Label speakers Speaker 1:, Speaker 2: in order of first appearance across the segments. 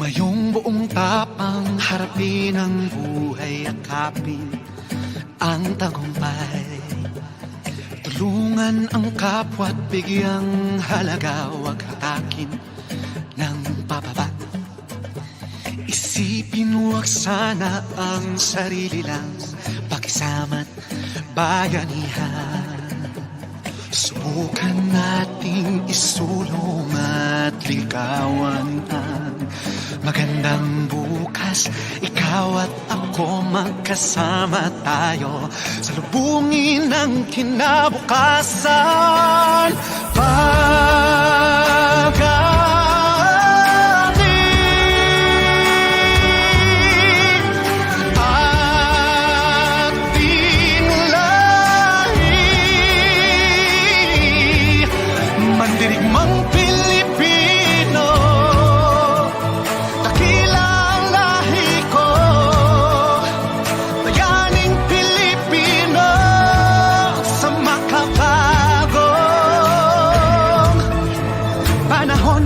Speaker 1: Tumayong buong tapang harapin ang buhay, akapin ang tagumpay. Tulungan ang kapwa't bigyang halaga, huwag hatakin ng pababa. Isipin huwag sana ang sarili lang, pakisama't bayanihan. Subukan nating isulong at ligawan ang magandang bukas. Ikaw at ako magkasama tayo, salubungin ang kinabukasan.
Speaker 2: Mandirigmang Pilipino, dakilang lahi ko, bayaning Pilipino sa makabagong panahon.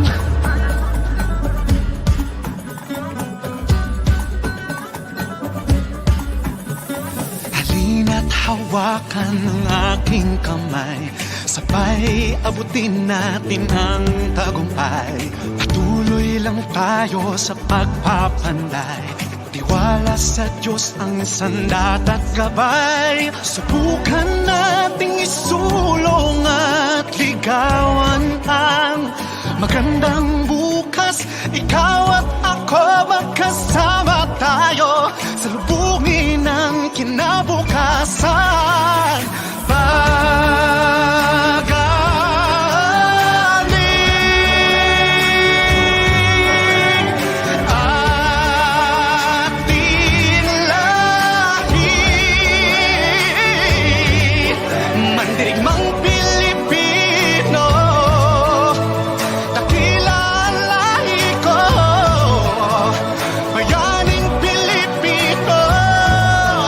Speaker 2: Halina't hawakan ng aking kamay, sabay abutin natin ang tagumpay. Patuloy lang tayo sa pagpapanday, tiwala sa Diyos ang sandat at gabay. Subukan nating isulong at ligawan ang magandang bukas. Ikaw at ako magkasama tayo, salubungin ang kinabukasan. Mandirigmang Pilipino, dakilang lahi ko, bayaning Pilipino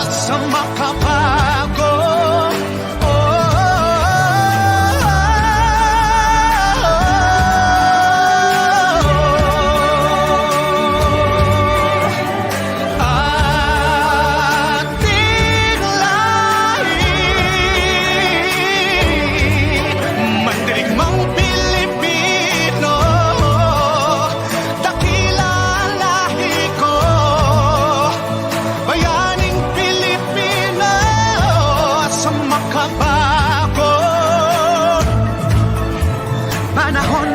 Speaker 2: sa makabago. Ating lahi, mandirigmang Pilipino, dakilang lahi ko, bayaning Pilipino sa makabago panahon.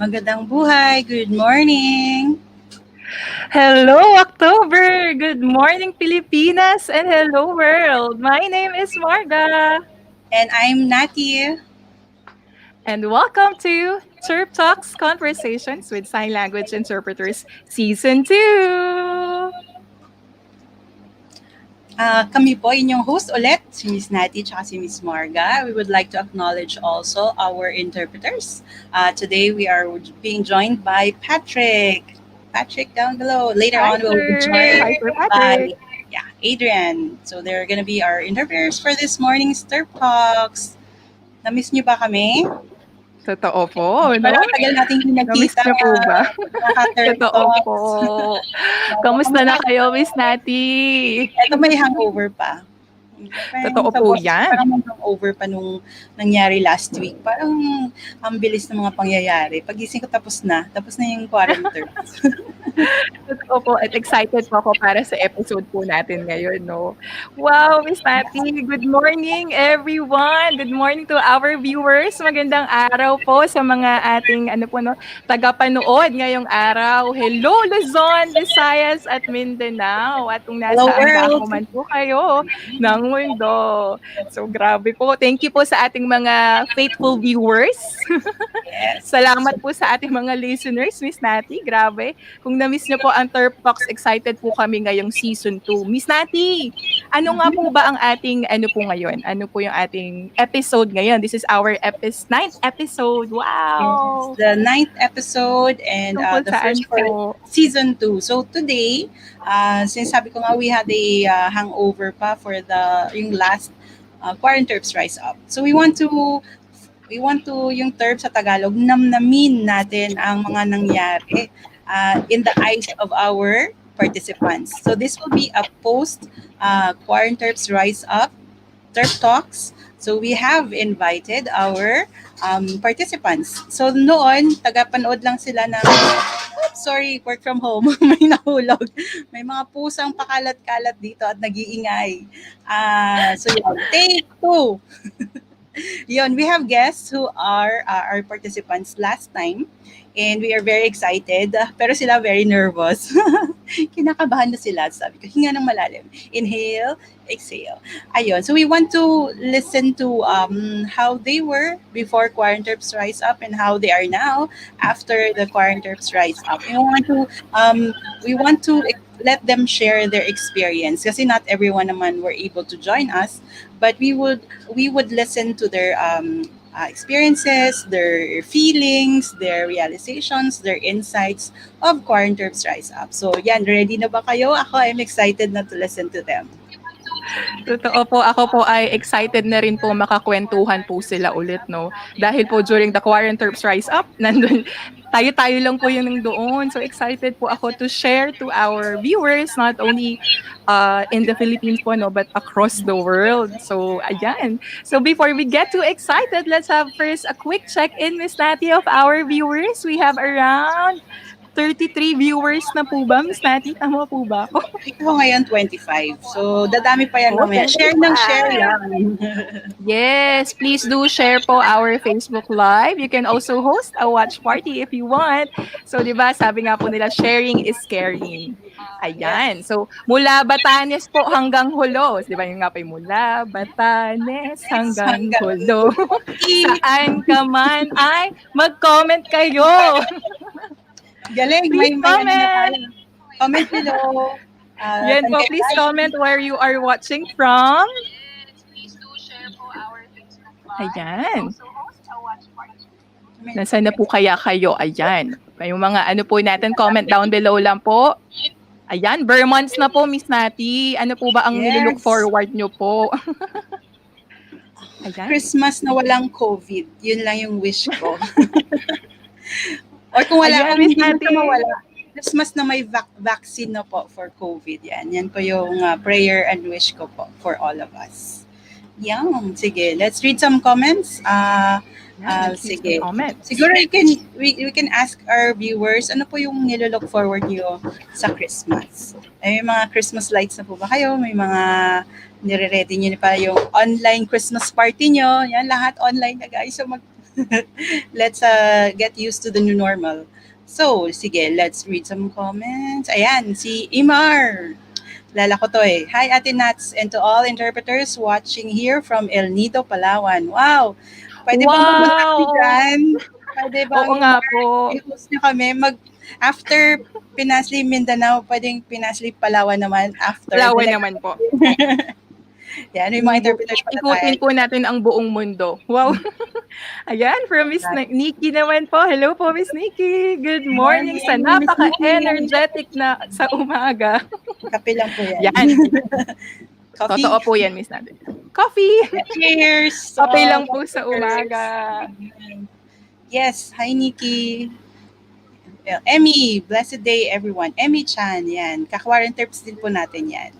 Speaker 3: Magandang buhay. Good morning.
Speaker 4: Hello, October! Good morning, Pilipinas, and hello, world! My name is Marga,
Speaker 3: And I'm Nati.
Speaker 4: and welcome to TerpTalks Conversations with Sign Language Interpreters Season 2!
Speaker 3: Kami po inyong host ulit, si Miss Nati at si Miss Marga. We would like to acknowledge also our interpreters. Today we are being joined by Patrick. Patrick down below. Later
Speaker 4: Hi,
Speaker 3: on, we'll be
Speaker 4: sir. Hi,
Speaker 3: joined
Speaker 4: Sir
Speaker 3: by
Speaker 4: Patrick.
Speaker 3: Adrian. So they're gonna be our interviewers for this morning's TerpTalks. Na-miss niyo ba kami?
Speaker 4: Totoo po, no?
Speaker 3: Parang tagal natin hindi
Speaker 4: Na-miss
Speaker 3: nagkita,
Speaker 4: niyo po ba? Totoo po.
Speaker 3: naka-TerpTalks.
Speaker 4: Kamusta
Speaker 3: Kamusta?
Speaker 4: na kayo, Miss Nati?
Speaker 3: Eto may hangover pa. Parang
Speaker 4: Totoo
Speaker 3: sa
Speaker 4: po
Speaker 3: boses ko,
Speaker 4: yan.
Speaker 3: parang may hangover pa nung nangyari last week. Parang ang bilis ng mga pangyayari. Pagising ko tapos na yung quarantine.
Speaker 4: Totoo po at excited po ako para sa episode po natin ngayon, no? Wow, Miss Nati, good morning everyone! Good morning to our viewers. Magandang araw po sa mga ating no, tagapanood ngayong araw. Hello Luzon, Visayas at Mindanao at kung
Speaker 3: Hello
Speaker 4: nasaan dako
Speaker 3: world!
Speaker 4: man po kayo ng mundo. So grabe po. Thank you po sa ating mga faithful viewers.
Speaker 3: Yes.
Speaker 4: Salamat po sa ating mga listeners, Miss Nati. Grabe. Kung na-miss niyo po ang Terp Talks, excited po kami ngayong season 2. Miss Nati, ano nga po ba ang ating po ngayon? Ano po yung ating episode ngayon? This is our 9th episode.
Speaker 3: Yes,
Speaker 4: Wow!
Speaker 3: the ninth episode and
Speaker 4: Tungkol
Speaker 3: the
Speaker 4: saan
Speaker 3: first for
Speaker 4: po?
Speaker 3: season 2. So today, since sabi ko nga we had a hangover pa for yung last Quaranterps Rise Up. So we want to yung term sa Tagalog, namnamin natin ang mga nangyari in the eyes of our participants. So this will be a post Quaranterps Rise Up Terp Talks. So we have invited our participants. So noon, tagapanood lang sila ng, sorry, work from home, may nahulog. May mga pusang pakalat-kalat dito at nag-iingay. So yun, take 2. Yun, we have guests who are our participants last time. And we are very excited. Pero sila very nervous. Kinakabahan na sila. Sabi ko, hinga ng malalim. Inhale, exhale. Ayun. So we want to listen to how they were before Quaranterps Rise Up and how they are now after the Quaranterps Rise Up. We want to let them share their experience kasi not everyone naman were able to join us, but we would listen to their experiences, their feelings, their realizations, their insights of Quaranterps Rise Up. So yan, ready na ba kayo? Ako, I'm excited na to listen to them.
Speaker 4: Totoo po, ako po ay excited na rin po makakwentuhan po sila ulit, no? Dahil po during the Quaranterps Rise Up, nandun, tayo-tayo lang po yung doon. So excited po ako to share to our viewers, not only in the Philippines po, no, but across the world. So, ayan. So before we get too excited, let's have first a quick check-in, Miss Nati, of our viewers. We have around 33 viewers na po ba, Miss Nati? Tama po ba ako?
Speaker 3: Ikaw ngayon 25. So dadami pa yan
Speaker 4: Oh,
Speaker 3: mamaya. Share ng share
Speaker 4: 25.
Speaker 3: lang.
Speaker 4: Yes, please do share po our Facebook Live. You can also host a watch party if you want. So, di ba, sabi nga po nila, sharing is caring. Ayan.
Speaker 3: Yes.
Speaker 4: So, mula Batanes po hanggang Hulo. Di ba yung nga po yung mula Batanes hanggang
Speaker 3: Hanggang
Speaker 4: Hulo. Saan ka man ay mag-comment kayo.
Speaker 3: Galing.
Speaker 4: Please
Speaker 3: May
Speaker 4: comment.
Speaker 3: Comment below.
Speaker 4: Yan po, please comment where you are watching from. Ayan. Nasaan na po kaya kayo? Ayan. Yung mga po natin, comment down below lang po. Ayan, bare months na po, Miss Nati. Ano po ba ang nilook forward nyo po? Ayan.
Speaker 3: Christmas na walang COVID. Yun lang yung wish ko. Or kung wala,
Speaker 4: Ayan,
Speaker 3: kung
Speaker 4: Miss
Speaker 3: hindi
Speaker 4: Nati.
Speaker 3: na mawala, Christmas na may vaccine na po for COVID. Yan po yung prayer and wish ko po for all of us. Yan. Sige, let's read some comments. Sige. Siguro we can ask our viewers, ano po yung nilolook forward niyo sa Christmas? May mga Christmas lights na po ba kayo? May mga nire-ready niyo pa yung online Christmas party niyo? Yan, lahat online na guys. So let's get used to the new normal. So, sige, let's read some comments. Ayan, si Imar. Lala ko to eh. Hi, Ate Nats, and to all interpreters watching here from El Nido, Palawan. Wow! Pwede bang pumunta kami dyan? Pwede bang
Speaker 4: Oo nga po.
Speaker 3: i-host nyo kami? After Pinasli, Mindanao, pwedeng Pinasli, Palawan naman. After.
Speaker 4: Palawan naman po.
Speaker 3: Yan, yung mga interpreters pala tayo.
Speaker 4: Ikutin po natin ang buong mundo. Wow. Ayan, from Miss Nikki naman po. Hello po, Miss Nikki. Good morning sa
Speaker 3: Morning, Miss Nikki.
Speaker 4: napaka-energetic na sa umaga.
Speaker 3: Kape lang po yan.
Speaker 4: Yan.
Speaker 3: Coffee.
Speaker 4: Totoo po yan, Miss Nadia. Coffee!
Speaker 3: Cheers!
Speaker 4: Kape lang po sa umaga.
Speaker 3: Yes, hi Nikki. Emmy, blessed day everyone. Emmy Chan, yan. Kakwaran terps din po natin yan.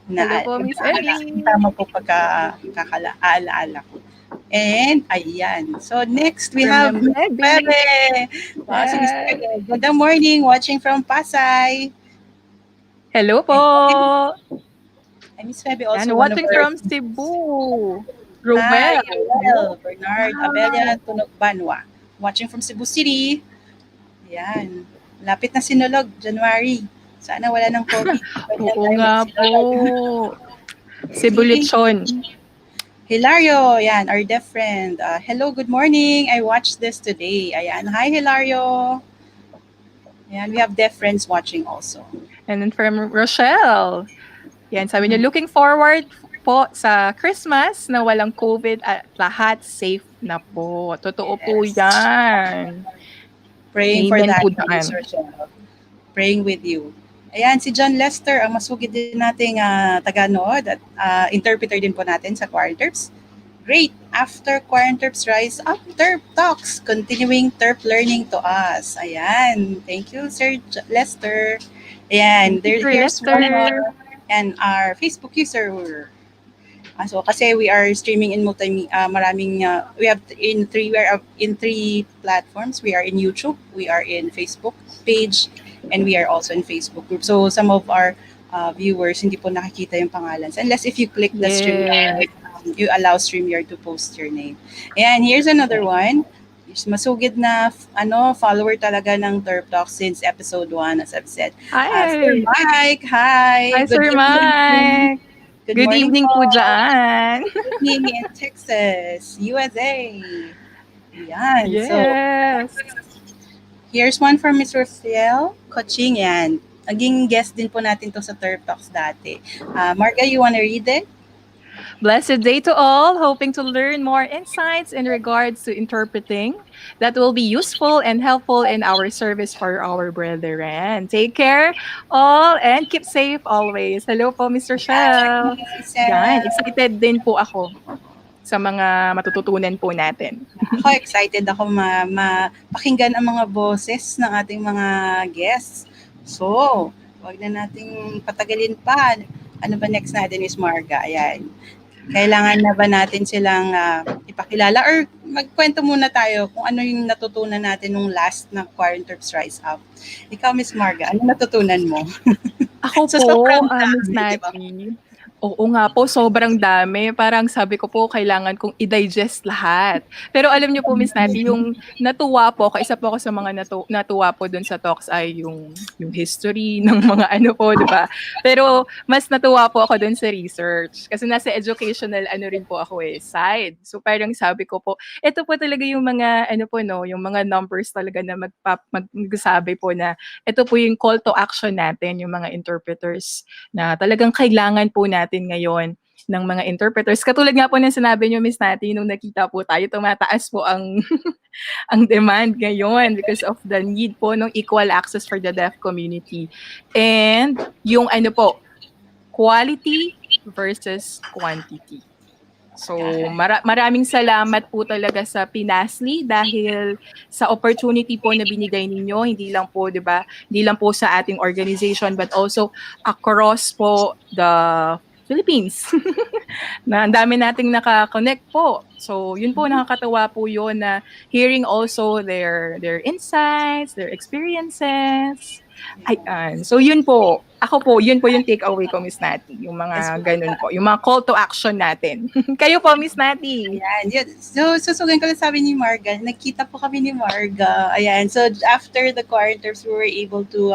Speaker 4: Hello po, Miss Emmy.
Speaker 3: Tama po pagka-alaala ko. And, ayan. So, next we have Bebe. Wow, si Miss Bebe. Good morning, watching from Pasay.
Speaker 4: Hello po.
Speaker 3: I Miss Bebe also.
Speaker 4: And watching from Cebu. Romel.
Speaker 3: Hi, Romel. Bernard Abelia Tunog Banwa. Watching from Cebu City. Yan. Lapit na sinulog, January. Sana wala ng COVID.
Speaker 4: Oo nga po. Cebu Lechon.
Speaker 3: Hilario, yan, our deaf friend. Hello, good morning. I watched this today. Ayan. Hi, Hilario. Ayan, we have deaf friends watching also.
Speaker 4: And then from Rochelle. Yan, sabi niya, looking forward po sa Christmas na walang COVID at lahat safe na po. Totoo po yan.
Speaker 3: Praying for
Speaker 4: Amen
Speaker 3: that,
Speaker 4: po dyan.
Speaker 3: Miss Rochelle. Praying with you. Ayan, si John Lester, ang masugid din nating taga-nood at interpreter din po natin sa Quaranterps. Great! After Quaranterps Rise Up, TerpTalks, continuing Terp learning to us. Ayan, thank you, Sir Lester. Ayan, here's one more. And our Facebook user. So kasi we are streaming in maraming we are in three platforms. We are in YouTube, we are in Facebook page, and we are also in Facebook group. So some of our viewers hindi po nakikita yung pangalan unless if you click the StreamYard, you allow StreamYard to post your name. And here's another one. Masugid na follower talaga ng TerpTalks since episode 1, as I've said.
Speaker 4: Hi.
Speaker 3: Sir Mike, hi.
Speaker 4: Hi, Sir Mike. Good evening po dyan.
Speaker 3: Good evening in Texas, USA. Yan.
Speaker 4: Yes.
Speaker 3: So, here's one from Miss Rafael Coaching. Yan. Naging guest din po natin to sa TerpTalks dati. Marga, you wanna read it?
Speaker 4: Blessed day to all, hoping to learn more insights in regards to interpreting that will be useful and helpful in our service for our brethren. Take care all and keep safe always. Hello po, Mr. Shell. Yan, excited din po ako sa mga matututunan po natin.
Speaker 3: Ako excited ako mapakinggan ang mga boses ng ating mga guests. So, wag na nating patagalin pa. Ano ba next natin is Marga? Ayan. Kailangan na ba natin silang ipakilala or magkwento muna tayo kung ano yung natutunan natin nung last na Quaranterps Rise Up. Ikaw, Miss Marga, ano natutunan mo?
Speaker 4: Ako
Speaker 3: So,
Speaker 4: po,
Speaker 3: sobrang
Speaker 4: Miss
Speaker 3: dami,
Speaker 4: Nati. Oo nga po, sobrang dami. Parang sabi ko po, kailangan kong i-digest lahat. Pero alam niyo po, Miss Nati, yung natuwa po, kaisa po ako sa mga natuwa po dun sa talks ay yung history ng mga ano po, di ba? Pero mas natuwa po ako dun sa research. Kasi nasa educational ano rin po ako side. So parang sabi ko po, ito po talaga yung mga ano po no, yung mga numbers talaga na magsasabi po na ito po yung call to action natin, yung mga interpreters na talagang kailangan po natin ngayon ng mga interpreters. Katulad nga po ng sinabi niyo, Miss Nati, nung nakita po tayo, tumataas po ang ang demand ngayon because of the need po ng equal access for the deaf community. And yung ano po, quality versus quantity. So, maraming salamat po talaga sa Pinasli dahil sa opportunity po na binigay ninyo, hindi lang po, 'di ba? Hindi lang po sa ating organization but also across po the Philippines. Na ang dami nating naka-connect po. So, yun po nakakatawa po yun na hearing also their insights, their experiences. Ayan. So, yun po. Ako po, yun po yung takeaway ko, Miss Nati. Yung mga ganun po. Yung mga call to action natin. Kayo po, Miss Nati.
Speaker 3: Ayan. So, susugan ko lang sabi ni Marga. Nagkita po kami ni Marga. Ayan. So, after the quaranters, we were able to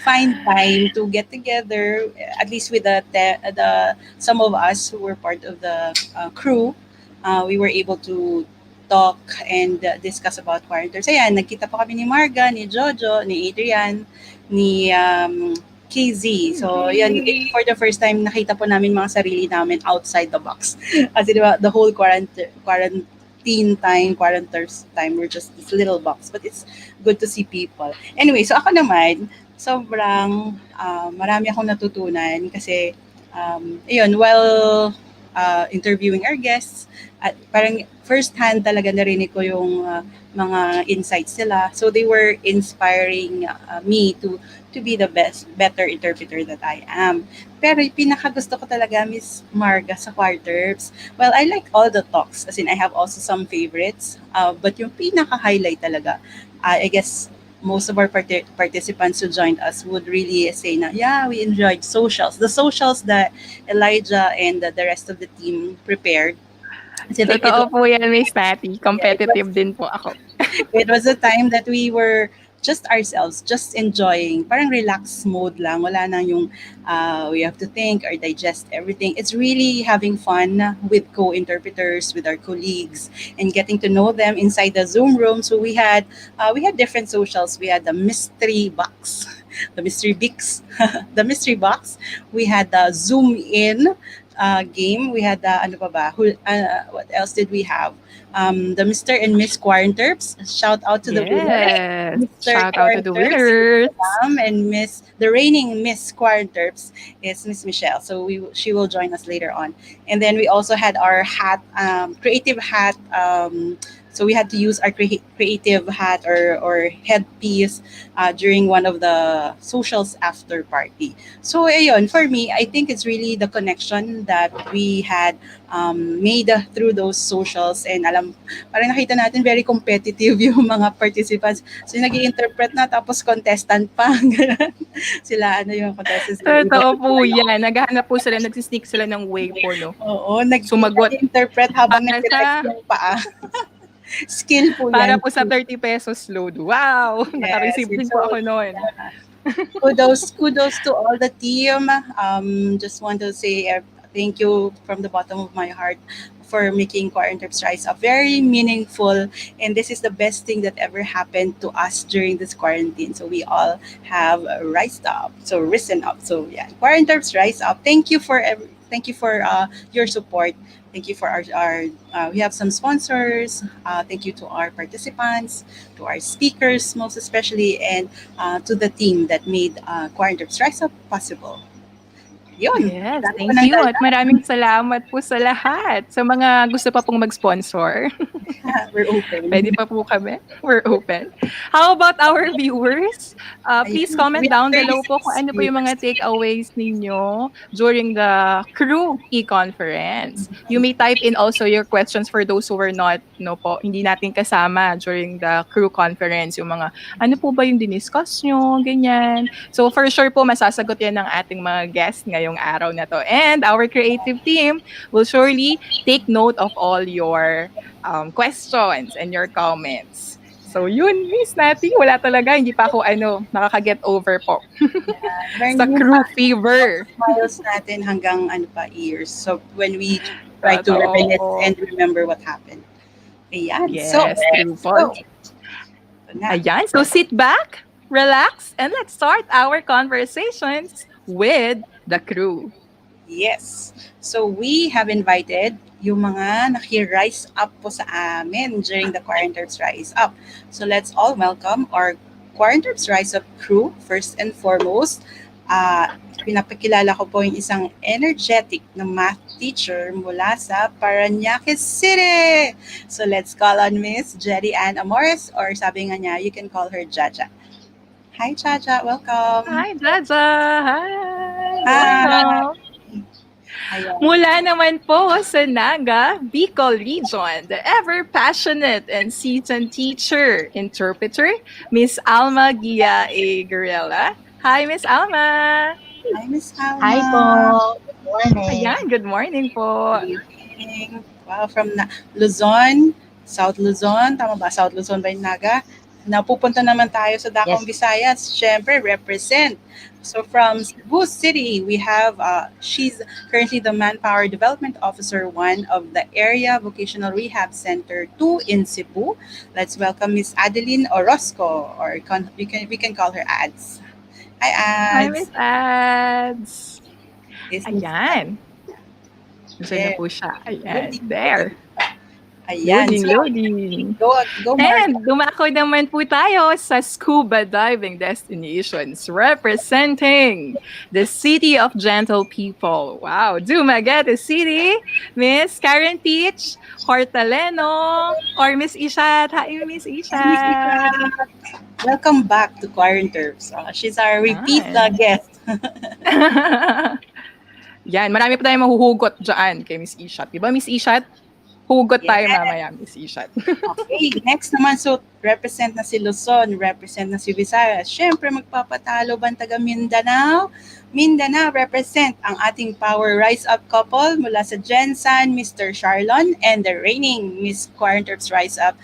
Speaker 3: find time to get together, at least with the some of us who were part of the crew. We were able to talk and discuss about quaranters. Ayan, nagkita po kami ni Marga, ni Jojo, ni Adrian, ni KZ. So, yan, for the first time, nakita po namin mga sarili namin outside the box. Kasi diba, the whole quarantine time, we're just this little box. But it's good to see people. Anyway, so ako naman, sobrang marami akong natutunan kasi, ayun, while interviewing our guests, at parang first hand talaga narinig ko yung mga insights nila. So they were inspiring me to be the better interpreter that I am. Pero yung pinakagusto ko talaga, Miss Marga, sa quarters. Well, I like all the talks. As in, I have also some favorites. But yung pinaka-highlight talaga, I guess most of our participants who joined us would really say na, yeah, we enjoyed socials. The socials that Elijah and the rest of the team prepared. Kasi like,
Speaker 4: Totoo po yan, Miss Patty.
Speaker 3: yeah,
Speaker 4: Competitive din po ako.
Speaker 3: it was a time that we were just ourselves, just enjoying. Parang relaxed mode lang. Wala na yung we have to think or digest everything. It's really having fun with co-interpreters, with our colleagues, and getting to know them inside the Zoom room. So we had different socials. We had the mystery box, the mystery bix, the mystery box. We had the Zoom in game. We had the ano pa ba? What else did we have? The Mr. and Miss Quaranterps. Shout out to the winners.
Speaker 4: Yes.
Speaker 3: Mr.
Speaker 4: Shout out to the
Speaker 3: Quaranterps,
Speaker 4: winners.
Speaker 3: and the reigning Miss Quaranterps is Miss Michelle. So she will join us later on. And then we also had our hat, creative hat. So we had to use our creative hat or headpiece during one of the socials after party. So ayun, for me, I think it's really the connection that we had made through those socials, and parang nakita natin very competitive yung mga participants. So nag-i-interpret na tapos contestant pa. Sila yung contestants.
Speaker 4: Totoo po yan. Naghahanap po sila, nagsisneak sila ng way po, no?
Speaker 3: Oo,
Speaker 4: Sumagot.
Speaker 3: nag-interpret habang
Speaker 4: Para
Speaker 3: nag-relax
Speaker 4: sa-
Speaker 3: yung paa. Skill po
Speaker 4: Para
Speaker 3: yan.
Speaker 4: po sa 30 pesos load. Wow! Naka-receive din po ako noon.
Speaker 3: Kudos to all the team. Just want to say thank you from the bottom of my heart for making Quaranterps Rise Up very meaningful. And this is the best thing that ever happened to us during this quarantine. So we all have rised up, so risen up. So yeah, Quaranterps Rise Up. Thank you for your support. Thank you for our we have some sponsors. Thank you to our participants, to our speakers most especially, and to the team that made Quaranterps Rise Up possible. Yun.
Speaker 4: Yes,
Speaker 3: Dami ko
Speaker 4: thank
Speaker 3: ng
Speaker 4: you.
Speaker 3: dala.
Speaker 4: At maraming salamat po sa lahat. Sa mga gusto pa pong mag-sponsor.
Speaker 3: We're open.
Speaker 4: Pwede pa po kami. We're open. How about our viewers? Please comment
Speaker 3: We have
Speaker 4: down below po
Speaker 3: 36
Speaker 4: kung ano po yung mga takeaways ninyo during the crew e-conference. You may type in also your questions for those who were not, hindi natin kasama during the crew conference. Yung mga, ano po ba yung diniscuss nyo, ganyan. So for sure po, masasagot yan ng ating mga guests ngayong araw na to. And our creative team will surely take note of all your questions and your comments. So yun, Miss Nati, wala talaga, hindi pa ako nakaka-get over po sa crew fever.
Speaker 3: Miles natin hanggang years. So when we try to
Speaker 4: Totoo
Speaker 3: reminisce
Speaker 4: po.
Speaker 3: and remember what happened. Ayan.
Speaker 4: Yes,
Speaker 3: so,
Speaker 4: true po.
Speaker 3: ito na.
Speaker 4: Ayan, so sit back, relax, and let's start our conversations with the crew.
Speaker 3: Yes. So we have invited yung mga naki-rise up po sa amin during the Quaranterps Rise Up. So let's all welcome our Quaranterps Rise Up crew. First and foremost, pinapakilala ko po yung isang energetic na math teacher mula sa Parañaque City. So let's call on Miss Jetty Ann Amores, or sabi nga niya, you can call her Jaja. Hi, Jaja. Welcome.
Speaker 4: Hi, Jaja! Hi!
Speaker 3: Hi.
Speaker 4: Welcome!
Speaker 3: Ayan.
Speaker 4: Mula naman po sa Naga, Bicol Region, the ever-passionate and seasoned teacher, interpreter, Miss Alma Gia A. Guerrilla. Hi, Miss Alma!
Speaker 3: Hi, Miss Alma.
Speaker 5: Hi po. Good morning.
Speaker 4: Ayan, good morning po.
Speaker 3: Good evening. Wow, from Luzon, South Luzon. Tama ba? South Luzon ba yung Naga? Napupunta naman tayo sa Dakong,
Speaker 5: Yes.
Speaker 3: Visayas. Siyempre, represent. So from Cebu City, we have, she's currently the Manpower Development Officer 1 of the Area Vocational Rehab Center 2 in Cebu. Let's welcome Miss Adeline Orozco, or we can call her Ads. Hi,
Speaker 4: Hi,
Speaker 3: Ads.
Speaker 4: Miss Ads.
Speaker 3: This is
Speaker 4: Ayan. Diyan na
Speaker 3: there.
Speaker 4: po siya. Ayan.
Speaker 3: Loading.
Speaker 4: There.
Speaker 3: Ayan.
Speaker 4: Loading,
Speaker 3: So,
Speaker 4: loading.
Speaker 3: go, Mark.
Speaker 4: And dumako naman po tayo sa scuba diving destinations representing the city of gentle people. Wow, Dumaguete City, Miss Karen Teach, Hortaleno, or Miss Ishat. Hi, Miss
Speaker 3: And Miss
Speaker 4: Ishat.
Speaker 3: Ika, welcome back to Quarren Terps. She's our repeat
Speaker 4: Yan.
Speaker 3: guest.
Speaker 4: Yan, marami pa tayong mahuhugot dyan kay Miss Ishat. Diba, Miss Ishat? Hugot tayo
Speaker 3: Yes.
Speaker 4: mamaya, Miss Ishat.
Speaker 3: Okay, next naman, so represent na si Luzon, represent na si Visayas. Siyempre, magpapatalo ba ang taga Mindanao? Mindanao represent ang ating Power Rise Up couple mula sa Jensan, Mr. Charlon, and the reigning Miss Quaranters Rise Up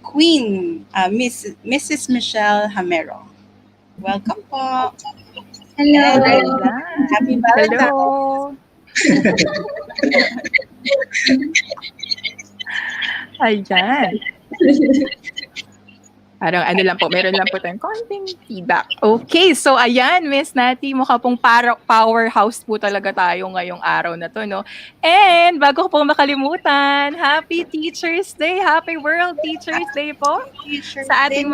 Speaker 3: Queen, Mrs. Michelle Hamero. Welcome po.
Speaker 5: Hello.
Speaker 3: And happy Valentine's.
Speaker 4: Hello. Ayan. Parang ano lang po, meron lang po tayong konting feedback. Okay, so ayan, Miss Nati, mukha pong powerhouse po talaga tayo ngayong araw na to, no? And bago ko po makalimutan, Happy Teacher's Day! Happy World Teacher's Day po sa ating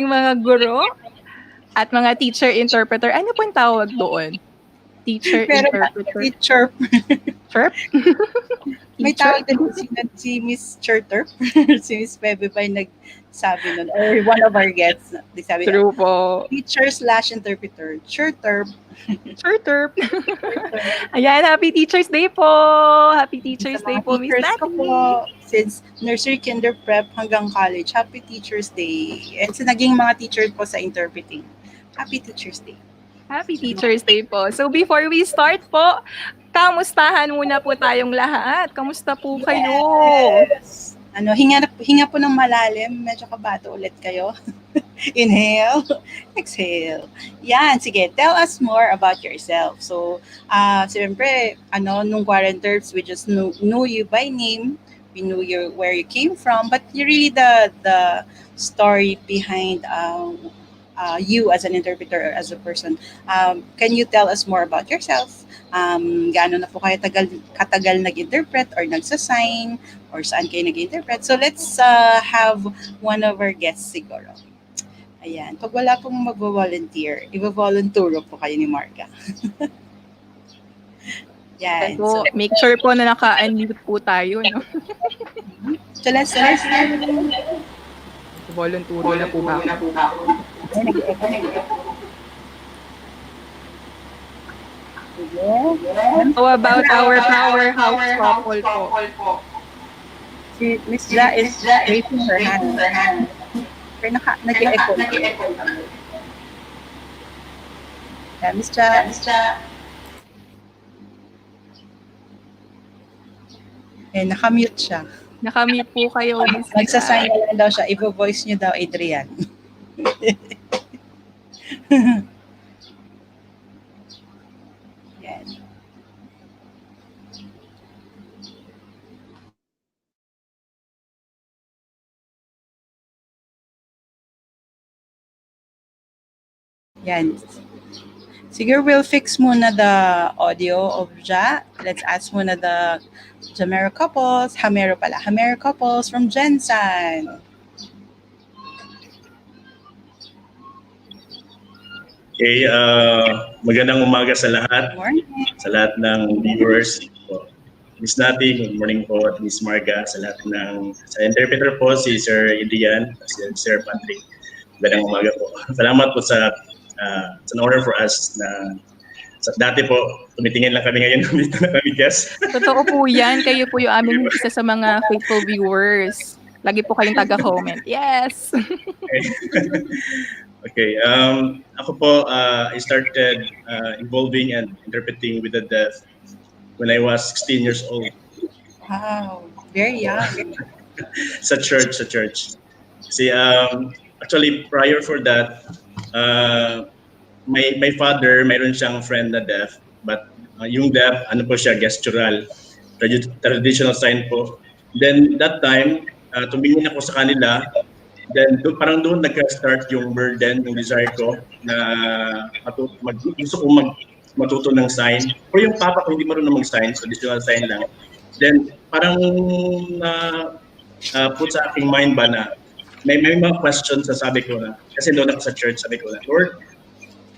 Speaker 4: mga guro at mga teacher interpreter. Ano po yung tawag doon? Teacher interpreter?
Speaker 3: Teacher.
Speaker 4: Chirp?
Speaker 3: May tawag din si Miss Cherter. Si Miss Bebe pa yung nagsabi nun. Or one of our guests. Sabi
Speaker 4: True po.
Speaker 3: Teacher/interpreter. Cherter.
Speaker 4: Chirp. Ayan, Happy Teacher's Day po! Happy Teacher's Day po, Miss
Speaker 3: Teachers ko
Speaker 4: Nati.
Speaker 3: po, since nursery, kinder, prep, hanggang college. Happy Teacher's Day. And sa naging mga teacher ko sa interpreting. Happy Teacher's Day.
Speaker 4: Happy Teacher's Day po. So before we start po, kamustahan muna po tayong lahat. Kamusta po kayo?
Speaker 3: Yes. Hinga po ng malalim. Medyo kabato ulit kayo. Inhale. Exhale. Yan, sige. Tell us more about yourself. So, siyempre, nung quaranters, we just knew you by name. We knew where you came from. But you really the story behind you as an interpreter or as a person. Can you tell us more about yourself? Gaano na po kayo katagal nag-interpret or nagsasign or saan kayo nag-interpret? So let's have one of our guests siguro. Ayan. Pag wala pong mag-volunteer, i-volunturo po kayo ni Marga. Yan.
Speaker 4: So, make sure po na naka-unmute po tayo, no?
Speaker 3: Chalas.
Speaker 4: Volunturo na po ba ako? How about our powerhouse couple po?
Speaker 3: Si Miss Ja is raising her hand. Pero nag-echo. Yeah, Miss Ja. Nakamute siya.
Speaker 4: Nakamute po kayo, Miss.
Speaker 3: Nagsasign na lang daw siya. I-voice niyo daw, Adrian. Yan. Yan. Siguro we'll fix muna the audio of Ja. Let's ask muna the Hamero couples from Jensan.
Speaker 6: Okay, magandang umaga sa lahat.
Speaker 3: Good morning.
Speaker 6: Sa lahat ng viewers. Miss Nati, good morning po, at Miss Marga, sa lahat sa interpreter po, si Sir Adrian, si Sir Patrick. Magandang umaga po. Salamat po sa it's an honor for us na dati po, tumitingin lang kami ngayon, dito na kami guest.
Speaker 4: Totoo po yan. Kayo po yung aming isa sa mga faithful viewers. Lagi po kayong taga-comment. Yes!
Speaker 6: Okay. Ako po, I started involving and interpreting with the deaf when I was 16 years old.
Speaker 3: Wow, very young.
Speaker 6: sa church. Kasi actually, prior for that, my father, mayroon siyang friend na deaf, but yung deaf, po siya, gestural, traditional sign po. Then that time, tumingin ako sa kanila, Then parang doon nagka-start yung burden, yung desire ko na gusto ko matuto ng sign. O yung papa ko hindi marunong mag-sign, traditional sign lang. Then parang put sa aking mind ba na may mga questions na sabi ko na, kasi doon ako sa church, sabi ko na, Lord,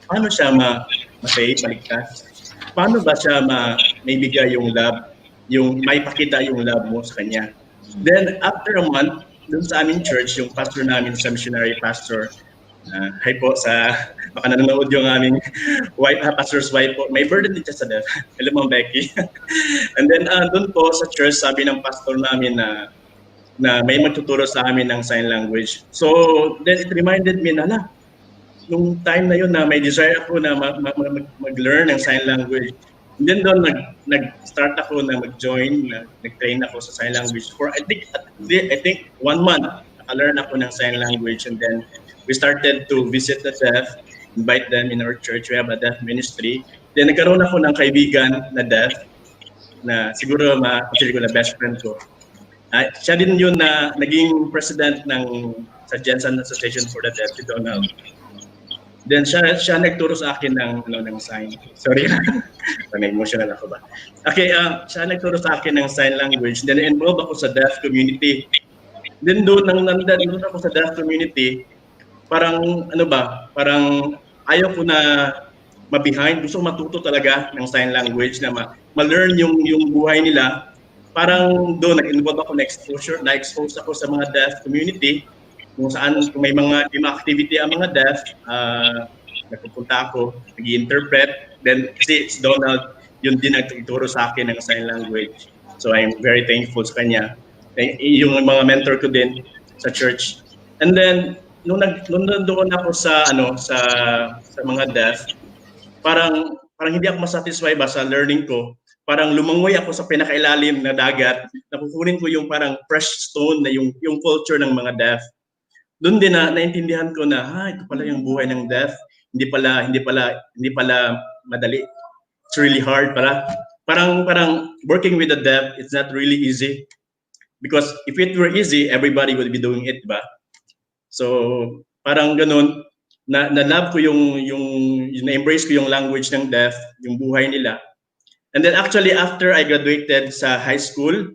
Speaker 6: paano siya ma-save, maligtas? Paano ba siya may bigay yung love, yung may pakita yung love mo sa kanya? Then after a month, doon sa aming church, yung pastor namin sa missionary pastor, hi po sa, baka nanonood yung aming pastor's wife po, may burden din siya sa death. Hello, Ma'am Becky. And then doon po sa church, sabi ng pastor namin na may magtuturo sa amin ng sign language. So then it reminded me na, nung time na yun na may desire ako na mag-learn ng sign language. And then doon nag-start ako na mag-join, nag-train ako sa sign language for I think 1 month. Naka-learn ako ng sign language, and then we started to visit the deaf, invite them in our church. We have a deaf ministry. Then nagkaroon ako ng kaibigan na deaf na siguro ma-consider ko na best friend ko. Siya din yun na naging president sa Jensen Association for the Deaf, si Donald. Then siya nagturo sa akin ng sign. Sorry, na-emotional ako ba? Okay, siya nagturo sa akin ng sign language. Then involved ako sa deaf community. Then doon ako sa deaf community, parang parang ayaw ko na ma-behind. Gusto ko matuto talaga ng sign language na ma-learn yung buhay nila. Parang doon nag-involve ako na-expose ako sa mga deaf community. Kung may mga activity ang mga deaf, nagpupunta ako, nag-interpret. Then kasi si Donald, yun din nagtuturo sa akin ng sign language. So I'm very thankful sa kanya. Yung mga mentor ko din sa church. And then nung nandoon ako sa mga deaf, parang hindi ako masatisfy ba sa learning ko. Parang lumangoy ako sa pinakailalim na dagat, nakukunin ko yung parang fresh stone na yung culture ng mga deaf. Doon din naintindihan ko na ito pala yung buhay ng deaf. Hindi pala madali. It's really hard pala. Parang working with the deaf, it's not really easy. Because if it were easy, everybody would be doing it, ba? So, parang ganun, na-love ko yung na-embrace ko yung language ng deaf, yung buhay nila. And then actually, after I graduated sa high school,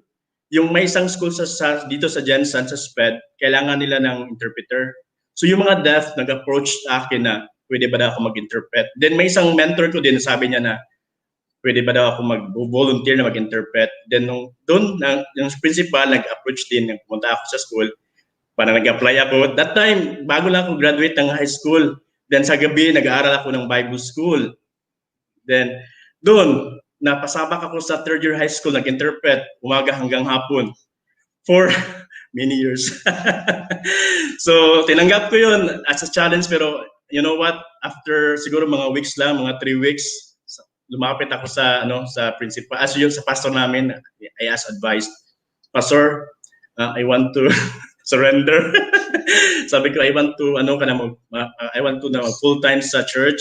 Speaker 6: yung may isang school dito sa Jensen, sa SPED, kailangan nila ng interpreter. So yung mga deaf nag-approach sa akin na pwede ba daw ako mag-interpret. Then may isang mentor ko din, sabi niya na pwede ba daw ako mag-volunteer na mag-interpret. Then doon, yung principal nag-approach din, pumunta ako sa school, parang nag-apply ako. That time, bago lang ako graduate ng high school. Then sa gabi, nag-aaral ako ng Bible school. Then doon, napasabak ako sa third year high school, nag-interpret, umaga hanggang hapon for many years. So, tinanggap ko yun as a challenge, pero you know what? After siguro mga weeks lang, mga 3 weeks, lumapit ako sa principal, sa pastor namin, I asked advice. Pastor, I want to surrender. Sabi ko, I want to na full-time sa church.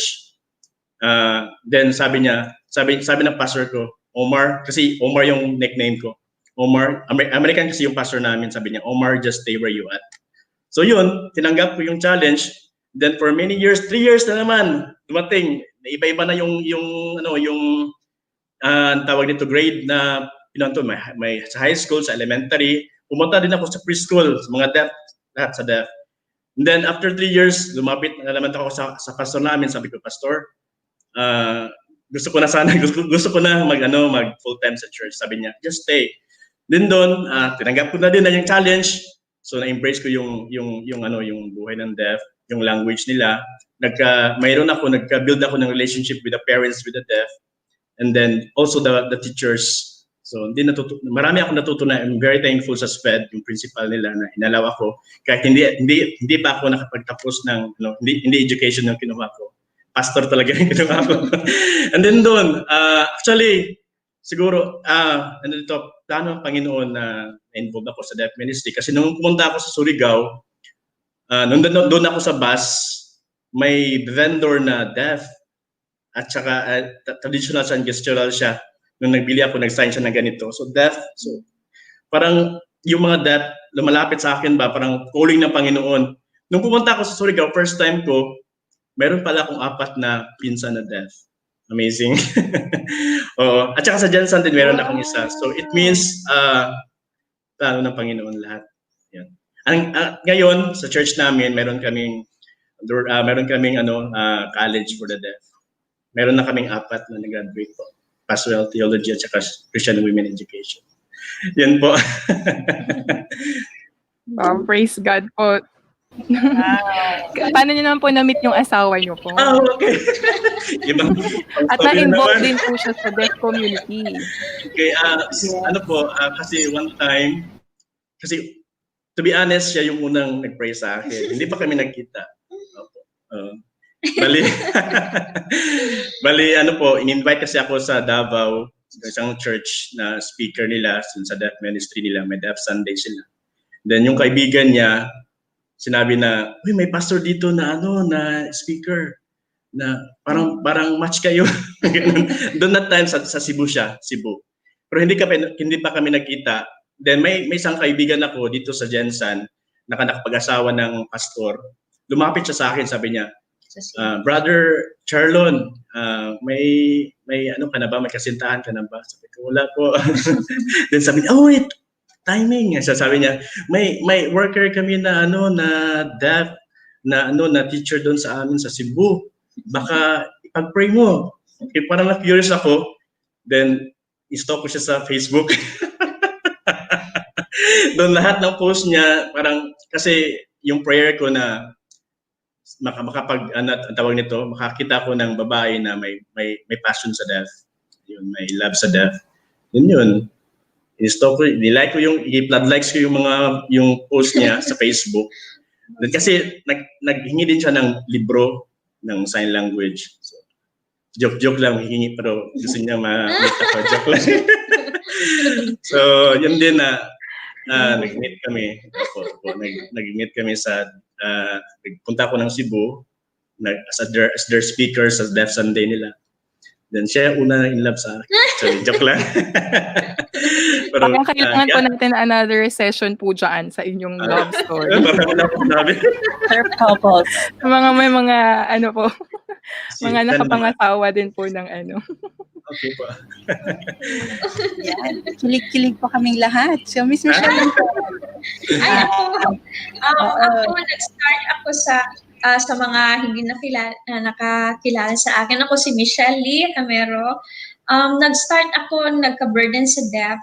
Speaker 6: Then sabi ng pastor ko, Omar, kasi Omar yung nickname ko. Omar, American kasi yung pastor namin, sabi niya, Omar, just stay where you at. So yun, tinanggap ko yung challenge. Then for many years, 3 years na naman, dumating, iba-iba na yung tawag dito grade na may sa high school, sa elementary. Pumunta din ako sa preschool, sa mga deaf, lahat sa deaf. And then after 3 years, lumapit na naman ako sa pastor namin, sabi ko, Pastor, gusto ko na mag full time sa church. Sabi niya, just stay. Then doon, tinanggap ko na din na yung challenge. So na-embrace ko yung buhay ng deaf, yung language nila. Nagka-build ako ng relationship with the parents with the deaf, and then also the teachers. So marami ako natutunan. I'm very thankful sa SPED, yung principal nila na inalaw ako. Kahit hindi pa ako nakapagtapos ng hindi education yung kinuha ko. Pastor talaga yung kinuha ko. And then doon, actually, siguro, plano ng Panginoon na involved ako sa deaf ministry. Kasi nung pumunta ako sa Surigao, doon ako sa bus, may vendor na deaf at saka traditional siya, gestural siya. Nung nagbili ako, nag-sign siya ng ganito. So deaf, so parang yung mga deaf, lumalapit sa akin ba, parang calling ng Panginoon. Nung pumunta ako sa Surigao, first time ko, meron pala akong 4 na pinsan na deaf. Amazing. Oo. At saka sa Jensen din meron akong isa. So it means plano ng Panginoon lahat. Yan. Ngayon sa church namin meron kaming college for the deaf. Meron na kaming 4 na nag-graduate po. Pastoral Theology at saka Christian Women Education. Yan po.
Speaker 4: Wow, praise God po. Paano niyo naman po na-meet yung asawa niyo po?
Speaker 6: Okay.
Speaker 4: At na-involved din po siya sa deaf community.
Speaker 6: Okay, kasi one time, kasi to be honest, siya yung unang nag-pray sa akin. Hindi pa kami nagkita. Bali, in-invite kasi ako sa Davao, isang church na speaker nila, sa deaf ministry nila, may Deaf Sunday sila. Then yung kaibigan niya, sinabi na, uy, may pastor dito na na speaker na parang match kayo. Doon that time sa Cebu siya, Cebu. Pero hindi pa kami nagkita. Then may isang kaibigan ako dito sa Jensen na nakapag-asawa ng pastor. Lumapit siya sa akin, sabi niya, Brother Charlon, may ka na ba? May kasintahan ka na ba? Sabi ko, wala po. Then sabi niya, wait, timing. Sabi niya, may worker kami na na deaf na teacher doon sa amin sa Cebu. Baka ipag-pray mo. Okay, parang na-curious ako. Then i-stalk ko siya sa Facebook. Doon lahat ng post niya, parang kasi yung prayer ko na makakita ko ng babae na may passion sa deaf. Yun, may love sa deaf. Yun. I-stalk ko, i-like ko i-flood likes ko yung post niya sa Facebook. Then kasi naghingi din siya ng libro ng sign language. So, joke lang hihingi pero gusto niya ma-meet ako, joke lang. So, yun din na nag-meet kami. Nag-meet kami nagpunta ako ng Cebu as their speaker sa Deaf Sunday nila. Then siya una in love sa akin. Sorry, joke lang. Pero
Speaker 4: parang kailangan po natin another session po dyan sa inyong love story.
Speaker 5: TerpTalks.
Speaker 4: May mga mga nakapangasawa din po ng
Speaker 6: Okay po.
Speaker 3: Yan. Kilig-kilig po kaming lahat. So, Miss Michelle.
Speaker 7: Ako, nag-start ako sa mga hindi nakakilala sa akin. Ako si Michelle Lee Camero. Nag-start ako, nagka-burden sa deaf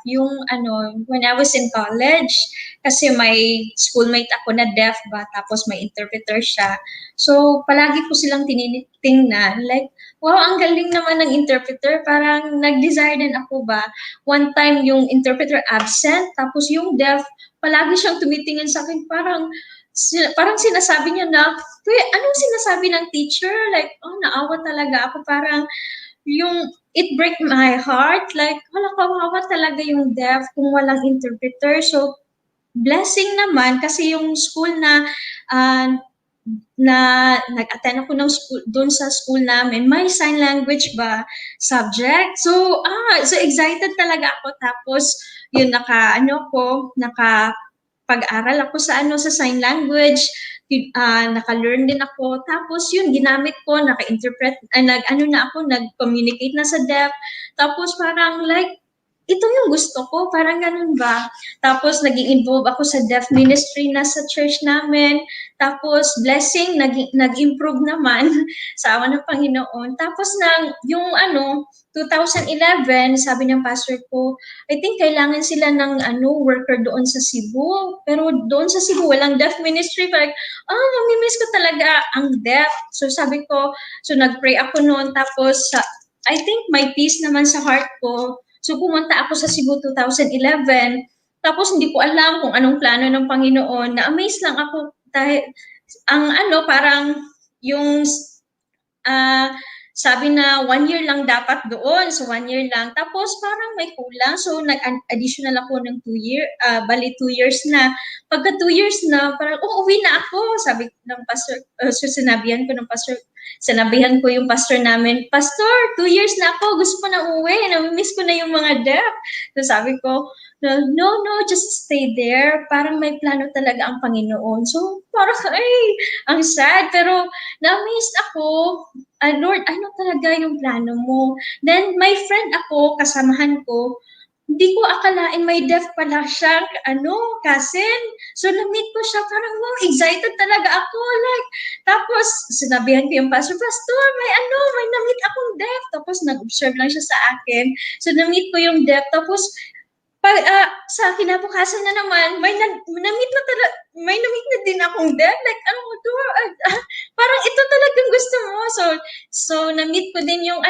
Speaker 7: when I was in college. Kasi may schoolmate ako na deaf ba, tapos may interpreter siya. So, palagi ko silang tinitingnan. Like, wow, ang galing naman ng interpreter. Parang nag-desire din ako ba. One time, yung interpreter absent, tapos yung deaf, palagi siyang tumitingin sa akin. Parang sinasabi niya na, anong sinasabi ng teacher? Like, naawa talaga ako. Parang, it break my heart. Like, kawawa talaga yung deaf kung walang interpreter. So, blessing naman kasi yung school na nag-attend ako ng school, doon sa school namin, may sign language ba subject. So excited talaga ako. Tapos, yun, nakapag-aral ako sa sign language. Naka-learn din ako. Tapos yun, ginamit ko, naka-interpret, nag-communicate na sa deaf. Tapos parang like, ito yung gusto ko, parang ganun ba? Tapos naging involved ako sa deaf ministry na sa church namin. Tapos blessing, nag-improve naman sa awa ng Panginoon. Tapos 2011, sabi ng pastor ko, I think kailangan sila ng worker doon sa Cebu. Pero doon sa Cebu, walang deaf ministry. Parang, mamimiss ko talaga ang deaf. So sabi ko, nag-pray ako noon. Tapos, I think may peace naman sa heart ko. So pumunta ako sa Cebu 2011. Tapos hindi ko alam kung anong plano ng Panginoon. Na-amaze lang ako dahil parang yung sabi na 1 year lang dapat doon. So 1 year lang. Tapos parang may kulang. So nag-additional ako ng 2 years. Bali 2 years na. Pagka 2 years na, parang uwi na ako. Sabi ng pastor, sinabihan ko yung pastor namin, Pastor, 2 years na ako. Gusto ko na uwi. Namimiss ko na yung mga deaf. So sabi ko, no, just stay there. Parang may plano talaga ang Panginoon. So, parang, ay, ang sad. Pero, na-amazed ako, Lord, ano talaga yung plano mo? Then, my friend ako, kasamahan ko, hindi ko akalain may deaf pala siya, cousin. So, na-meet ko siya, parang, wow, excited talaga ako. Like, tapos, sinabihan ko yung pastor, may na-meet akong deaf. Tapos, nag-observe lang siya sa akin. So, na-meet ko yung deaf. Tapos, sa kinabukasan na naman, may na-meet na din akong deaf. Like, parang ito talagang gusto mo. So na-meet ko din yung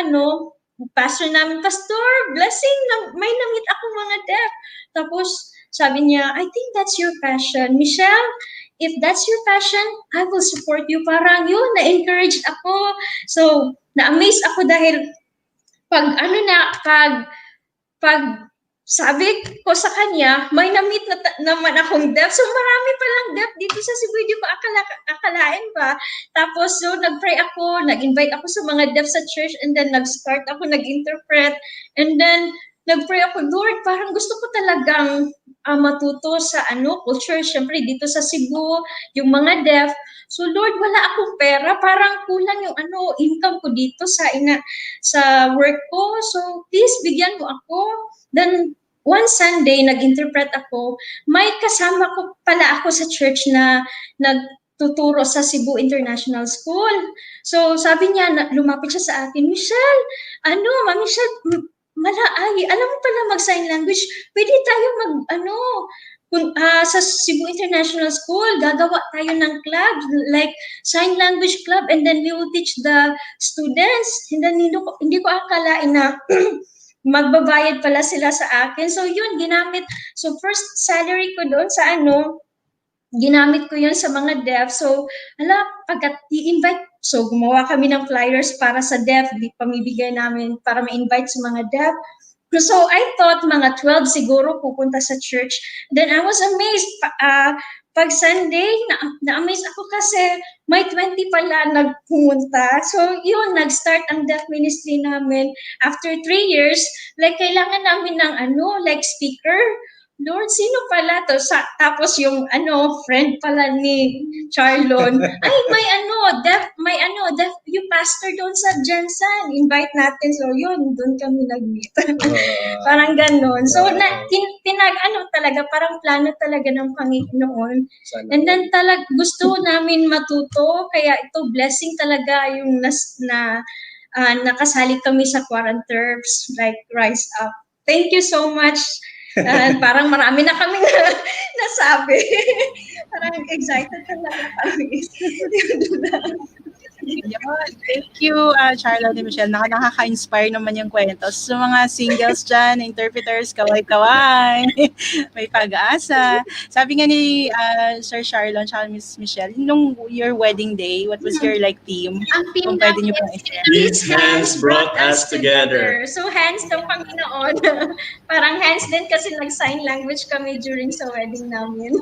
Speaker 7: pastor namin, pastor, blessing, may na-meet akong mga deaf. Tapos, sabi niya, I think that's your passion. Michelle, if that's your passion, I will support you. Parang yun, na-encouraged ako. So, na-amaze ako dahil pag sabi ko sa kanya, may na-meet naman akong deaf. So, marami palang deaf dito sa Cebu. Hindi ko akalain pa. Tapos, so, nag-pray ako, nag-invite ako sa mga deaf sa church, and then nag-start ako, nag-interpret. And then, nag-pray ako, Lord, parang gusto ko talagang matuto sa culture. Siyempre, dito sa Cebu, yung mga deaf. So, Lord, wala akong pera. Parang kulang yung income ko dito sa work ko. So, please, bigyan mo ako. Then, one Sunday, nag-interpret ako. May kasama ko pala ako sa church na nagtuturo sa Cebu International School. So, sabi niya, lumapit siya sa akin, Michelle, Ma'am Michelle, alam mo pala mag-sign language. Pwede tayo sa Cebu International School, gagawa tayo ng club, like sign language club, and then we will teach the students. And then, hindi ko akalain na magbabayad pala sila sa akin. So, yun, ginamit. So, first salary ko doon sa ginamit ko yun sa mga deaf. So, pagkat i-invite, so gumawa kami ng flyers para sa deaf, pamibigay namin para ma-invite sa mga deaf. So, I thought mga 12 siguro pupunta sa church. Then, I was amazed. Pag Sunday, na-amaze ako kasi may 20 pala nagpumunta. So, yun, nag-start ang deaf ministry namin. After 3 years, like, kailangan namin ng like speaker. Lord, sino pala to? Tapos yung friend pala ni Charlon, ay deaf, yung pastor doon sa Jensen, invite natin. So yun, doon kami nag-meet. Parang ganon. So talaga, parang plano talaga ng Panginoon. And then gusto namin matuto, kaya ito blessing talaga yung nakasali kami sa Quaranterps, like Rise Up. Thank you so much. Parang marami na kami nasabi. Parang excited talaga kami.
Speaker 3: Thank you, Charlotte and Michelle. Nakaka-inspire naman yung kwento. Sa mga singles dyan, interpreters, kaway-kaway, may pag-asa. Sabi nga ni Sir Charlotte at Miss Michelle, nung your wedding day, what was your theme? Kung pwede niyo pong i-share.
Speaker 6: These hands brought us together.
Speaker 7: So, hands ng Panginoon. Parang hands din kasi nag-sign language kami during sa wedding namin.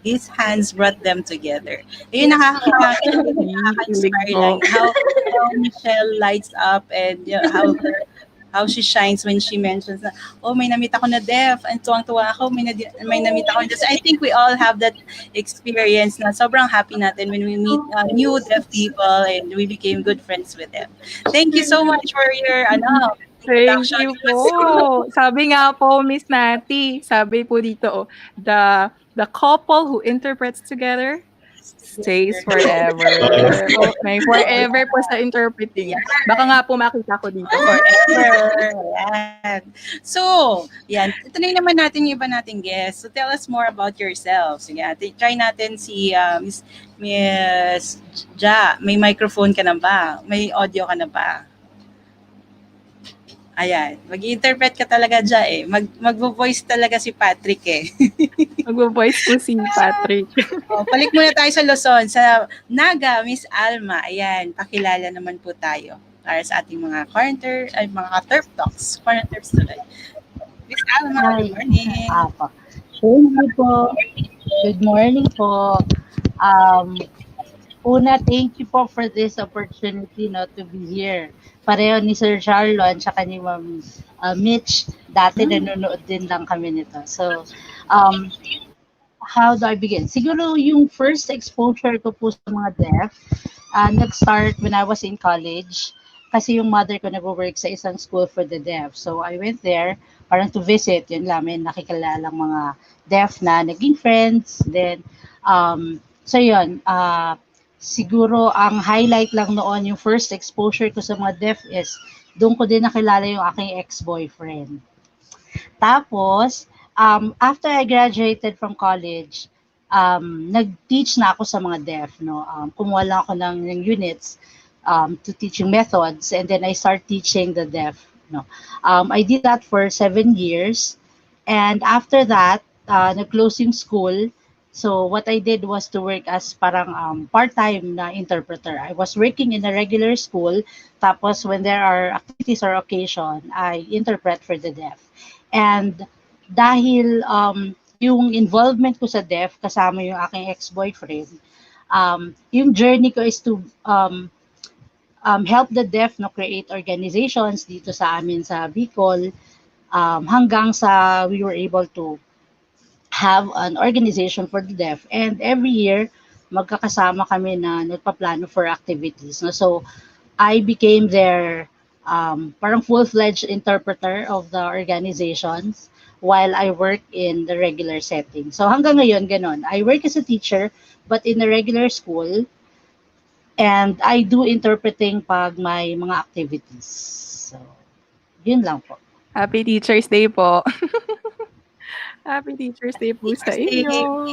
Speaker 3: His hands brought them together. Yun, nakaka-inspire lang. How Michelle lights up and how she shines when she mentions na, may na-meet ako na deaf, and tuwang-tuwa ako, may na-meet ako na deaf. So I think we all have that experience na sobrang happy natin when we meet new deaf people and we became good friends with them. Thank you so much for your
Speaker 4: Thank you po. Sabi nga po, Miss Nati, sabi po dito, the couple who interprets together stays forever. Okay, forever po sa interpreting. Baka nga po makita ko dito.
Speaker 3: Forever. Yan. So, yan. Ito na naman natin yung iba nating guests. So, tell us more about yourselves. Sige, try natin si Miss Ja. May microphone ka na ba? May audio ka na ba? Ayan. Mag-interpret ka talaga dyan Mag-voice talaga si Patrick
Speaker 4: Mag-voice po si Patrick.
Speaker 3: Balik muna tayo sa Luzon. Sa Naga, Miss Alma. Ayan. Pakilala naman po tayo para sa ating mga mga TerpTalks. Quaranterps tuloy. Miss Alma, good morning.
Speaker 5: Thank you po. Good morning po. Una, thank you po for this opportunity no, to be here. Pareho ni Sir Charlon tsaka ni Ma'am Mitch, dati nanonood din lang kami nito. So, um, how do I begin? Siguro yung first exposure ko po sa mga deaf, nag-start when I was in college. Kasi yung mother ko nag-work sa isang school for the deaf. So I went there parang to visit. Yun lang, may nakikilalang mga deaf na naging friends. Then, so yun, siguro ang highlight lang noon, yung first exposure ko sa mga deaf is doon ko din nakilala yung aking ex-boyfriend. Tapos, after I graduated from college, nag-teach na ako sa mga deaf, no? Kumuha lang ako ng units to teaching methods, and then I start teaching the deaf, no? I did that for 7 years, and after that, nag-close yung school. So what I did was to work as parang part-time na interpreter. I was working in a regular school, tapos when there are activities or occasion, I interpret for the deaf. And dahil yung involvement ko sa deaf, kasama yung aking ex-boyfriend, yung journey ko is to help the deaf no, create organizations dito sa amin sa Bicol, hanggang sa we were able to have an organization for the deaf, and every year magkakasama kami na nagpaplano for activities, no? So I became their parang full-fledged interpreter of the organizations while I work in the regular setting. So hanggang ngayon ganon, I work as a teacher but in a regular school, and I do interpreting pag may mga activities. So yun lang po.
Speaker 4: Happy Teacher's Day po. Happy Teacher's Day po sa
Speaker 3: Stay.
Speaker 4: inyo.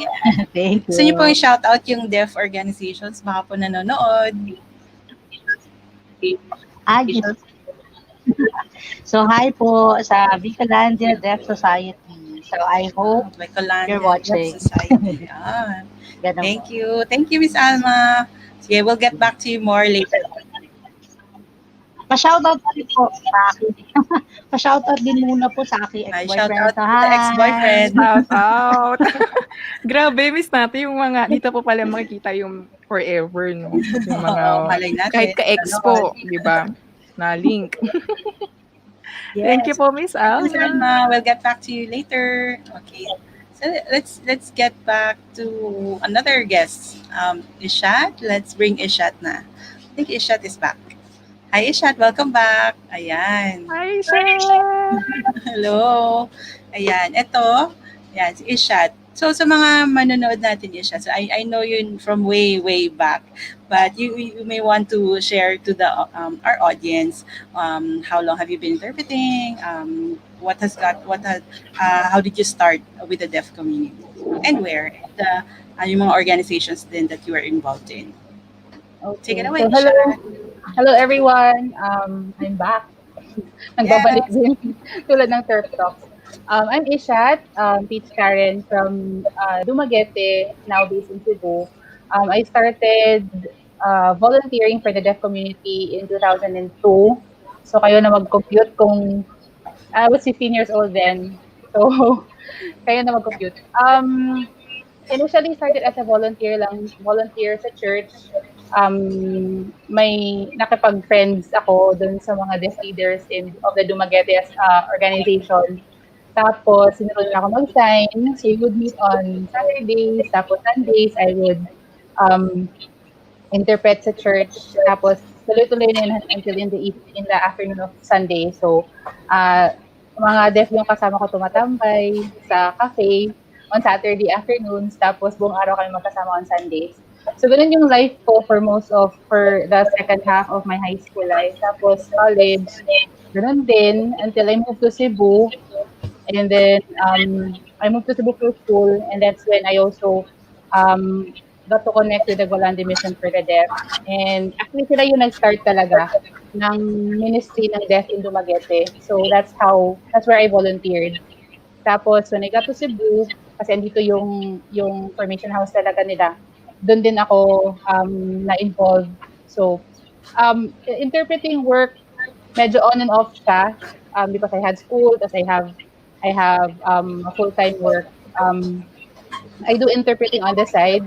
Speaker 5: Thank
Speaker 3: Gusto niyo pong
Speaker 5: you.
Speaker 3: i-shoutout yung deaf organizations, baka po nanonood.
Speaker 5: Yes. So hi po sa Bicolandia Deaf Society. So I hope
Speaker 3: Bicolandia
Speaker 5: you're watching.
Speaker 3: Deaf Society. Yan.
Speaker 5: Ganun
Speaker 3: Thank
Speaker 5: po.
Speaker 3: you. Thank you, Miss Alma. Sige, we'll get back to you more later.
Speaker 5: Pa-shoutout din po sa akin. Pa-shoutout din muna po sa aking
Speaker 3: Ay, shout
Speaker 5: ex-boyfriend.
Speaker 3: out to the ex-boyfriend.
Speaker 4: Shout out. Grabe, miss natin yung mga, dito po pala makikita yung forever, no? Yung mga,
Speaker 3: Oo, malay natin.
Speaker 4: kahit ka-ex po, di ba? Na-link. Thank you po, Miss
Speaker 3: Miss
Speaker 4: Alma.
Speaker 3: Alma, we'll get back to you later. Okay. So let's get back to another guest. Ishat. Let's bring Ishat na. I think Ishat is back. Hi, Ishat. Welcome back. Ayan.
Speaker 4: Hi, Shay!
Speaker 3: Hello. Ayan. Ito. Yan, si Ishat. So, sa mga manonood natin, Ishat, so I know you from way, way back. But you may want to share to the our audience how long have you been interpreting? How did you start with the deaf community? And where? Yung mga organizations then that you are involved in. Take it away,
Speaker 8: So, hello,
Speaker 3: Ishat.
Speaker 8: hello everyone. I'm back. Nagbabalik din tulad ng TerpTalks. I'm Ishat, Teach Karen from Dumaguete, now based in Cebu. I started volunteering for the deaf community in 2002. So kayo na mag-compute kung I was 15 years old then. So kayo na mag-compute. Initially started as a volunteer sa church. May nakipag-friends ako dun sa mga deaf leaders of the Dumaguete organization. Tapos, sinunod na ako mag-sign. So, we would meet on Saturdays. Tapos, Sundays, I would interpret sa church. Tapos, tuloy-tuloy na yun until in the afternoon of Sunday. So, mga deaf yung kasama ko tumatambay sa cafe on Saturday afternoons. Tapos, buong araw kami magkasama on Sundays. So, ganun yung life ko for the second half of my high school life. Tapos, college, ganun din until I moved to Cebu. And then I moved to Cebu for school, and that's when I also got to connect with the Golande Mission for the Deaf. And actually sila yung nag-start talaga ng ministry ng Deaf in Dumaguete. So that's where I volunteered. Tapos when I got to Cebu, kasi andito yung formation house talaga nila, doon din ako na-involved. So interpreting work, medyo on and off siya because I had school, because I have full-time work. I do interpreting on the side.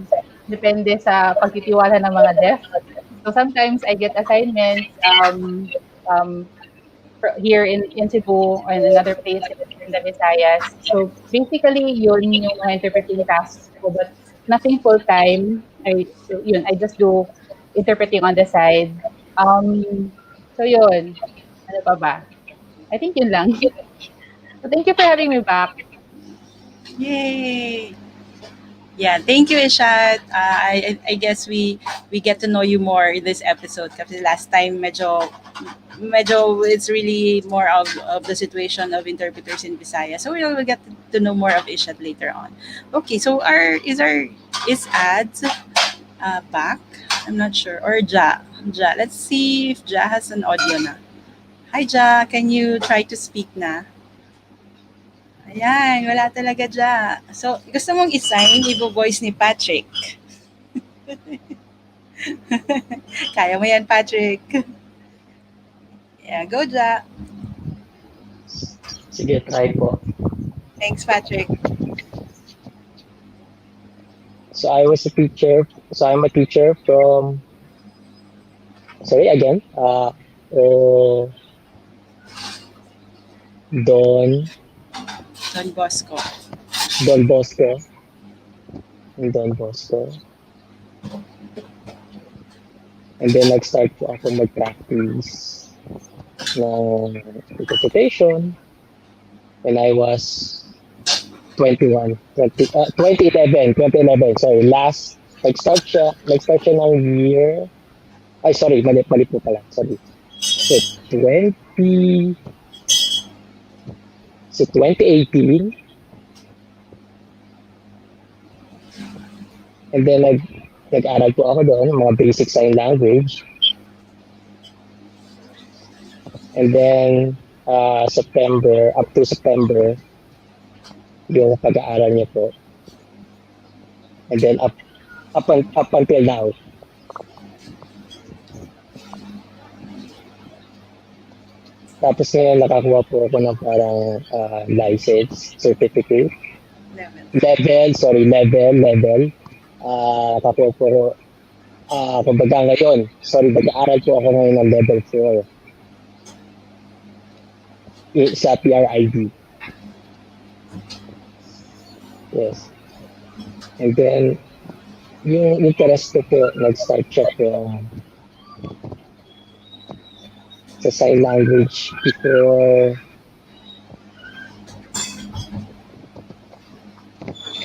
Speaker 8: depende sa pagtitiwala ng mga deaf. So sometimes I get assignments here in Cebu and another place in the Visayas. So basically, yun yung mga interpreting tasks ko, but nothing full time. I just do interpreting on the side. Um, so yun. Ano pa ba? I think yun lang. So thank you for having me back.
Speaker 3: Yay! Yeah, thank you, Ishat. I guess we get to know you more in this episode kasi last time medyo it's really more of the situation of interpreters in Visaya. So we'll get to know more of Ishat later on. Okay, so is ads back? I'm not sure. Or Ja. Ja. Let's see if Ja has an audio na. Hi Ja, can you try to speak na? Ayan, wala talaga Ja. So, gusto mong i-sign, i-voice ni Patrick. Kaya mo yan, Patrick. Yeah, go Ja.
Speaker 9: Sige, try po.
Speaker 3: Thanks, Patrick.
Speaker 9: So I was a teacher. So I'm a teacher from. Sorry again. Don
Speaker 3: Don Bosco.
Speaker 9: Don Bosco. Don Bosco. And then nag-start po ako mag-practice ng interpretation when I was 2011, sorry, nag-start siya ng year, sorry, mali po pala, sorry. So, 2018, and then nag-aral po ako doon, mga basic sign language. And then, up to September, yung pag-aaral niya po. And then, up until now. Tapos ngayon, nakakuha po ako ng parang license, certificate. Level. Nakakuha po ako, kumbaga ngayon, mag-aaral po ako ngayon ng level 4 sa PRID. Yes. And then, yung interest ko po, nag-start siya po sa sign language before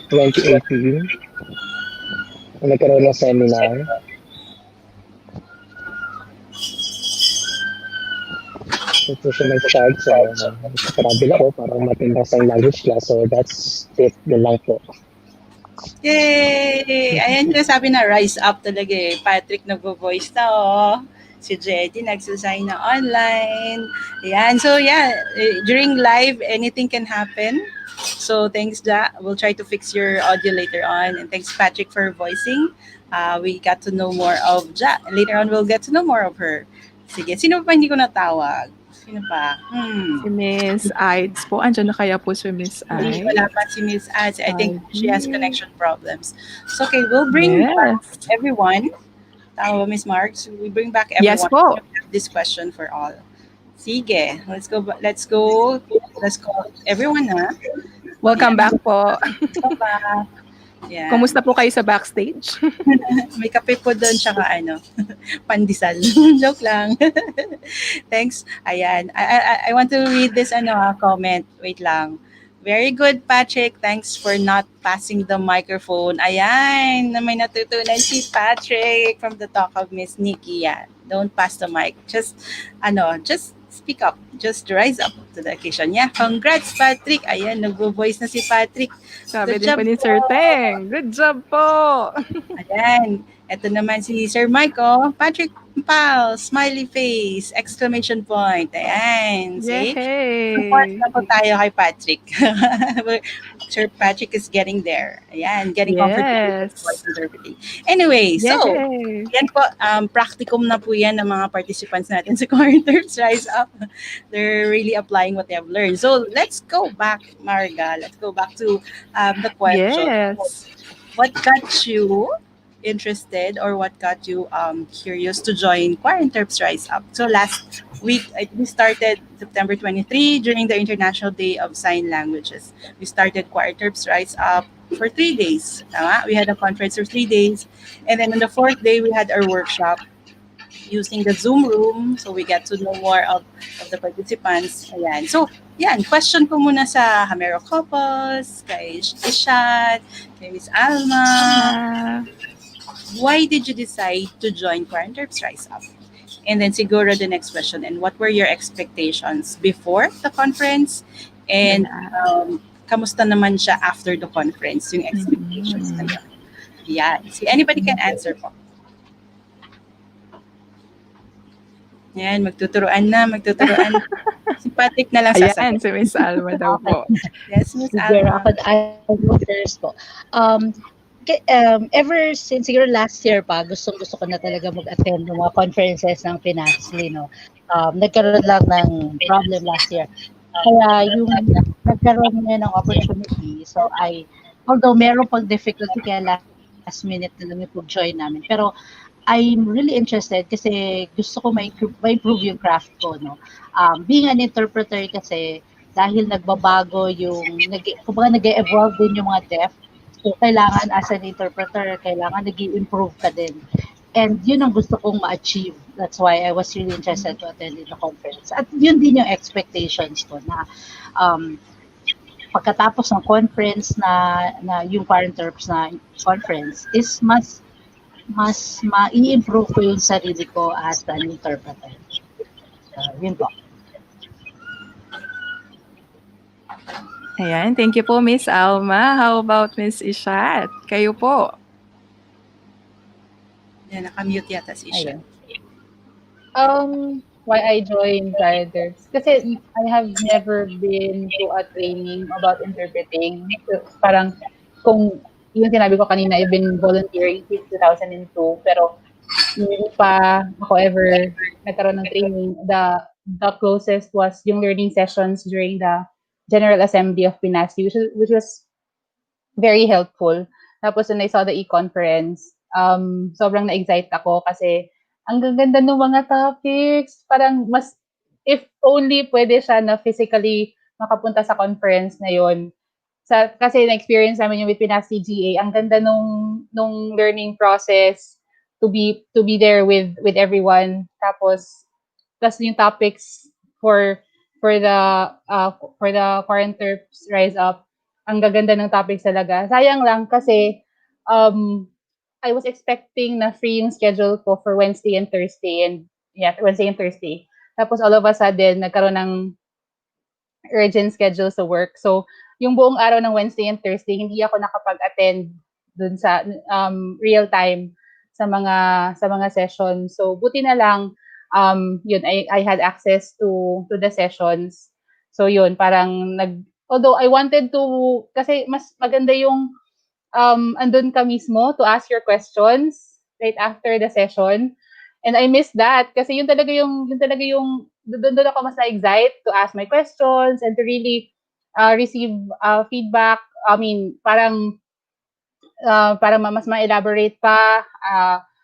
Speaker 9: 2018. Nagkaroon ng seminar. Ito siya nag-start sa travel ako para matindang sign language class. So that's it. Yun lang po.
Speaker 3: Yay! Ayan yung sabi na rise up talaga eh. Patrick nagvo-voice na oh. Si Jetty nagsasign na online. Ayan. So yeah, during live, anything can happen. So thanks, Ja. We'll try to fix your audio later on. And thanks, Patrick, for voicing. We got to know more of Ja. And later on, we'll get to know more of her. Sige. Sino pa hindi ko natawag? Sino pa?
Speaker 4: Si Miss Ides po. Andiyan na kaya po si Miss
Speaker 3: Hindi,
Speaker 4: Ides?
Speaker 3: wala pa si Miss Ads. I think she has connection problems. So, okay, we'll bring back everyone. Tama ba, Miss Marks? We bring back everyone.
Speaker 4: Yes po.
Speaker 3: This question for all. Sige, let's go. Let's go. Everyone, ha?
Speaker 4: Welcome back po.
Speaker 3: Welcome back. Yeah.
Speaker 4: Kumusta po kayo sa backstage?
Speaker 3: May kape po doon, tsaka pandesal. Joke lang. Thanks. Ayan. I want to read this comment. Wait lang. Very good, Patrick. Thanks for not passing the microphone. Ayan, na may natutunan si Patrick from the talk of Miss Nikki. Yeah. Don't pass the mic. Just speak up. Just rise up to the occasion. Yeah. Congrats, Patrick. Ayan, nagvo-voice na si Patrick.
Speaker 4: Sabi
Speaker 3: Good
Speaker 4: din
Speaker 3: job
Speaker 4: po ni Sir
Speaker 3: po.
Speaker 4: Teng. Good job po.
Speaker 3: Ayan. Ito naman si Sir Michael. Patrick Pal, smiley face, exclamation point. Ayan. See? Support
Speaker 4: Yay!
Speaker 3: na po tayo kay Patrick. Sir Patrick is getting there. Ayan. Getting comfortable with voice interpreting. Anyway, so,
Speaker 4: Yay!
Speaker 3: yan po, practicum na po yan ng mga participants natin sa Quarters Rise Up. They're really applying what they have learned. So, let's go back, Marga. Let's go back to the question.
Speaker 4: Yes.
Speaker 3: What got you interested or what got you curious to join Quaranterps Rise Up? So last week, we started September 23 during the International Day of Sign Languages. We started Quaranterps Rise Up for 3 days. Tama? We had a conference for 3 days. And then on the fourth day, we had our workshop using the Zoom room. So we get to know more of the participants. Ayan. So, yan. Question ko muna sa Hamero Couples, kay Ishat, kay Miss Alma. Why did you decide to join Quaranterps Rise Up? And then siguro the next question, and what were your expectations before the conference? And kamusta naman siya after the conference, yung expectations na yun? Yeah. Si anybody can answer po. Yan, magtuturuan na. Si Patrick na lang
Speaker 4: Ayan,
Speaker 3: sasagot.
Speaker 4: si Miss Alma daw po.
Speaker 3: Yes, Miss
Speaker 5: Siguro
Speaker 3: Alma.
Speaker 5: ako go first po. Ever since siguro last year pa, gustong-gusto ko na talaga mag-attend ng mga conferences ng Pinasli, no? Nagkaroon lang ng problem last year. Kaya yung nagkaroon niya ng opportunity, so although meron pang difficulty kaya last minute na lang yung pag-join namin, pero I'm really interested kasi gusto ko ma-improve yung craft ko, no? Being an interpreter kasi, dahil nagbabago kumbaga nag-evolve din yung mga deaf, so kailangan as an interpreter, kailangan nag-improve ka din. And yun ang gusto kong ma-achieve. That's why I was really interested to attend the conference. At yun din yung expectations ko na pagkatapos ng conference na yung Quaranterps na conference is mas ma-i-improve ko yung sarili ko as an interpreter. Yun po.
Speaker 4: Ayan, thank you po, Miss Alma. How about Miss Ishat? Kayo po.
Speaker 3: Yan, nakamute yata si Ishat.
Speaker 8: Why I joined Riders? Kasi I have never been to a training about interpreting. So, parang kung yung sinabi ko kanina, I've been volunteering since 2002, pero hindi pa ako ever nagkaroon ng training. The closest was yung learning sessions during the General Assembly of Pinasli, which was very helpful. Tapos when I saw the e-conference, sobrang na-excite ako kasi ang gaganda ng mga topics. Parang if only pwede siya na physically makapunta sa conference na yon. Kasi na-experience namin yung with Pinasli GA, ang ganda nung learning process to be there with everyone. Tapos yung topics for the Quaranterps Rise Up, ang gaganda ng topics talaga. Sayang lang kasi I was expecting na free yung schedule ko for Wednesday and Thursday, and Wednesday and Thursday. Tapos all of a sudden nagkaroon ng urgent schedule sa work. So yung buong araw ng Wednesday and Thursday, hindi ako nakapag-attend dun sa real time sa mga sessions. So buti na lang yun, I had access to the sessions. So yun, parang although I wanted to, kasi mas maganda yung andun ka mismo to ask your questions right after the session. And I missed that kasi yun talaga yung doon ako mas na-excite to ask my questions and to really receive feedback. I mean, parang mas ma-elaborate pa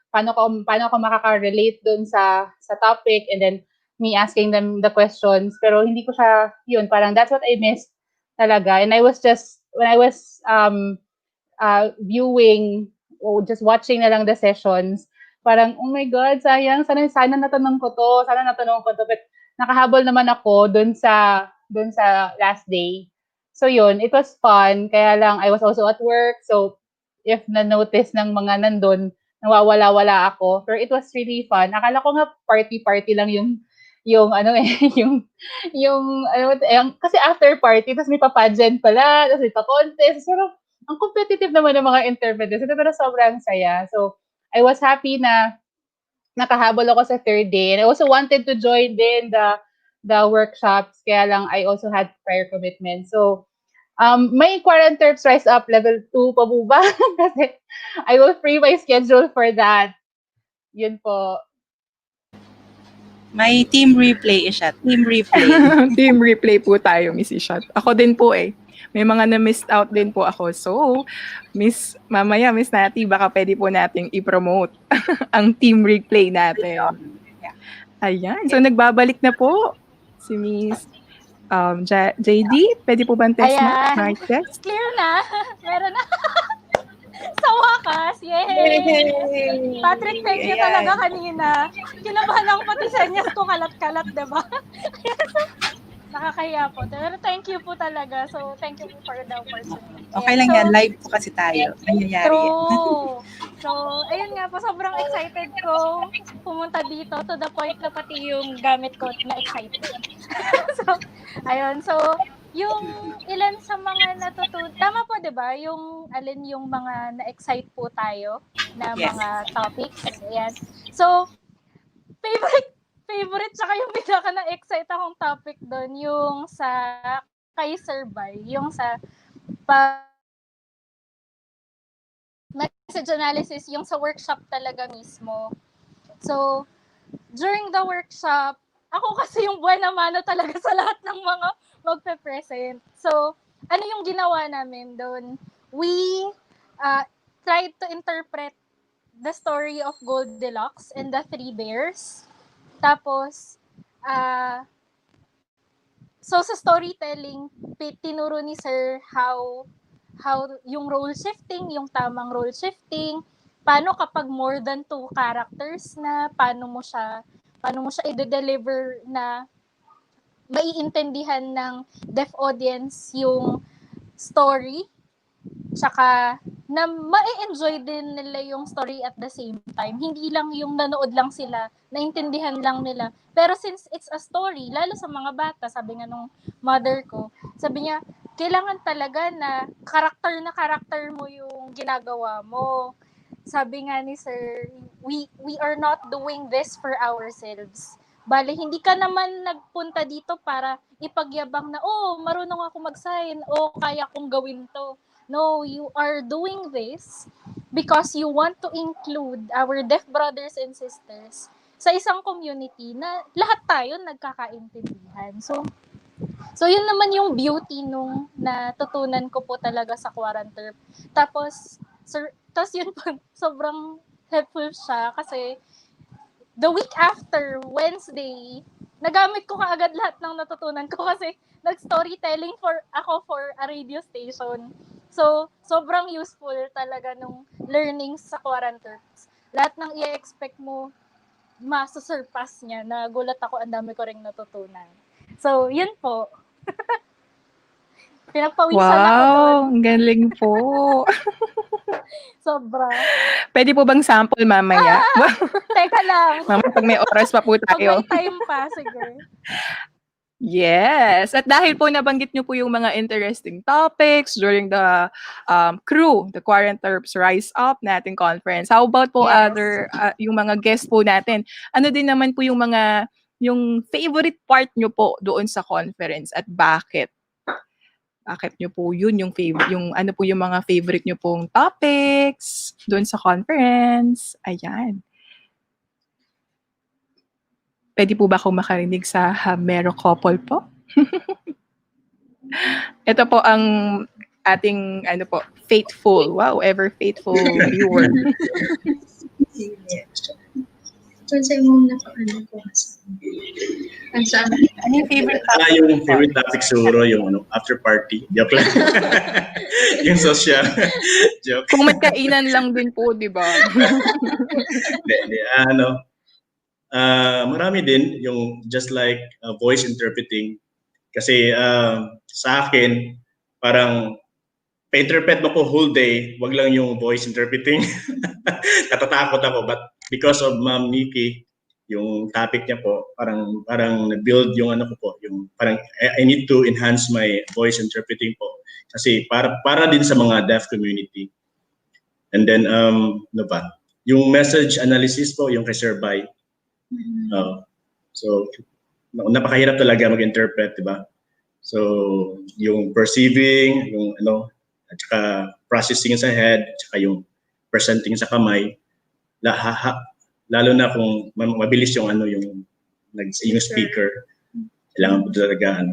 Speaker 8: paano ako makaka-relate doon sa topic, and then me asking them the questions. Pero hindi ko siya, yun, parang that's what I missed talaga. And I was just, when I was viewing o just watching na lang the sessions, parang, oh my God, sayang, sana natanong ko to, but nakahabol naman ako doon sa last day. So yun, it was fun, kaya lang I was also at work, so if na-notice ng mga nandun, nawawala-wala ako. Pero it was really fun. Akala ko nga party lang yung kasi after party, tapos may pa-pageant pala, tapos may pa-contest. Pero ang competitive naman ng mga interpreters. Pero sobrang saya. So, I was happy na nakahabol ako sa third day. And I also wanted to join din the workshops. Kaya lang, I also had prior commitment. So, may Quaranterps Rise Up level 2 pa po ba? Kasi I will free my schedule for that. Yun po.
Speaker 3: May team replay, Ishat. Team replay.
Speaker 4: Team replay po tayo, Miss Ishat. Ako din po eh. may mga na-missed out din po ako. So, mamaya, Miss Nati, baka pwede po nating i-promote ang team replay natin. Ayan. So, nagbabalik na po si Miss JD. Pwede po ba ang test na?
Speaker 10: Ayan.
Speaker 4: Mic test?
Speaker 10: Clear na. Meron na. Sa wakas. Yay! Patrick, thank you talaga kanina. Kinabahan ako pati senyas ko kalat-kalat, diba? Nakakahiya po. Pero thank you po talaga. So, thank you po for the opportunity.
Speaker 3: Okay lang yan. Live po kasi tayo. Nangyayari.
Speaker 10: True. So, ayun nga po. Sobrang excited ko pumunta dito to the point na pati yung gamit ko na excited. So, ayun. So, yung ilan sa mga natutunan, tama po, di ba? Yung alin yung mga na-excite po tayo na mga topics. Ayan. So, favorite tsaka yung pinaka na-excite akong topic doon, yung sa kay Sir Bay, yung sa message analysis, yung sa workshop talaga mismo. So, during the workshop, ako kasi yung buwan na mano talaga sa lahat ng mga magpe-present. So, ano yung ginawa namin doon? We tried to interpret the story of Goldilocks and the Three Bears. Tapos, so sa storytelling, tinuro ni Sir how yung role shifting, yung tamang role shifting, paano kapag more than 2 characters na, paano mo siya i-deliver na maiintindihan ng deaf audience yung story, tsaka na ma-enjoy din nila yung story at the same time. Hindi lang yung nanood lang sila, naintindihan lang nila. Pero since it's a story, lalo sa mga bata, sabi nga nung mother ko, sabi niya, kailangan talaga na karakter mo yung ginagawa mo. Sabi nga ni Sir, we are not doing this for ourselves. Bale, hindi ka naman nagpunta dito para ipagyabang na, marunong ako mag-sign, kaya kong gawin to. No, you are doing this because you want to include our deaf brothers and sisters sa isang community na lahat tayo nagkakaintindihan. So yun naman yung beauty nung natutunan ko po talaga sa Quaranterp. Tapos yun po, sobrang helpful siya kasi the week after, Wednesday, nagamit ko kaagad lahat ng natutunan ko kasi nag-storytelling ako for a radio station. So, sobrang useful talaga nung learnings sa Quaranterps. Lahat ng i-expect mo, masusurpass niya. Nagulat ako, ang dami ko ring natutunan. So, yun po. Pinagpawisan ako doon.
Speaker 4: Wow, ang galing po.
Speaker 10: Sobra.
Speaker 4: Pwede po bang sample mamaya?
Speaker 10: Teka lang.
Speaker 4: Mamaya pag may oras pa po
Speaker 10: Pag
Speaker 4: tayo.
Speaker 10: may time pa, sige.
Speaker 4: Yes. At dahil po nabanggit nyo po yung mga interesting topics during the the Quaranterps Rise Up nating conference. How about po other, yung mga guests po natin? Ano din naman po yung favorite part nyo po doon sa conference at bakit? Bakit nyo po yun yung ano po yung mga favorite nyo pong topics doon sa conference? Ayan. Pwede po ba akong makarinig sa Hamero couple po? Ito po ang ating faithful, ever faithful viewer.
Speaker 7: Tunsay mo na ko
Speaker 8: Ano yung favorite topic?
Speaker 6: Yung favorite topic siguro yung after party. Joke lang. Yung social. Joke.
Speaker 4: Kung may kainan lang din po, di ba?
Speaker 6: Marami din yung just like voice interpreting. Kasi sa akin, parang pa-interpret mo ko whole day, wag lang yung voice interpreting. Natatakot ako. But because of Ma'am Nikki, yung topic niya po, parang na-build yung yung parang I need to enhance my voice interpreting po. Kasi para din sa mga deaf community. And then, yung message analysis po, yung kay Sir Bay. So, napakahirap talaga mag-interpret, di ba? So, yung perceiving, yung at saka processing sa head, at saka yung presenting sa kamay, lalo na kung mabilis yung speaker, kailangan po talaga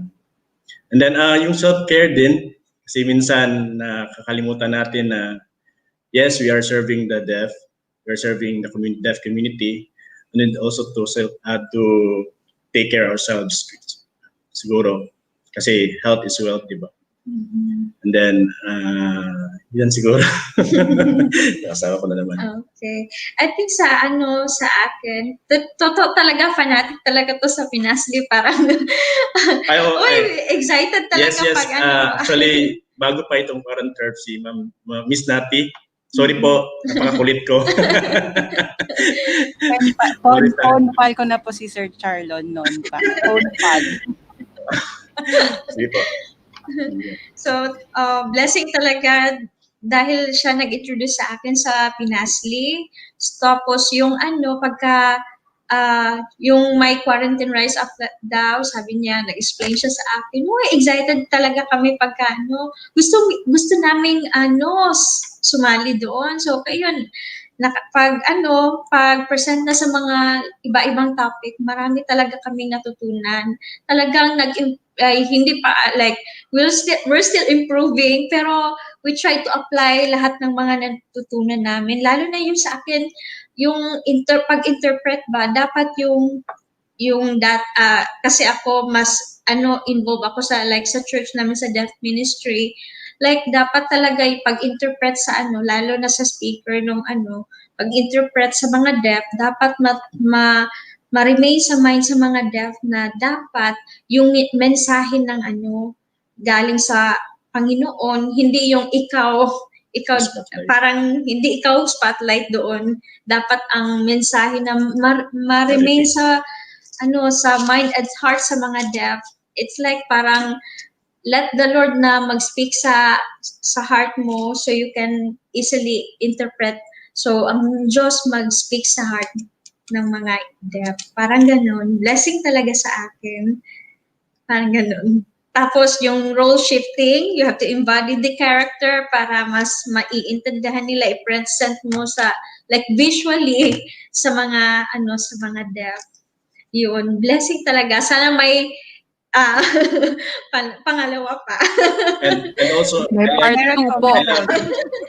Speaker 6: And then, yung self-care din, Kasi minsan nakakalimutan natin na yes, we are serving the deaf, we are serving the deaf community, and then also to take care ourselves siguro. Kasi health is wealth, di ba? And then, yan siguro. Kasama ko na naman.
Speaker 7: Okay. I think sa akin, totoo talaga, fanatic talaga to sa Pinasli. Parang, excited talaga
Speaker 6: yes.
Speaker 7: pag
Speaker 6: Actually, bago pa itong current term, si Miss Nati, sorry po, napakakulit ko.
Speaker 3: Phone call ko na po si Sir Charlon noon pa. Phone call.
Speaker 6: Sige po.
Speaker 7: So, blessing talaga dahil siya nag-introduce sa akin sa Pinasli. Tapos yung pagka yung my quarantine rise up daw, sabi niya, nag-explain siya sa akin. Excited talaga kami pagka gusto naming sumali doon. So, ayun, pag present na sa mga iba-ibang topic, marami talaga kaming natutunan. Talagang hindi pa we're still improving, pero we try to apply lahat ng mga natutunan namin, lalo na yung sa akin yung pag-interpret ba dapat kasi ako mas involved ako sa church namin sa deaf ministry, dapat talaga yung pag-interpret sa lalo na sa speaker nung pag-interpret sa mga deaf, dapat ma-remain sa mind sa mga deaf na dapat yung mensahe ng galing sa Panginoon, hindi yung ikaw parang hindi ikaw spotlight doon. Dapat ang mensahe na ma-remain sa mind and heart sa mga deaf. It's parang let the Lord na mag-speak sa heart mo so you can easily interpret. So ang Diyos mag-speak sa heart ng mga deaf. Parang ganun. Blessing talaga sa akin. Parang ganun. Tapos yung role shifting, you have to embody the character para mas maiintindihan nila, i-present mo sa visually sa mga deaf. Yun, blessing talaga. Sana may pangalawa pa.
Speaker 6: and also,
Speaker 4: May part 2 po.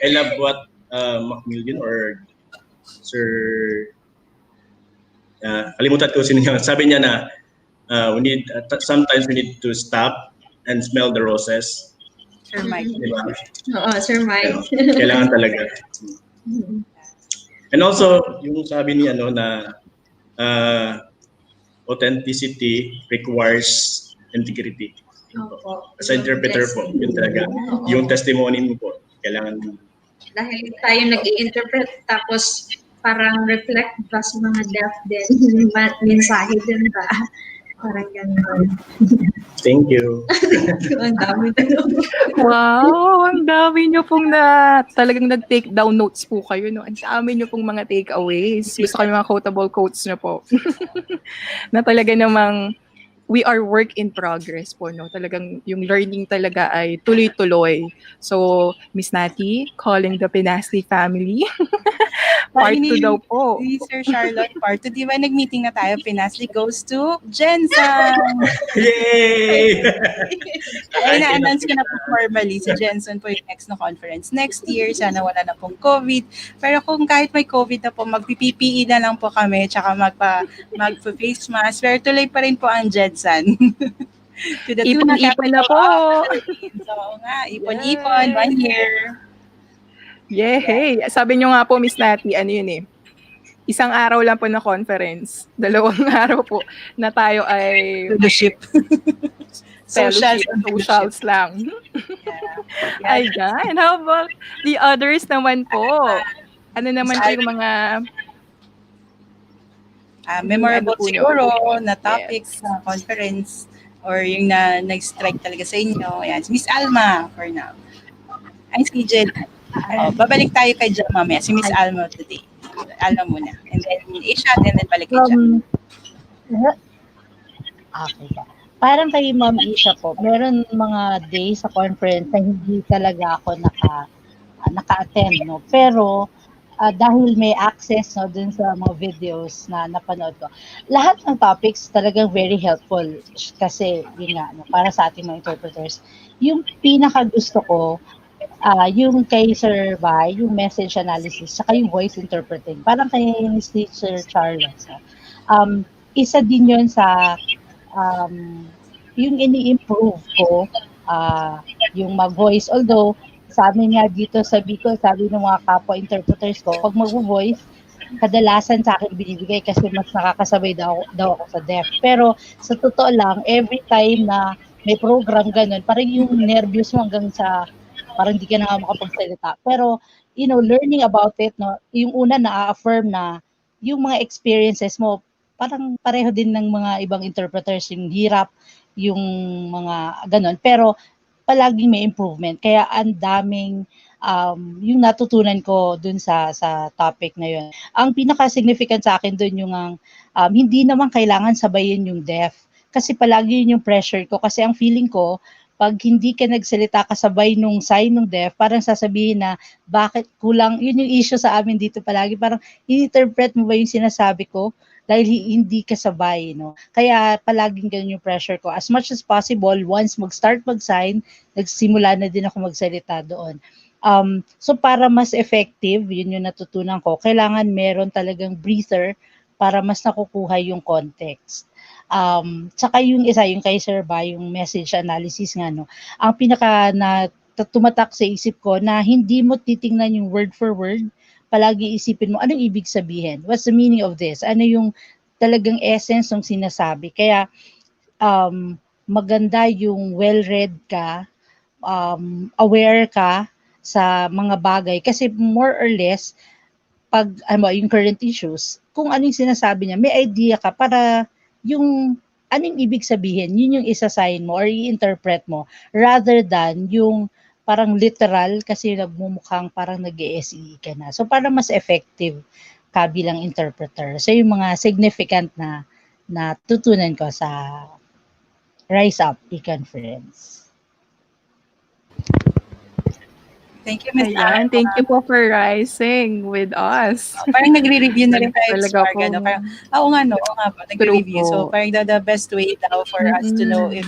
Speaker 6: I love what Macmillan or Sir kalimutan ko sino yun. Sabi niya na sometimes we need to stop and smell the roses.
Speaker 3: Sir Mike.
Speaker 6: Diba?
Speaker 7: Oo, Sir Mike.
Speaker 6: Kailangan talaga. And also, yung sabi ni na authenticity requires integrity. As an interpreter po, yun talaga. Yung testimony mo po, kailangan
Speaker 7: dahil tayo nag-i-interpret tapos parang reflect ba sa mga deaf din, mensahe din ba? Parang ganun.
Speaker 6: Thank you.
Speaker 7: Ang dami na
Speaker 4: Wow, ang dami nyo pong talagang nag-take down notes po kayo, no? Ang dami nyo pong mga takeaways. Gusto ko yung mga quotable quotes nyo po. Na talaga namang we are work in progress po, no? Talagang yung learning talaga ay tuloy-tuloy. So, Miss Nati, calling the Pinasli family. Part 2 daw po.
Speaker 3: Si Sir Charlotte, part 2. Di ba nag-meeting na tayo? Pinasli goes to Jensen!
Speaker 6: Yay!
Speaker 3: Ay, na-announce ko na po formally, si Jensen po yung next na conference. Next year, sana wala na pong COVID. Pero kung kahit may COVID na po, mag-PPE na lang po kami, tsaka mag-face mask. Pero tuloy pa rin po ang Jensen. To the
Speaker 4: Ipon-ipon na po.
Speaker 3: So, nga, ipon-ipon, 1 year.
Speaker 4: Yay! Sabi nyo nga po, Miss Nati, isang araw lang po na conference. 2 araw po na tayo ay
Speaker 3: Leadership.
Speaker 4: socials lang.
Speaker 3: Yeah.
Speaker 4: Ayan. How about the others naman po? Ano naman po yung mga
Speaker 3: memorable
Speaker 4: ano po
Speaker 3: siguro na topics sa conference or yung nag-strike talaga sa inyo. Ayan, si Miss Alma for now. Ay, si Jen. Babalik tayo kay Jen mamaya. Si Miss Alma today. Alma muna. And then Isha, and then balik kay Jen.
Speaker 5: Okay. Parang kay Ma'am Isha po, meron mga days sa conference na hindi talaga ako naka-attend, no? Pero dahil may access no dun sa mga videos na napanood ko. Lahat ng topics talagang very helpful kasi yun nga no, para sa ating mga interpreters. Yung pinaka gusto ko yung kay Sir Bai, yung message analysis, saka yung voice interpreting. Parang kay ni Sir Charles. No? Isa din yun sa yung ini-improve ko, yung mag-voice. Although, sa amin nga dito sa Bicol, sabi ng mga kapwa interpreters ko, pag mag-voice, kadalasan sa akin binibigay kasi mas nakakasabay daw ako sa deaf. Pero sa totoo lang, every time na may program ganun, parang yung nervous mo hanggang sa parang hindi ka na nga makapagsalita. Pero, learning about it, no, yung una na-affirm na yung mga experiences mo, parang pareho din ng mga ibang interpreters, yung hirap, yung mga ganun. Pero, palaging may improvement. Kaya ang daming yung natutunan ko dun sa topic na yun. Ang pinaka-significant sa akin dun yung hindi naman kailangan sabayin yung deaf. Kasi palagi yun yung pressure ko. Kasi ang feeling ko, pag hindi ka nagsalita kasabay nung sign nung deaf, parang sasabihin na bakit kulang, yun yung issue sa amin dito palagi, parang in-interpret mo ba yung sinasabi ko dahil hindi kasabay, no? Kaya palaging ganun yung pressure ko. As much as possible, once mag-start mag-sign, nagsimula na din ako magsalita doon. So para mas effective, yun yung natutunan ko, kailangan meron talagang breather para mas nakukuha yung context. Tsaka yung isa, yung kay Sir Ba, yung message analysis nga, no, ang pinaka na tumatak sa isip ko na hindi mo titingnan yung word for word, palagi isipin mo, anong ibig sabihin? What's the meaning of this? Ano yung talagang essence ng sinasabi? Kaya, maganda yung well-read ka, aware ka sa mga bagay. Kasi more or less, pag yung current issues, kung ano yung sinasabi niya, may idea ka para yung anong ibig sabihin, yun yung isa-sign mo or i-interpret mo rather than yung parang literal kasi nagmumukhang parang nag-SE ka na. So para mas effective ka bilang interpreter. So yung mga significant na natutunan ko sa Rise Up e-conference.
Speaker 3: Thank you, Ms.
Speaker 4: Ayan, thank you po for rising with us.
Speaker 3: Parang nagre-review na rin tayo,
Speaker 4: Talaga
Speaker 3: Marga, no?
Speaker 4: po.
Speaker 3: Parang, oo nga, no? Oo nga po, nagre-review.
Speaker 4: True
Speaker 3: So,
Speaker 4: po.
Speaker 3: parang the best way daw for us to know if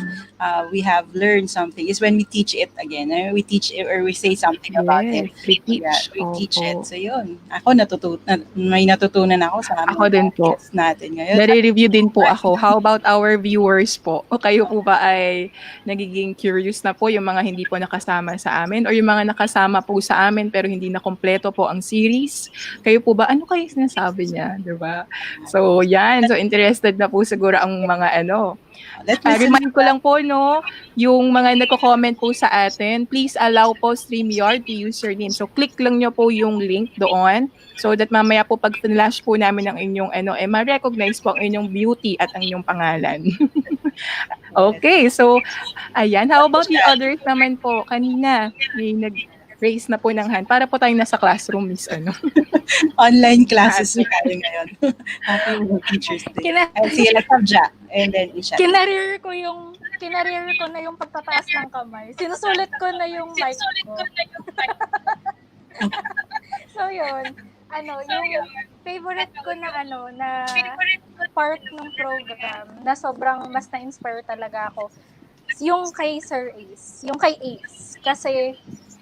Speaker 3: we have learned something is when we teach it again. We teach it or we say something about it.
Speaker 4: Yes, we
Speaker 3: Yeah,
Speaker 4: teach.
Speaker 3: we teach it.
Speaker 4: Opo.
Speaker 3: So, yun. Ako, may natutunan ako sa
Speaker 4: Ako
Speaker 3: mga
Speaker 4: din po.
Speaker 3: guests natin ngayon.
Speaker 4: Nare-review din po ako. How about our viewers po? O kayo po ba ay nagiging curious na po yung mga hindi po nakasama sa amin or yung mga nakasama po sa amin pero hindi na kompleto po ang series? Kayo po ba, ano kayo sinasabi niya? Diba? So, yan. So, interested na po siguro ang mga
Speaker 3: Let's listen.
Speaker 4: Remind ko lang po, no, yung mga nagko-comment po sa atin, please allow po StreamYard to use your name. So, click lang nyo po yung link doon so that mamaya po pag flash po namin ang inyong ma-recognize po ang inyong beauty at ang inyong pangalan. Okay, so, ayan. How about the others naman po? Kanina, may nag-raise na po ng hand. Para po tayong nasa classroom, Miss
Speaker 3: Online classes na tayo ngayon. Happy Teachers Day. I'll see you like Jack and then Isha.
Speaker 10: Kinarir ko na yung pagtataas ng kamay. Sinusulit ko na yung mic ko. So yun, yung favorite ko na na part ng program na sobrang mas na-inspire talaga ako. Yung kay Sir Ace, yung kay Ace. Kasi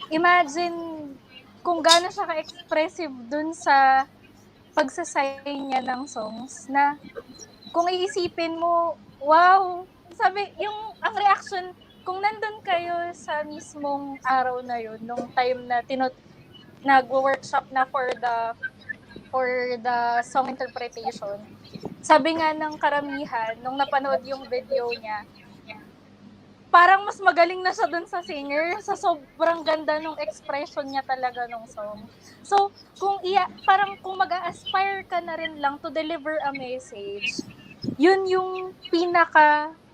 Speaker 10: imagine kung gaano siya ka-expressive dun sa pagsasay niya ng songs na kung iisipin mo, wow, sabi, ang reaction, kung nandun kayo sa mismong araw na yun, nung time na nag-workshop na for the song interpretation, sabi nga ng karamihan, nung napanood yung video niya, parang mas magaling na siya dun sa singer sa sobrang ganda ng expression niya talaga ng song. So, parang kung mag-aspire ka na rin lang to deliver a message, yun yung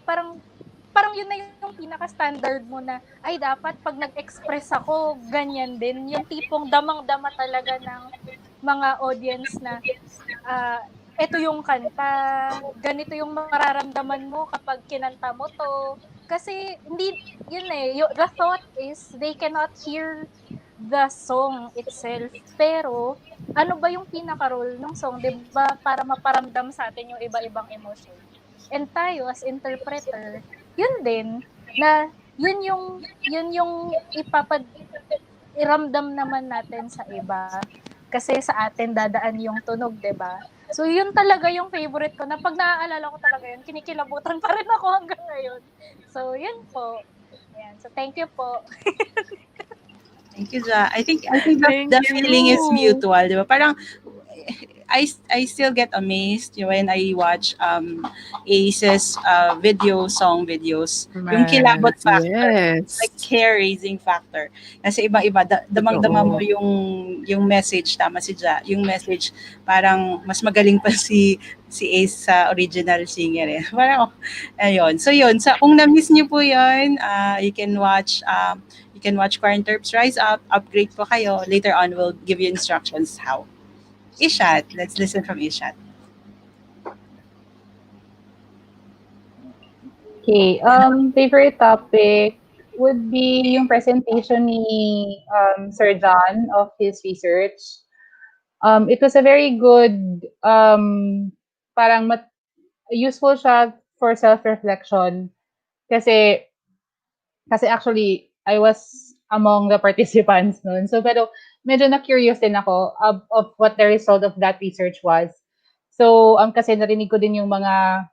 Speaker 10: parang yun na yung pinaka-standard mo na, ay dapat pag nag-express ako, ganyan din. Yung tipong damang-dama talaga ng mga audience na, eto yung kanta, ganito yung mararamdaman mo kapag kinanta mo to. Kasi hindi the thought is they cannot hear the song itself, pero ano ba yung pinaka-role ng song, 'di ba? Para maparamdam sa atin yung iba-ibang emosyon. And tayo as interpreter, yun din na yun yung iramdam naman natin sa iba. Kasi sa atin dadaan yung tunog, 'di ba? So yun talaga yung favorite ko na pag naaalala ko talaga yun, kinikilabutan pa rin ako hanggang ngayon. So yun po. Ayan. So thank you po.
Speaker 3: Thank you, Ja. I think
Speaker 4: Thank
Speaker 3: the feeling is
Speaker 4: you.
Speaker 3: mutual, di ba? Parang I still get amazed when I watch Ace's song videos. Yung kilabot
Speaker 4: Mas,
Speaker 3: factor, like
Speaker 4: yes.
Speaker 3: hair-raising factor. Kasi ibang-iba, damang-dama mo
Speaker 4: Totoo.
Speaker 3: yung message, tama si Ja. Yung message, parang mas magaling pa si Ace sa original singer eh. Parang, ayun. So yun, kung na-miss niyo po yun, you can watch Quarren Terps Rise Up, upgrade po kayo. Later on, we'll give you instructions how. Ishat. Let's listen from Ishat.
Speaker 8: Okay, favorite topic would be yung presentation ni Sir John of his research. It was a very good, parang useful siya for self-reflection kasi kasi actually I was among the participants noon. So pero medyo na curious din ako of what the result of that research was. So kasi narinig ko din yung mga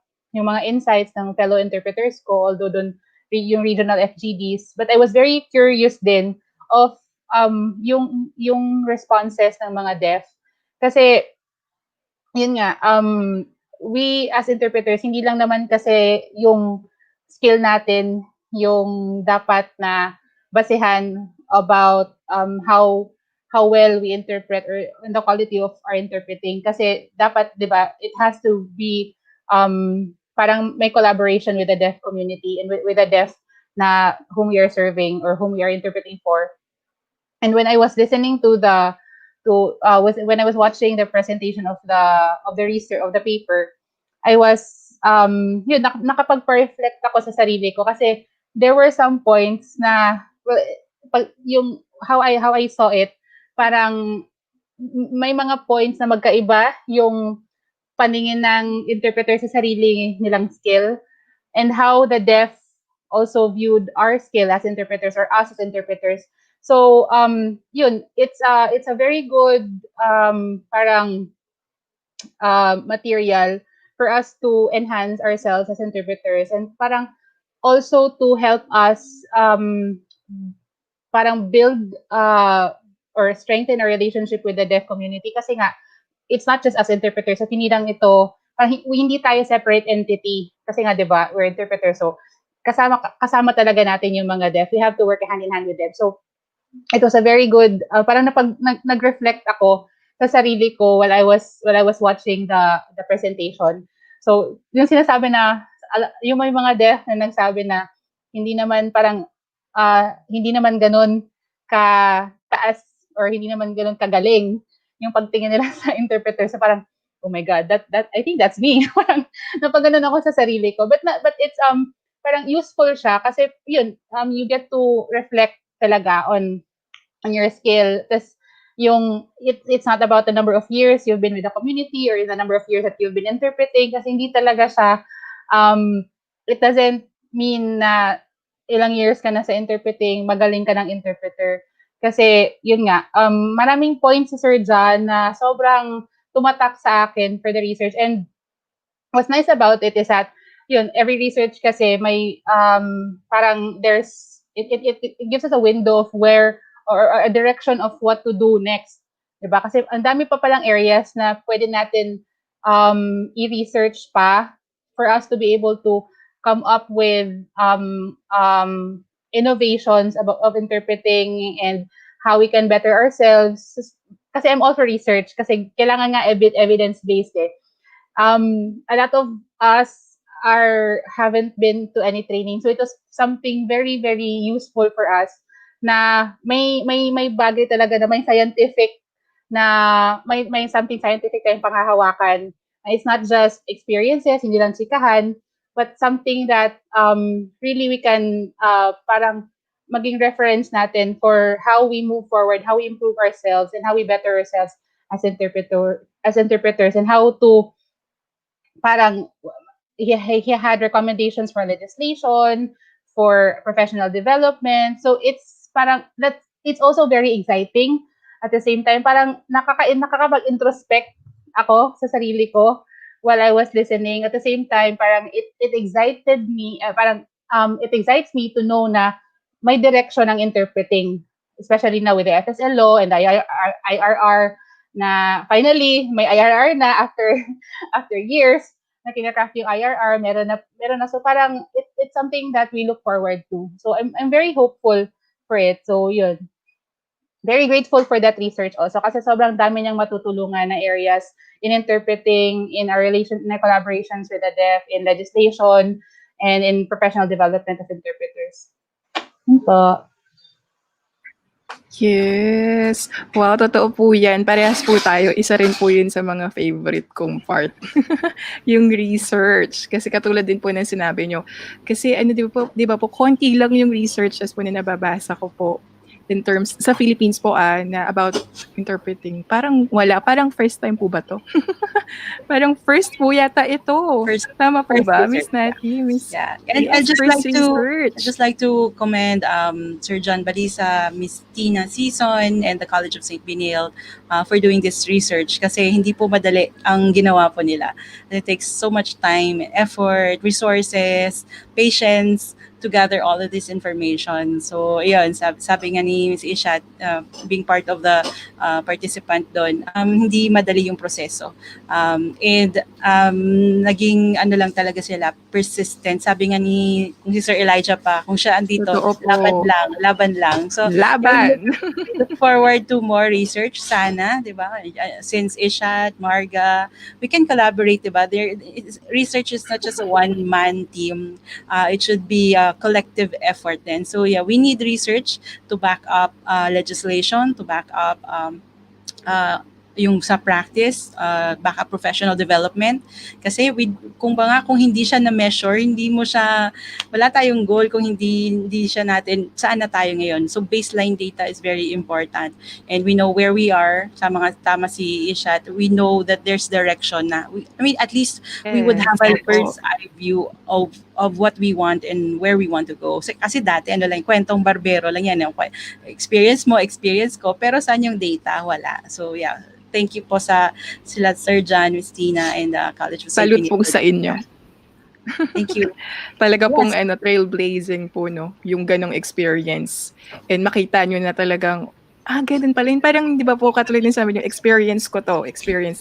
Speaker 8: insights ng fellow interpreters ko, although doon yung regional FGDs, but I was very curious din of yung responses ng mga deaf kasi yun nga, we as interpreters, hindi lang naman kasi yung skill natin yung dapat na basehan about how well we interpret or the quality of our interpreting. Kasi dapat, di ba, it has to be parang may collaboration with the deaf community and with the deaf na whom we are serving or whom we are interpreting for. And when I was listening when I was watching the presentation of the research of the paper, I was nakapagpa-reflect ako sa sarili ko kasi there were some points na well, yung how I saw it, parang may mga points na magkaiba yung paningin ng interpreter sa sarili nilang skill and how the deaf also viewed our skill as interpreters or us as interpreters. So yun, it's a very good parang material for us to enhance ourselves as interpreters and parang also to help us parang build or strengthen our relationship with the deaf community kasi nga it's not just as interpreters at hindi lang ito parang hindi tayo separate entity kasi nga 'di ba we're interpreters so kasama talaga natin yung mga deaf. We have to work hand in hand with them. So it was a very good parang nag-reflect ako sa sarili ko while I was watching the presentation. So yung sinasabi na yung may mga deaf na nagsabi na hindi naman parang hindi naman ganoon ka taas or hindi naman ganoon kagaling yung pagtingin nila sa interpreter sa parang oh my god that I think that's me. Parang napaganoon ako sa sarili ko but it's parang useful siya kasi yun you get to reflect talaga on your skill. Tas it's not about the number of years you've been with the community or the number of years that you've been interpreting kasi hindi talaga siya it doesn't mean na ilang years ka na sa interpreting, magaling ka ng interpreter. Kasi yun nga, maraming points si Sir John na sobrang tumatak sa akin for the research and what's nice about it is that yun every research kasi may parang it gives us a window of where or a direction of what to do next, 'di ba? Kasi ang dami pa palang areas na pwede natin i-research pa for us to be able to come up with innovations of interpreting and how we can better ourselves. Kasi I'm all for research kasi kailangan nga evidence based eh. A lot of us haven't been to any training, so it was something very very useful for us na may bagay talaga na may scientific na may something scientific tayong panghahawakan. It's not just experiences, hindi lang chikahan, but something that really we can parang maging reference natin for how we move forward, how we improve ourselves, and how we better ourselves as interpreters, and how to parang he had recommendations for legislation, for professional development. So it's parang that it's also very exciting. At the same time, parang nakakapag-introspect ako sa sarili ko while I was listening. At the same time, parang it excited me, parang it excites me to know na may direction ang interpreting, especially now with the FSL law and the IRR, na finally may IRR na after after years na kinakraft yung IRR, meron na. So parang it's something that we look forward to. So I'm very hopeful for it. So yun. Very grateful for that research also kasi sobrang dami niyang matutulungan na areas in interpreting, in our collaborations with the deaf, in legislation, and in professional development of interpreters. Yun po.
Speaker 4: Yes. Wow, totoo po yan. Parehas po tayo. Isa rin po yun sa mga favorite kong part. Yung research. Kasi katulad din po ng sinabi nyo. Kasi di ba po, konti lang yung researches po na nababasa ko po in terms, sa Philippines po na about interpreting. Parang wala. Parang first time po ba to? Parang first po yata ito. Tama po ba, Miss Nati?
Speaker 3: Yeah. And
Speaker 4: I'd
Speaker 3: just like to commend Sir John Balisa, Miss Tina Season, and the College of St. Benil for doing this research kasi hindi po madali ang ginawa po nila. It takes so much time, effort, resources, patience to gather all of this information. So, yun, sabi nga ni Ms. Ishat, being part of the participant doon, hindi madali yung proseso. Naging ano lang talaga sila, persistent. Sabi nga ni si Sir Elijah pa, kung siya andito, laban lang. So,
Speaker 4: laban!
Speaker 3: We look forward to more research sana, di ba? Since Ishat, Marga, we can collaborate, di ba? Research is not just a one-man team. It should be a collective effort then. So yeah, we need research to back up legislation, to back up yung sa practice, back up professional development. Kasi kung hindi siya na-measure, wala tayong goal kung hindi siya natin, saan na tayo ngayon. So baseline data is very important. And we know where we are, sa mga tama si Ishat, we know that there's direction na. At least we would have a bird's eye view of what we want and where we want to go. Kasi dati, kwentong barbero lang yan. Experience ko, pero saan yung data? Wala. So yeah, thank you po sila Sir John, Miss Tina, and College of St.
Speaker 4: Salute po sa inyo.
Speaker 3: Thank you.
Speaker 4: Talaga pong trailblazing po, no? Yung ganong experience. And makita nyo na talagang, ganun pala yun. Parang, di ba po, katulad din sabi nyo, experience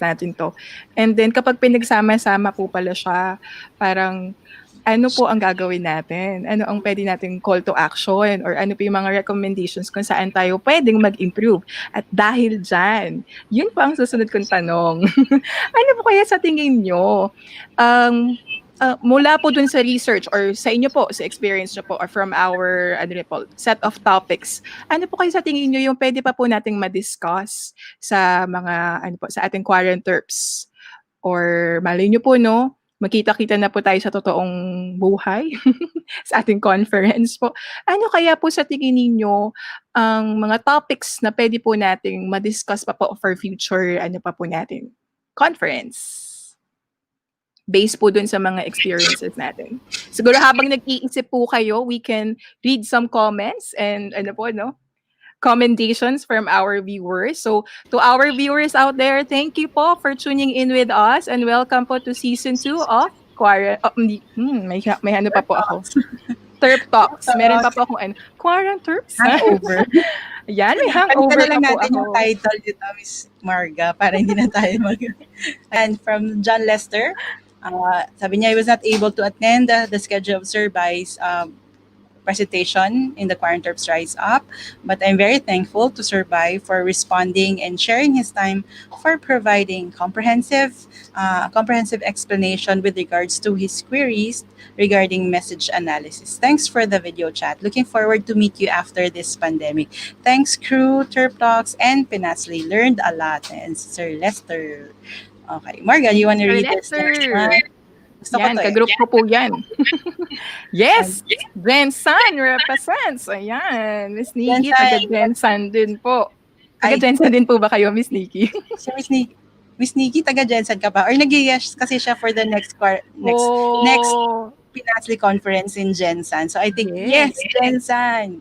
Speaker 4: natin to. And then, kapag pinagsama-sama po pala siya, parang, ano po ang gagawin natin? Ano ang pwede nating call to action? Or ano po yung mga recommendations kung saan tayo pwedeng mag-improve? At dahil dyan, yun po ang susunod kong tanong. Ano po kaya sa tingin nyo? Mula po dun sa research or sa inyo po, sa experience nyo po, or from our set of topics, ano po kayo sa tingin nyo yung pwede pa po nating ma-discuss sa mga, sa ating quarant terps? Or malay nyo po, no? Magkita-kita na po tayo sa totoong buhay sa ating conference po. Ano kaya po sa tingin ninyo ang mga topics na pwede po nating ma-discuss pa po for future natin conference? Based po dun sa mga experiences natin. Siguro habang nag-iisip po kayo, we can read some comments and commendations from our viewers. So, to our viewers out there, thank you po for tuning in with us and welcome po to Season 2 of may ano pa po ako. TerpTalks. Meron pa po akong Quarant Terps.
Speaker 3: Hangover.
Speaker 4: Yan, may hangover
Speaker 3: lang
Speaker 4: pa po
Speaker 3: natin
Speaker 4: ako.
Speaker 3: yung title dito, Miss Marga, para hindi na tayo And from John Lester, sabi niya, he was not able to attend the schedule of Sir Bai's presentation in the Quarant Terps Rise Up, but I'm very thankful to Sir Bai for responding and sharing his time for providing comprehensive explanation with regards to his queries regarding message analysis. Thanks for the video chat. Looking forward to meet you after this pandemic. Thanks, crew, TerpTalks, and Pinasli. Learned a lot. And Sir Lester. Okay, Marga, you want to read this next one?
Speaker 4: Yan, kagroup ko po yan. Yes! Jensan represents. Ayan. Miss Nikki, taga-Jensan din po.
Speaker 3: Ay,
Speaker 4: Taga-Jensen din po ba kayo, Miss Nikki?
Speaker 3: si Miss Nikki, taga-Jensen ka ba? Or nag-yes kasi siya for the next
Speaker 4: Oh,
Speaker 3: Pinasli conference in Jensen. So I think, yes,
Speaker 4: yes.
Speaker 3: Jensen.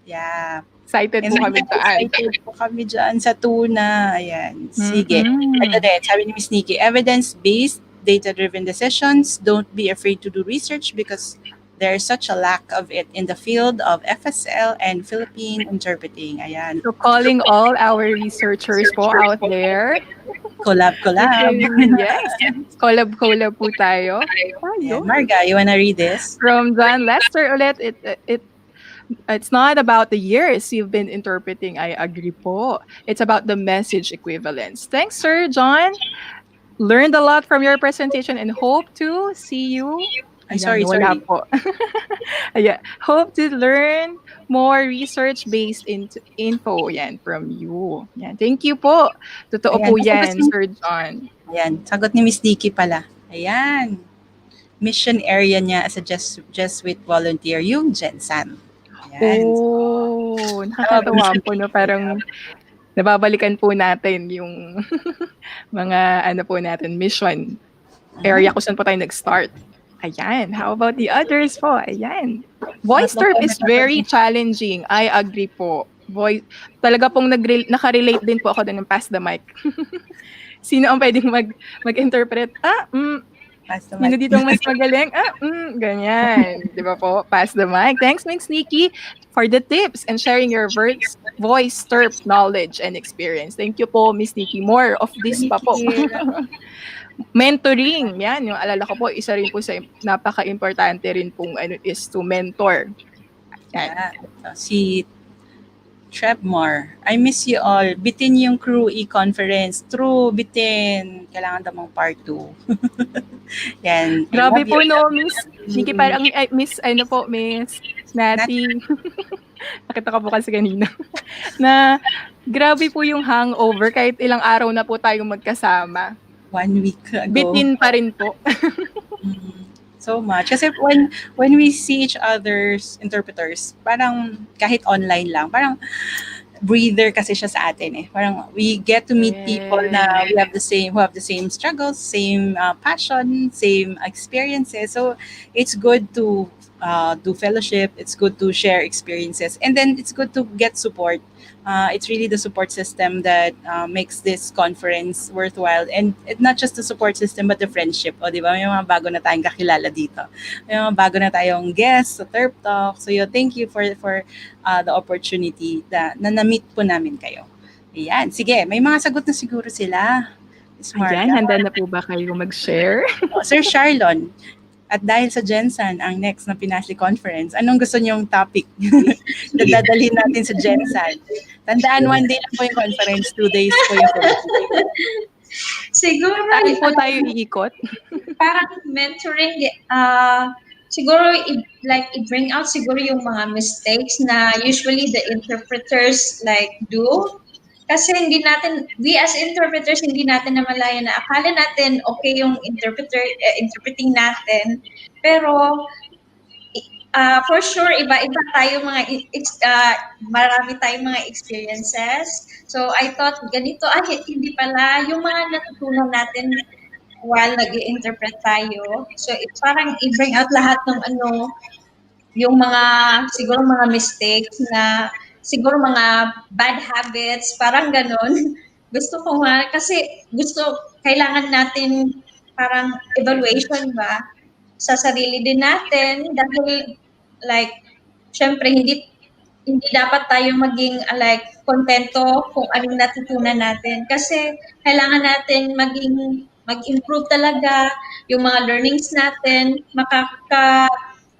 Speaker 3: Yeah.
Speaker 4: Excited po kami dyan.
Speaker 3: Excited po kami dyan sa tuna. Ayan. Sige. Ito
Speaker 4: Mm-mm.
Speaker 3: din, sabi ni Miss Nikki, evidence-based, data-driven decisions. Don't be afraid to do research because there's such a lack of it in the field of FSL and Philippine interpreting. Ayan.
Speaker 4: So calling all our researchers po out there.
Speaker 3: Collab.
Speaker 4: Yes. Collab po tayo.
Speaker 3: Ayan.
Speaker 4: Ayun.
Speaker 3: Marga, you wanna read this?
Speaker 4: From John Lester ulit, it's not about the years you've been interpreting. I agree po. It's about the message equivalence. Thanks, Sir John. Learned a lot from your presentation and hope to see you.
Speaker 3: Ay,
Speaker 4: Ayan,
Speaker 3: sorry.
Speaker 4: wala po. Ayan. Hope to learn more research-based info yan from you. Yan. Thank you po. Totoo
Speaker 3: Ayan,
Speaker 4: po
Speaker 3: kasi
Speaker 4: yan,
Speaker 3: kasi-
Speaker 4: Sir John.
Speaker 3: Ayan, sagot ni Miss Nikki pala. Ayan. Mission area niya as a Jesuit volunteer, yung Jensan. Ayan.
Speaker 4: Oh, nakakatawa po, no? Parang nababalikan po natin yung mga po natin, mission area kung saan po tayo nag-start. Ayan. How about the others po? Ayan. Voice term is very challenging. I agree po. Talaga pong nakarelate din po ako din ng pass the mic. Sino ang pwedeng mag-interpret?
Speaker 3: Pass the
Speaker 4: Sino
Speaker 3: mic.
Speaker 4: dito ang mas magaling? Ganyan. Di ba po? Pass the mic. Thanks, Miss Nikki, for the tips and sharing your voice term knowledge and experience. Thank you po, Miss Nikki. More of this pa po. Mentoring. Yan, yung alala ko po, isa rin po sa napaka-importante rin pong is to mentor. Yan.
Speaker 3: Yeah. Si Trebmar, I miss you all. Bitin yung crew e-conference. True, bitin. Kailangan daw mong part 2. Yan. I
Speaker 4: Grabe
Speaker 3: love
Speaker 4: po,
Speaker 3: you.
Speaker 4: no, Miss Nikki, parang Miss Nati. Nakita ko po kasi kanina. Na grabe po yung hangover kahit ilang araw na po tayong magkasama.
Speaker 3: 1 week ago.
Speaker 4: Bitin pa rin po.
Speaker 3: So much. Kasi when we see each other's interpreters, parang kahit online lang, parang breather kasi siya sa atin eh. Parang we get to meet people na who have the same struggles, same passion, same experiences. So it's good to do fellowship. It's good to share experiences, and then it's good to get support. It's really the support system that makes this conference worthwhile, and not just the support system but the friendship. O, di ba? May mga bago na tayong kakilala dito. May mga bago na tayong guests sa TerpTalks. So, thank you for the opportunity na na-meet po namin kayo. Ayan. Sige, may mga sagot na siguro sila.
Speaker 4: Ayan, handa na po ba kayo mag-share?
Speaker 3: Sir Charlon, at dahil sa Jensen, ang next na Pinasli Conference, anong gusto niyong topic na dadalhin natin sa Jensen? Tandaan, 1 day lang po yung conference, 2 days po yung conference.
Speaker 7: Siguro,
Speaker 4: Saan po tayo iikot?
Speaker 7: parang mentoring, siguro, i-bring out siguro yung mga mistakes na usually the interpreters do. Kasi we as interpreters, hindi natin namalayan na akala natin okay yung interpreting natin. Pero, for sure, iba-iba tayo marami tayong mga experiences. So, I thought, ganito, hindi pala, yung mga natutunan natin while nag-i-interpret tayo. So, parang i-bring out lahat ng yung siguro mga mistakes na, siguro mga bad habits, parang ganon. Gusto ko kasi kailangan natin parang evaluation ba sa sarili din natin dahil syempre hindi dapat tayo maging kontento kung anong natutunan natin kasi kailangan natin mag-improve talaga yung mga learnings natin,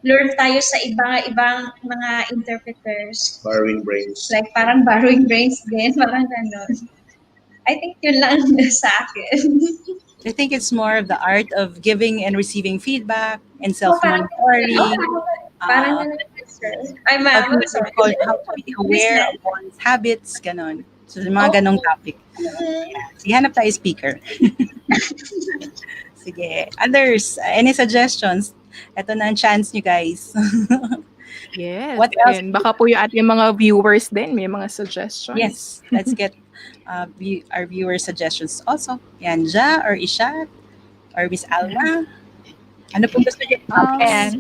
Speaker 7: learn tayo sa ibang mga interpreters.
Speaker 6: Borrowing brains.
Speaker 7: Parang borrowing brains din, parang gano'n. I think yun lang sa akin.
Speaker 3: I think it's more of the art of giving and receiving feedback and self-monitoring.
Speaker 7: Parang gano'n, sir. Ay, ma'am, sorry.
Speaker 3: How to be aware of one's habits, ganon. So, mga ganong topic. Yeah. Sige, hanap tayo speaker. Sige. Others, any suggestions? Ito na ang chance nyo, guys.
Speaker 4: Yes.
Speaker 3: What else?
Speaker 4: And baka po yung ating mga viewers din, may mga suggestions.
Speaker 3: Yes. Let's get our viewer suggestions also. Yan, Ja or Isha or Miss Alma. Ano pong gusto niyo
Speaker 8: Um,
Speaker 10: Ayan.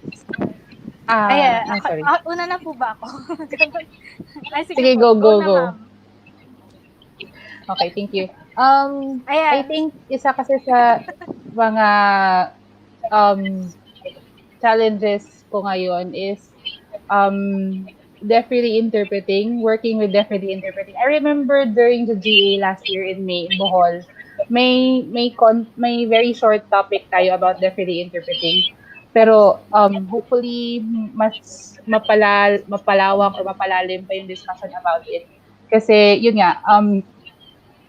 Speaker 3: i-discuss?
Speaker 10: Ayan, ako,
Speaker 8: Sorry.
Speaker 10: una na po ba ako? Ganun. Ay, sige
Speaker 8: Sige,
Speaker 10: po.
Speaker 8: go,
Speaker 10: Go
Speaker 8: go,
Speaker 10: na,
Speaker 8: go.
Speaker 10: ma'am.
Speaker 8: Okay, thank you. I
Speaker 10: Ayan.
Speaker 8: think isa kasi sa mga um, challenges ko ngayon is deaf really interpreting, working with deaf really interpreting. I remember during the GA last year in May in Bohol, may very short topic tayo about deaf really interpreting. Pero hopefully mas mapalawak or mapalalim pa yung discussion about it. Kasi yun nga,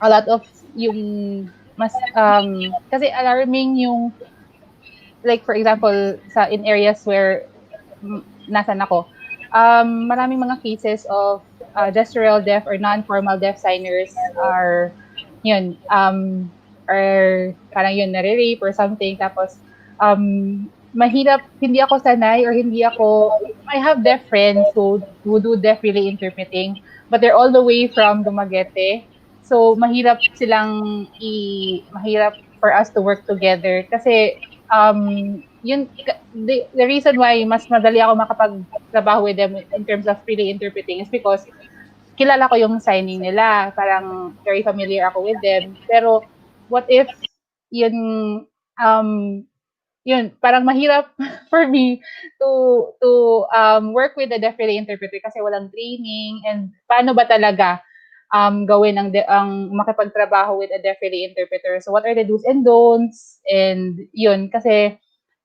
Speaker 8: a lot of yung kasi alarming yung, like for example sa in areas where nasan ako, maraming mga cases of gestural deaf or non-formal deaf signers yun are parang yun nare-rape or something, tapos mahirap, hindi ako sanay or hindi ako, I have deaf friends who do deaf relay interpreting, but they're all the way from Dumaguete. So mahirap for us to work together kasi yun the reason why mas madali ako makapagtrabaho with them in terms of relay interpreting is because kilala ko yung signing nila, parang very familiar ako with them. Pero what if yun yun parang mahirap for me to work with a deaf relay interpreter kasi walang training, and paano ba talaga gawin ang makipagtrabaho with a deaf relay interpreter. So what are the do's and don'ts? And yun, kasi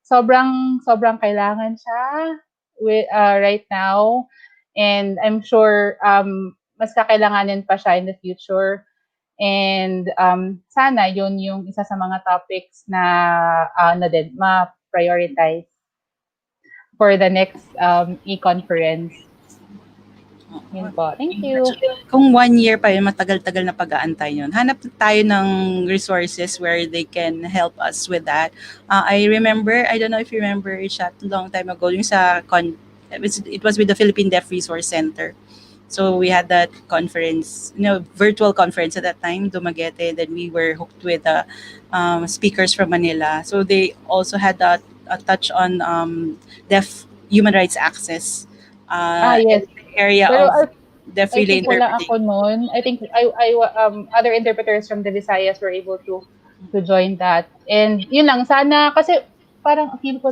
Speaker 8: sobrang kailangan siya right now. And I'm sure mas kakailanganin pa siya in the future. And sana yun yung isa sa mga topics na din ma-prioritize for the next e-conference. Yun po. Thank you.
Speaker 3: Kung 1 year pa yun, matagal-tagal na pag-aantay yun. Hanap tayo ng resources where they can help us with that. I remember, I don't know if you remember, Isha, long time ago, yung it was with the Philippine Deaf Resource Center. So we had that conference, virtual conference at that time, Dumaguete. Then we were hooked with speakers from Manila. So they also had a touch on deaf human rights access.
Speaker 8: Yes.
Speaker 3: Area
Speaker 8: Pero
Speaker 3: of deaf
Speaker 8: I
Speaker 3: relay
Speaker 8: think wala
Speaker 3: interpreting.
Speaker 8: ako noon. I think other interpreters from the Visayas were able to join that. And yun lang, sana, kasi parang feel ko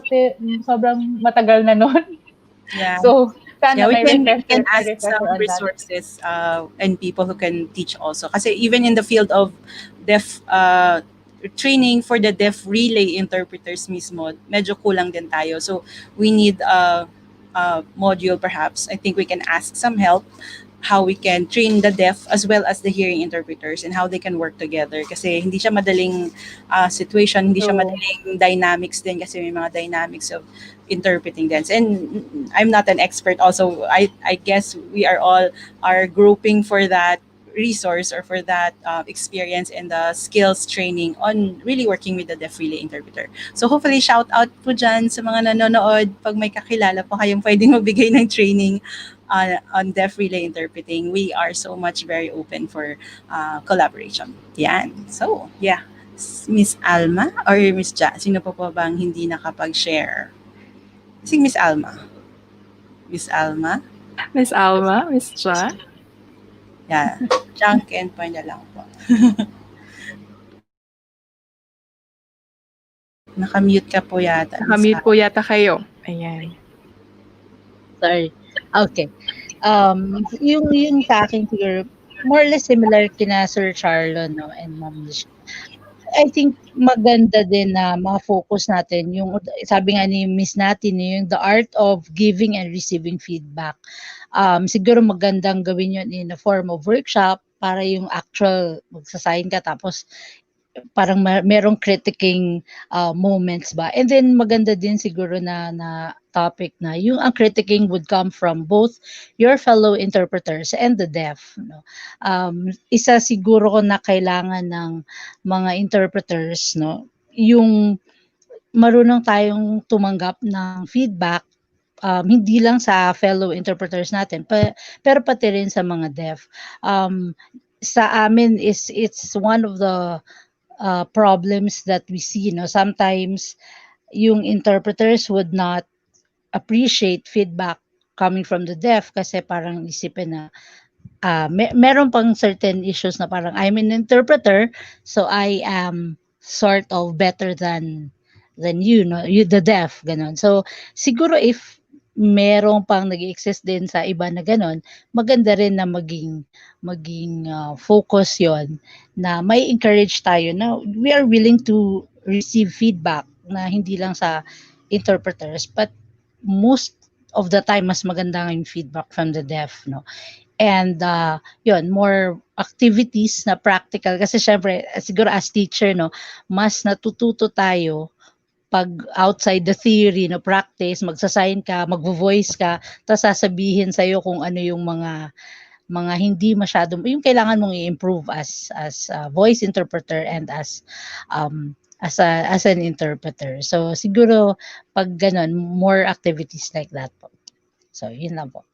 Speaker 8: sobrang matagal na noon.
Speaker 3: Yeah.
Speaker 8: So, sana
Speaker 3: we
Speaker 8: may
Speaker 3: can
Speaker 8: refresher
Speaker 3: ask some
Speaker 8: on that.
Speaker 3: resources and people who can teach also. Kasi even in the field of deaf training for the deaf relay interpreters mismo, medyo kulang din tayo. So we need a module perhaps. I think we can ask some help how we can train the deaf as well as the hearing interpreters and how they can work together. Kasi hindi siya madaling situation, hindi siya madaling dynamics din kasi may mga dynamics of interpreting dance. And I'm not an expert also. I guess we are grouping for that resource or for that experience and the skills training on really working with the deaf relay interpreter. So hopefully shout out po dyan sa mga nanonood pag may kakilala po kayong pwedeng magbigay ng training on deaf relay interpreting. We are so much very open for collaboration. Yan. So, yeah. Miss Alma or Miss Ja, sino po pa bang hindi nakapag-share? Si Miss Alma. Miss Alma?
Speaker 4: Miss Alma, Miss Ja.
Speaker 3: Yeah. Junk and point na lang po. Nakamute ka po yata.
Speaker 4: Nakamute po yata kayo. Ayan.
Speaker 5: Sorry. Okay. Yung sa akin siguro, more or less similar kina Sir Charlo, no, and Ma'am Mish. I think maganda din na ma-focus natin yung sabi nga ni Miss natin yung the art of giving and receiving feedback. Siguro magandang gawin yun in a form of workshop para yung actual magsasign ka tapos parang merong critiquing moments ba. And then maganda din siguro na topic na yung ang critiquing would come from both your fellow interpreters and the deaf. No? Isa siguro ko na kailangan ng mga interpreters, no, yung marunong tayong tumanggap ng feedback hindi lang sa fellow interpreters natin, pero pati rin sa mga deaf. Sa amin it's one of the problems that we see, no? Sometimes yung interpreters would not appreciate feedback coming from the deaf kasi parang isipin na meron pang certain issues na parang I'm an interpreter, so I am sort of better than you, no? You the deaf, ganon. So siguro if merong pang nag-exist din sa iba na ganon, maganda rin na maging focus yon, na may encourage tayo na we are willing to receive feedback na hindi lang sa interpreters, but most of the time mas maganda yung feedback from the deaf, no? And yun, more activities na practical kasi syempre siguro as teacher, no, mas natututo tayo pag outside the theory, no, practice, magsasign ka, magvo-voice ka, tapos sasabihin sa'yo kung ano yung mga hindi masyadong yung kailangan mong i-improve as a voice interpreter and as an interpreter. So siguro pag ganun, more activities like that po. So yun lang po.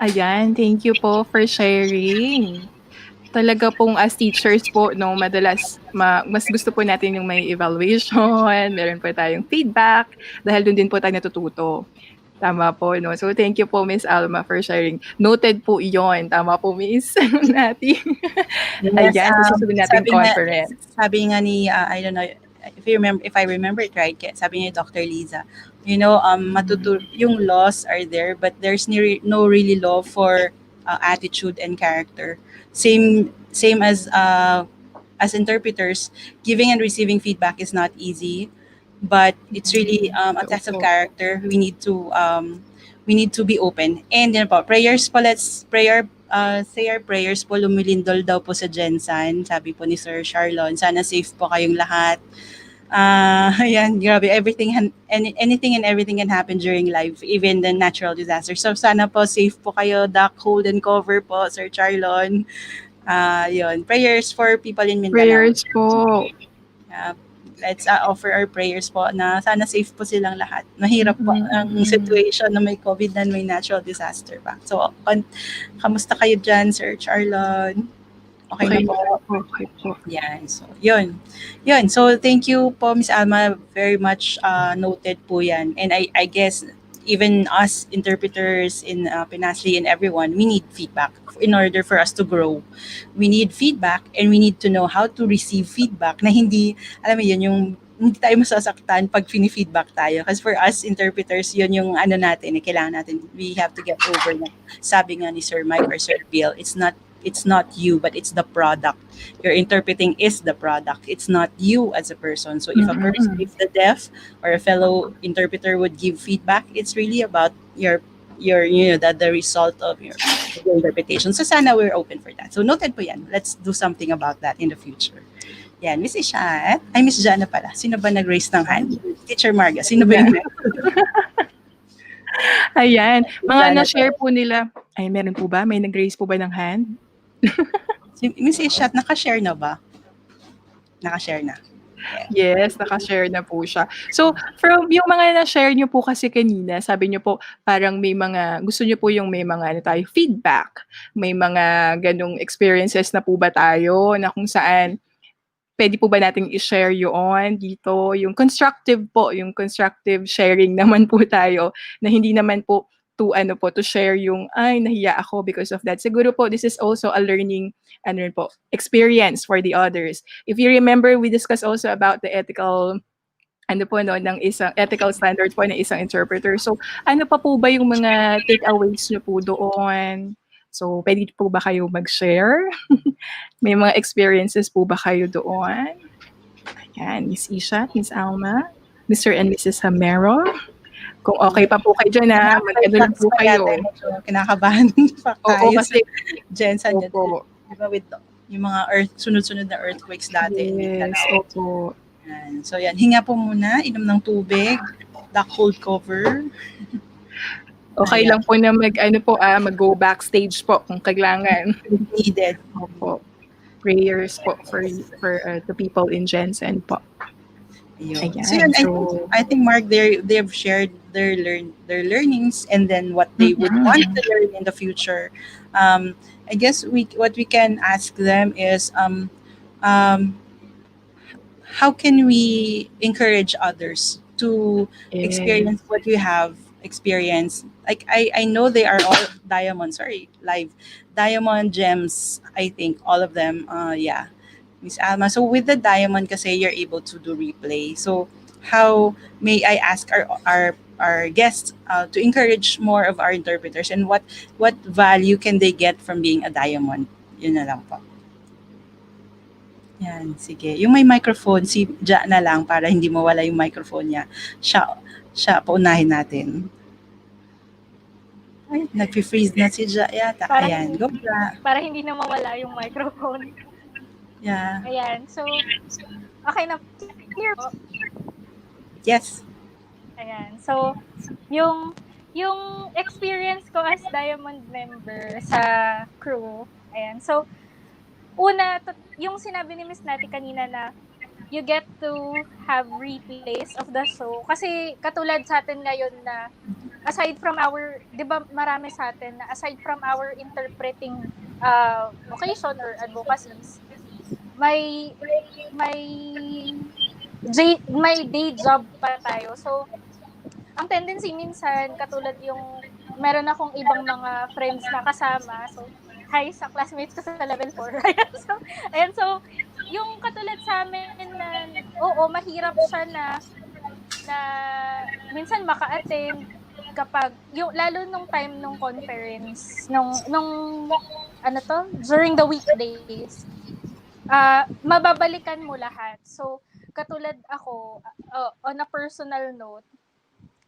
Speaker 4: Ayan, thank you po for sharing. Talaga pong as teachers po, no, madalas mas gusto po natin yung may evaluation, meron po tayong feedback, dahil doon din po tayo natututo. Tama po, no? So, thank you po, Miss Alma, for sharing. Noted po iyon. Tama po, Miss Nati. Ayan, sa susunod nating conference.
Speaker 3: Sabi nga ni, I don't know, if I remember it right, sabi ni Dr. Liza, yung laws are there, but there's no really law for attitude and character. Same as interpreters, giving and receiving feedback is not easy, but it's really a test of character. We need to be open. And yun po, prayers po, say our prayers po, lumilindol daw po sa Jensan, sabi po ni Sir Charlon. Sana safe po kayong lahat. Ayan, grabe, anything and everything can happen during life, even the natural disaster. So sana po safe po kayo, duck, hold, and cover po, Sir Charlon. Yun, prayers for people in Mindanao.
Speaker 4: Prayers po.
Speaker 3: Let's offer our prayers po na sana safe po silang lahat. Mahirap po ang situation na may COVID na may natural disaster pa. So, kamusta kayo dyan, Sir Charlon? Okay na po.
Speaker 4: Okay po.
Speaker 3: Yan. So, yun. So, thank you po, Miss Alma. Very much noted po yan. And I guess, even us interpreters in Pinasli and everyone, we need feedback in order for us to grow. We need feedback and we need to know how to receive feedback na hindi, alam mo yun, yung hindi tayo masasaktan pag fini-feedback tayo. Because for us interpreters, yun yung ano natin, kailangan natin, we have to get over na. Sabi nga ni Sir Mike or Sir Bill, it's not you, but it's the product. Your interpreting is the product. It's not you as a person. So if if the deaf or a fellow interpreter would give feedback, it's really about your the result of your interpretation. So sana we're open for that. So noted po yan. Let's do something about that in the future. Yan, Miss Ishat. Ay, Miss Jana pala. Sino ba nag-raise ng hand? Teacher Marga. Sino ba yung
Speaker 4: Ayan. Mga na-share po nila. Ay, meron po ba? May nag-raise po ba ng hand?
Speaker 3: Si Miss Ishat, naka-share na ba? Naka-share na.
Speaker 4: Yes, naka-share na po siya. So, from yung mga na-share niyo po kasi kanina, sabi niyo po parang may mga, gusto niyo po yung may mga feedback, may mga ganong experiences na po ba tayo na kung saan pwede po ba nating i-share yun dito? Yung constructive sharing naman po tayo na hindi naman po to share yung, ay, nahiya ako because of that. Siguro po, this is also a learning experience for the others. If you remember, we discussed also about the ethical ng isang ethical standards po ng isang interpreter. So, ano pa po ba yung mga takeaways niyo po doon? So, pwede po ba kayo mag-share? May mga experiences po ba kayo doon? Ayan, Miss Isha, Miss Alma, Mr. and Mrs. Hamero. Kung okay pa po kayo dyan, mag-ano lang po kayo.
Speaker 3: Kinakabahan pa tayo.
Speaker 4: Oo, kasi
Speaker 3: Jensen, diba with yung mga sunod-sunod na earthquakes dati.
Speaker 4: Yes, opo.
Speaker 3: So yan, hinga po muna, inom ng tubig, duck hold cover.
Speaker 4: Okay lang po na mag-go backstage po kung kailangan.
Speaker 3: Needed.
Speaker 4: Opo. Prayers po for the people in Jensen po.
Speaker 3: Yun. So
Speaker 4: Ayan.
Speaker 3: yun,
Speaker 4: So,
Speaker 3: I think Mark, they've shared their learnings and then what they would want to learn in the future. I guess what we can ask them is um, how can we encourage others to
Speaker 4: yes.
Speaker 3: experience what we have experienced? Like I know they are all diamonds, sorry, live diamond gems. I think all of them. Yeah, Miss Alma. So with the diamond, kasi you're able to do replay. So how may I ask our guests to encourage more of our interpreters and what value can they get from being a diamond? Yun na lang po. Yan, sige. Yung may microphone, si Ja na lang para hindi mawala yung microphone niya. Siya paunahin natin. Ay, nag-freeze na si Ja yata.
Speaker 10: Para
Speaker 3: Ayan, go Ja.
Speaker 10: para hindi na mawala yung microphone.
Speaker 3: Yeah.
Speaker 10: Ayan. So, okay na. Clear po.
Speaker 3: Yes.
Speaker 10: Ayan. So, yung experience ko as Diamond member sa crew, ayan. So, yung sinabi ni Miss Nati kanina na you get to have replays of the show. Kasi katulad sa atin ngayon na aside from our, di ba marami sa atin na aside from our interpreting vocation or advocacies, may may may day job pa tayo. So, ang tendency minsan, katulad yung meron akong ibang mga friends na kasama. So, hi sa classmates ko sa level 4. ayan, so, yung katulad sa amin na, oo, mahirap siya na minsan maka-attend kapag, yung, lalo nung time nung conference, nung ano to, during the weekdays, mababalikan mo lahat. So, katulad ako, on a personal note,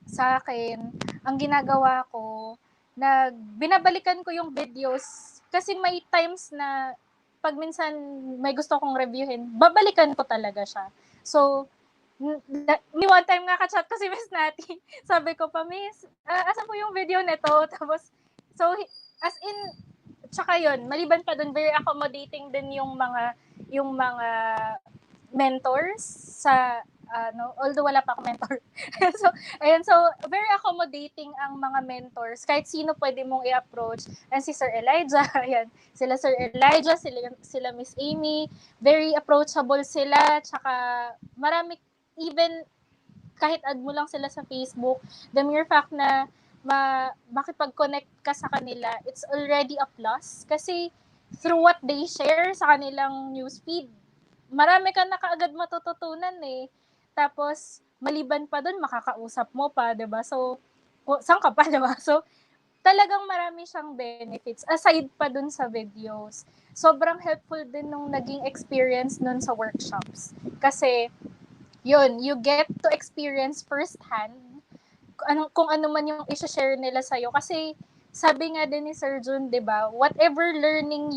Speaker 10: sa akin, ang ginagawa ko, binabalikan ko yung videos kasi may times na pag minsan may gusto kong reviewin, babalikan ko talaga siya. So, ni one time nga ka-chat ko si Miss Nati. Sabi ko pa, Miss, asan po yung video nito? Tapos, so, as in, tsaka yun, maliban pa dun, very accommodating din yung mga mentors sa although wala pa akong mentor. So, ayan, so very accommodating ang mga mentors. Kahit sino pwede mong i-approach. And si Sir Elijah, ayan, sila Sir Elijah, sila Miss Amy, very approachable sila, tsaka marami, even kahit add mo lang sila sa Facebook, the mere fact na makipag-connect ka sa kanila, it's already a plus. Kasi through what they share sa kanilang newsfeed, marami ka na kaagad matututunan eh. Tapos, maliban pa dun, makakausap mo pa, 'di ba? So, saan ka pa, 'di ba? So, talagang marami siyang benefits aside pa dun sa videos. Sobrang helpful din nung naging experience nun sa workshops. Kasi, yun, you get to experience firsthand kung ano man yung i-share nila sa'yo. Kasi, sabi nga din ni Sir Jun, 'di ba? Whatever learning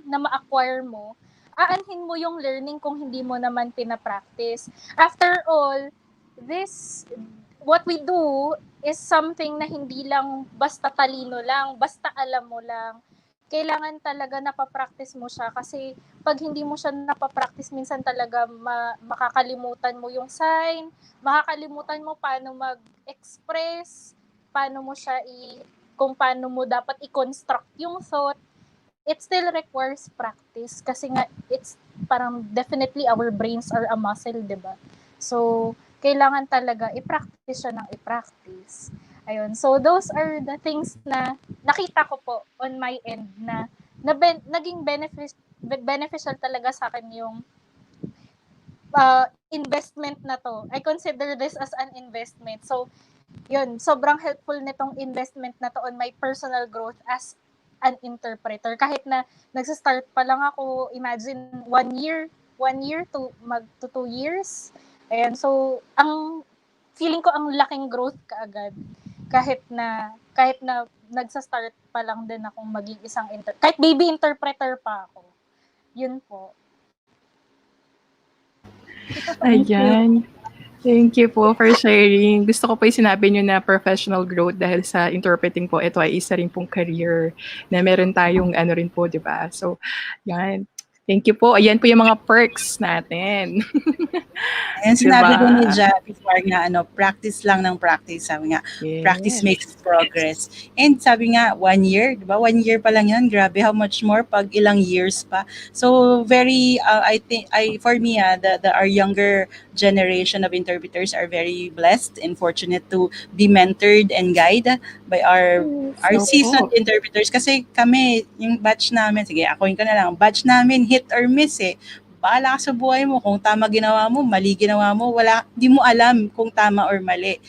Speaker 10: na ma-acquire mo, aanhin mo yung learning kung hindi mo naman pinapractice. After all, what we do is something na hindi lang basta talino lang, basta alam mo lang. Kailangan talaga napapractice mo siya kasi pag hindi mo siya napapractice, minsan talaga makakalimutan mo yung sign, makakalimutan mo paano mag-express, kung paano mo dapat i-construct yung thought. It still requires practice kasi nga it's parang definitely our brains are a muscle, 'di ba? So, kailangan talaga i-practice siya ng i-practice. Ayun. So, those are the things na nakita ko po on my end na naging beneficial talaga sa akin yung investment na to. I consider this as an investment. So, yun, sobrang helpful nitong investment na to on my personal growth as an interpreter. Kahit na nagsa-start pa lang ako, imagine 1 year to 2 years. Ayan, so ang feeling ko ang laking growth kaagad kahit na nagsa-start pa lang din akong maging isang kahit baby interpreter pa ako. Yun po.
Speaker 4: Ayan. Thank you po for sharing. Gusto ko po yung sinabi nyo na professional growth dahil sa interpreting po, ito ay isa rin pong career na meron tayong ano rin po, di ba? So, yan. Thank you po. Ayan po yung mga perks natin.
Speaker 3: And sinabi ko ni
Speaker 4: Diba?
Speaker 3: before na practice lang ng practice. Sabi nga, practice
Speaker 4: Yes.
Speaker 3: makes progress. And sabi nga, 1 year, di ba? 1 year pa lang yan. Grabe, how much more pag ilang years pa. So, very, I think, for me, our younger generation of interpreters are very blessed and fortunate to be mentored and guided by our
Speaker 4: Opo.
Speaker 3: seasoned interpreters. Kasi kami, yung batch namin, sige, akuin ko na lang, batch namin, hit or miss eh. Bahala ka sa buhay mo. Kung tama ginawa mo, mali ginawa mo, di mo alam kung tama or mali.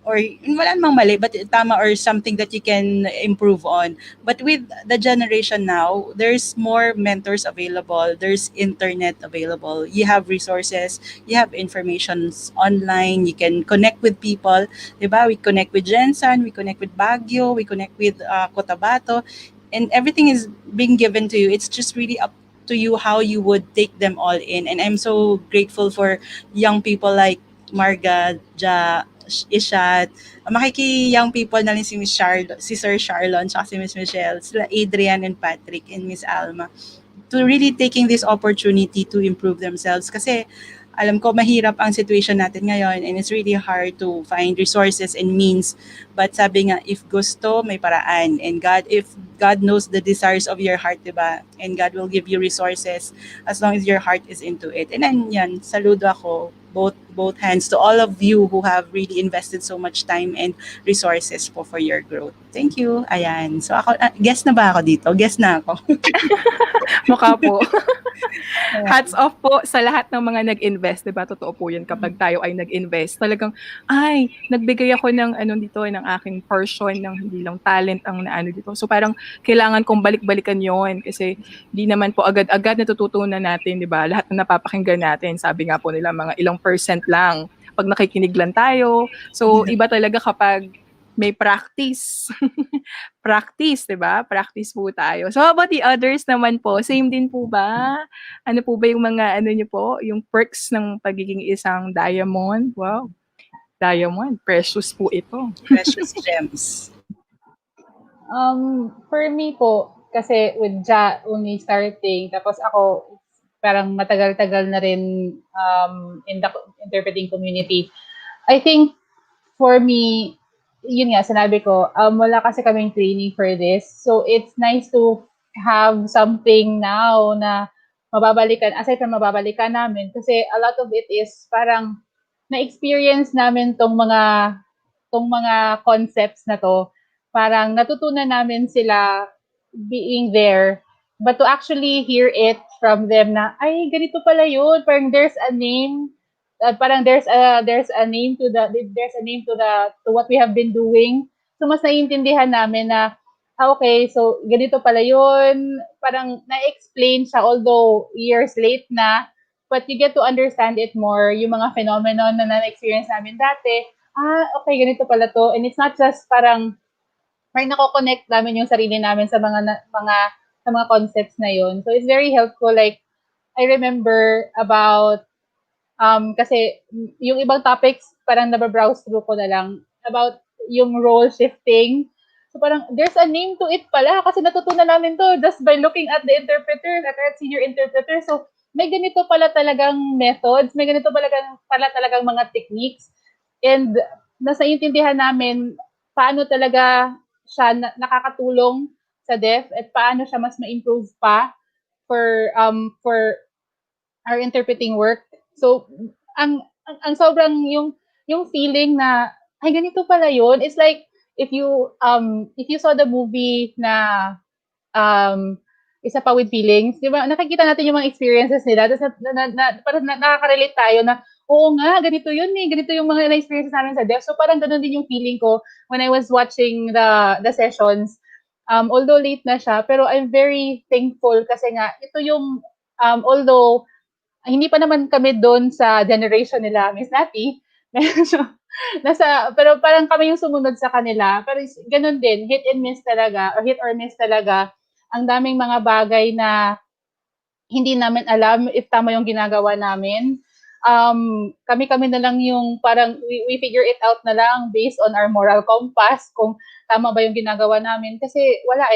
Speaker 3: Or wala namang mali, but tama or something that you can improve on. But with the generation now, there's more mentors available. There's internet available. You have resources. You have informations online. You can connect with people. Diba? We connect with Jensen. We connect with Baguio. We connect with Cotabato. And everything is being given to you. It's just really up to you how you would take them all in. And I'm so grateful for young people like Marga, Ja, Ishat, makiki-young people na rin si Sir Charlon, tsaka si Miss Michelle, sila Adrian and Patrick and Miss Alma, to really taking this opportunity to improve themselves. Kasi alam ko mahirap ang situation natin ngayon and it's really hard to find resources and means. But sabi nga, if gusto, may paraan. And if God knows the desires of your heart, diba? And God will give you resources as long as your heart is into it. And then yan, saludo ako, both hands to all of you who have really invested so much time and resources for your growth. Thank you. Ayan. So ako, guess na ba ako dito? Guess na ako.
Speaker 4: Mukha po. Hats off po sa lahat ng mga nag-invest, 'di ba? Totoo po 'yun kapag tayo ay nag-invest. Talagang nagbigay ako ng dito ng aking portion ng hindi lang talent ang naano dito. So parang kailangan kong balik-balikan 'yon kasi di naman po agad-agad natututunan natin, 'di ba? Lahat ng napapakinggan natin, sabi nga po nila mga ilang percent lang pag nakikinig lang tayo. So iba talaga kapag may practice. Practice, 'di ba? Practice po tayo. So how about the others naman po? Same din po ba? Ano po ba yung mga niyo po, yung perks ng pagiging isang diamond? Wow, diamond, precious po ito.
Speaker 3: Precious gems.
Speaker 8: For me po, kasi with Ja only starting, tapos ako parang matagal-tagal na rin in the interpreting community. I think for me, yun nga, sinabi ko, wala kasi kaming training for this. So it's nice to have something now na mababalikan, aside from mababalikan namin, kasi a lot of it is parang na-experience namin tong mga concepts na to. Parang natutunan namin sila being there. But to actually hear it from them na, ay, ganito pala yun. Parang there's a name. Parang there's a name to what we have been doing. So mas naiintindihan namin na okay, so ganito pala yun. Parang na-explain siya although years late na, but you get to understand it more, yung mga phenomenon na na-experience namin dati. Okay, ganito pala to. And it's not just parang nako-connect namin yung sarili namin sa mga concepts na yun. So it's very helpful. Like I remember about kasi yung ibang topics parang nababrowse through ko na lang about yung role shifting. So parang there's a name to it pala kasi natutunan namin to just by looking at the interpreter, at our senior interpreter. So may ganito pala talagang methods, may ganito pala talagang mga techniques. And nasa intindihan namin paano talaga siya nakakatulong sa deaf at paano siya mas ma-improve pa for our interpreting work. So ang sobrang yung feeling na ay ganito pala yun. It's like if you saw the movie na Isa Pa With Feelings, di ba? Nakikita natin yung mga experiences nila. Tapos parang nakaka-relate tayo na oo nga, ganito yun eh. Ganito yung mga na-experiences namin sa deaf. So parang ganun din yung feeling ko when I was watching the sessions. Although late na siya, pero I'm very thankful kasi nga ito yung although hindi pa naman kami doon sa generation nila, Miss Nati. Pero parang kami yung sumunod sa kanila. Pero ganun din, hit and miss talaga, or hit or miss talaga. Ang daming mga bagay na hindi namin alam if tama yung ginagawa namin. Kami na lang yung parang we figure it out na lang based on our moral compass kung tama ba yung ginagawa namin. Kasi wala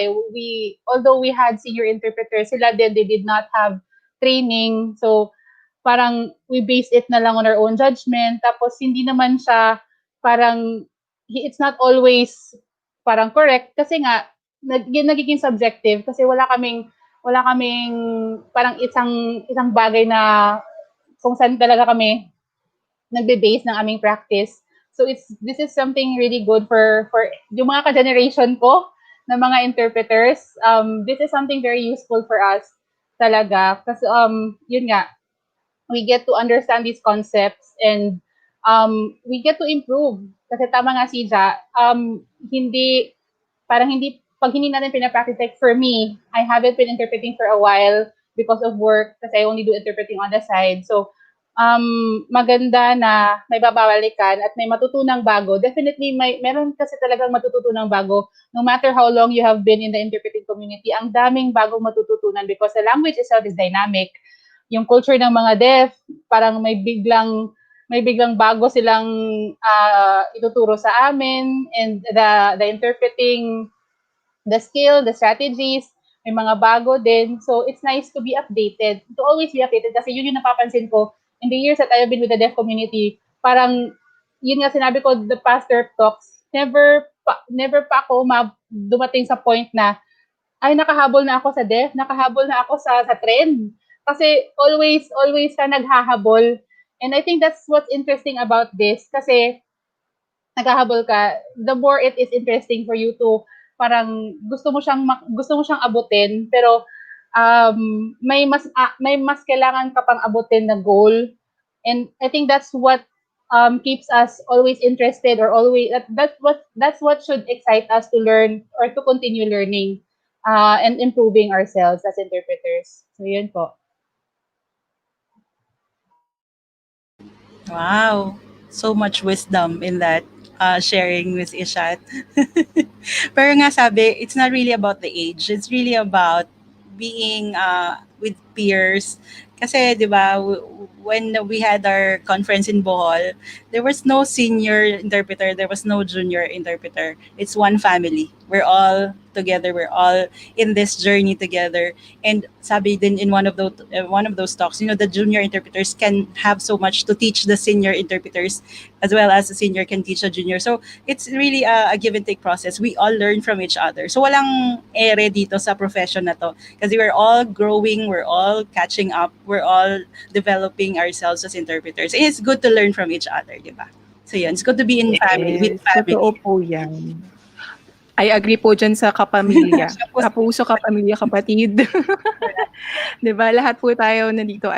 Speaker 8: although we had senior interpreters, sila din, they did not have training. So, parang we base it na lang on our own judgment. Tapos, hindi naman siya parang, it's not always parang correct kasi nga, nagiging subjective kasi wala kaming parang isang bagay na kung saan talaga kami nagbe-base ng aming practice. So this is something really good for yung mga ka-generation ko na mga interpreters. This is something very useful for us talaga kasi yun nga, we get to understand these concepts and we get to improve. Kasi tama nga si Ja, pag hindi natin pinapractice, like for me, I haven't been interpreting for a while because of work kasi I only do interpreting on the side. So, maganda na may babalikan at may matutunang bago. Definitely, meron kasi talagang matututunang bago. No matter how long you have been in the interpreting community, ang daming bagong matututunan because the language itself is dynamic. Yung culture ng mga deaf, parang may biglang bago silang ituturo sa amin, and the interpreting, the skill, the strategies, may mga bago din. So, it's nice to be updated, to always be updated kasi yun yung napapansin ko in the years that I've been with the deaf community. Parang, yun nga sinabi ko, the past TerpTalks, never pa ako dumating sa point na, ay, nakahabol na ako sa deaf, nakahabol na ako sa trend. Kasi always ka naghahabol. And I think that's what's interesting about this kasi naghahabol ka, the more it is interesting for you to parang gusto mo siyang abutin, pero may mas kailangan ka pang abutin na goal, and I think that's what keeps us always interested, or always that's what should excite us to learn or to continue learning and improving ourselves as interpreters. So yun po.
Speaker 3: Wow. So much wisdom in that sharing, Miss Ishat. Pero nga sabi, it's not really about the age. It's really about being with peers. Kasi, di ba, when we had our conference in Bohol, there was no senior interpreter, there was no junior interpreter. It's one family. We're all together. We're all in this journey together. And sabi din in one of those talks, the junior interpreters can have so much to teach the senior interpreters, as well as the senior can teach a junior. So it's really a give and take process. We all learn from each other. So walang ere dito sa profession na to. Kasi we're all growing, we're all catching up, we're all developing ourselves as interpreters. And it's good to learn from each other, di ba? So yun, it's good to be in family, with family.
Speaker 4: Totoo po yan. I agree po dyan sa kapamilya. Kapuso, kapamilya, kapatid. Diba? Lahat po tayo nandito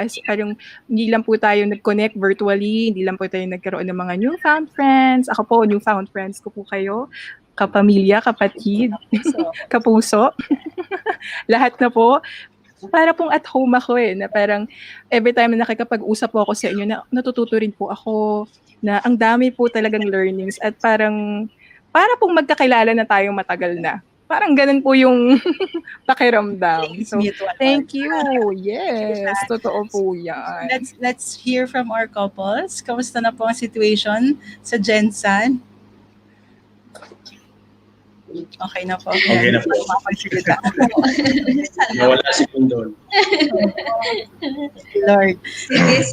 Speaker 4: hindi lang po tayo nag-connect virtually, hindi lang po tayo nagkaroon ng mga newfound friends. Ako po, newfound friends ko po kayo. Kapamilya, kapatid, kapuso. Lahat na po. Para pong at home ako na parang every time na nakikipag-usap po ako sa inyo, natututo rin po ako na ang dami po talagang learnings at parang para pong magkakilala na tayo matagal na. Parang ganun po yung pakiramdam. So, thank you. Yes, totoo po yan.
Speaker 3: Let's hear from our couples. Kamusta na po ang situation sa Gensan? Okay na po.
Speaker 6: Okay na po. Nawala si Kundon.
Speaker 3: Lord.
Speaker 7: Sige,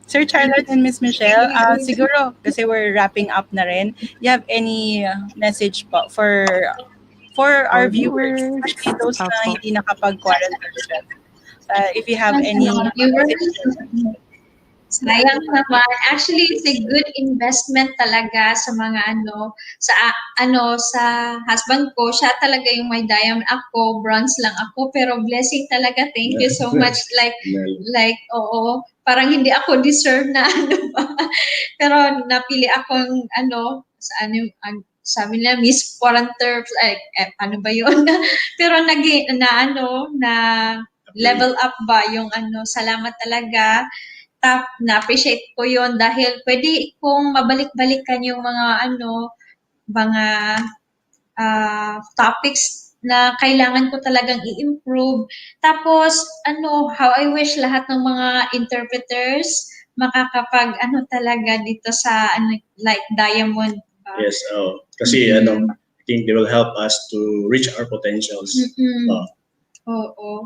Speaker 3: Sir Charlotte and Miss Michelle, siguro kasi we're wrapping up na rin. You have any message po for our viewers, especially those na hindi nakapag-quarantine? If you have any
Speaker 7: sayang naman. Actually, it's a good investment talaga sa mga sa husband ko. Siya talaga yung may diamond. Ako, bronze lang ako. Pero blessing talaga. Thank you so much. Oo. Parang hindi ako deserve na ba. Pero napili akong sabi nila, Miss Foreign Terps, ano ba yun? Pero na level up ba yung salamat talaga. Na-appreciate ko yon dahil pwede kong mabalik-balikan yung mga topics na kailangan ko talagang i-improve. Tapos, how I wish lahat ng mga interpreters makakapag talaga dito sa like Diamond.
Speaker 6: Yes, kasi I think they will help us to reach our potentials.
Speaker 7: Oo.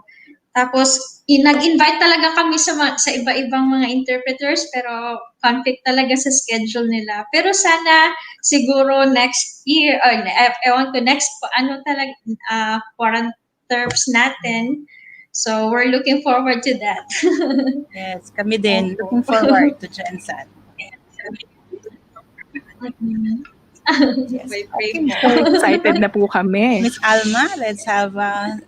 Speaker 7: Tapos, nag-invite talaga kami sa iba-ibang mga interpreters, pero conflict talaga sa schedule nila. Pero sana, siguro next year, or ewan ko, next, ano talaga, foreign terms natin. So, we're looking forward to that.
Speaker 3: Yes, kami din. Looking forward to Gensan. Yes.
Speaker 7: Pray
Speaker 3: Okay,
Speaker 7: po.
Speaker 3: so
Speaker 4: Excited na po kami.
Speaker 3: Miss Alma, let's have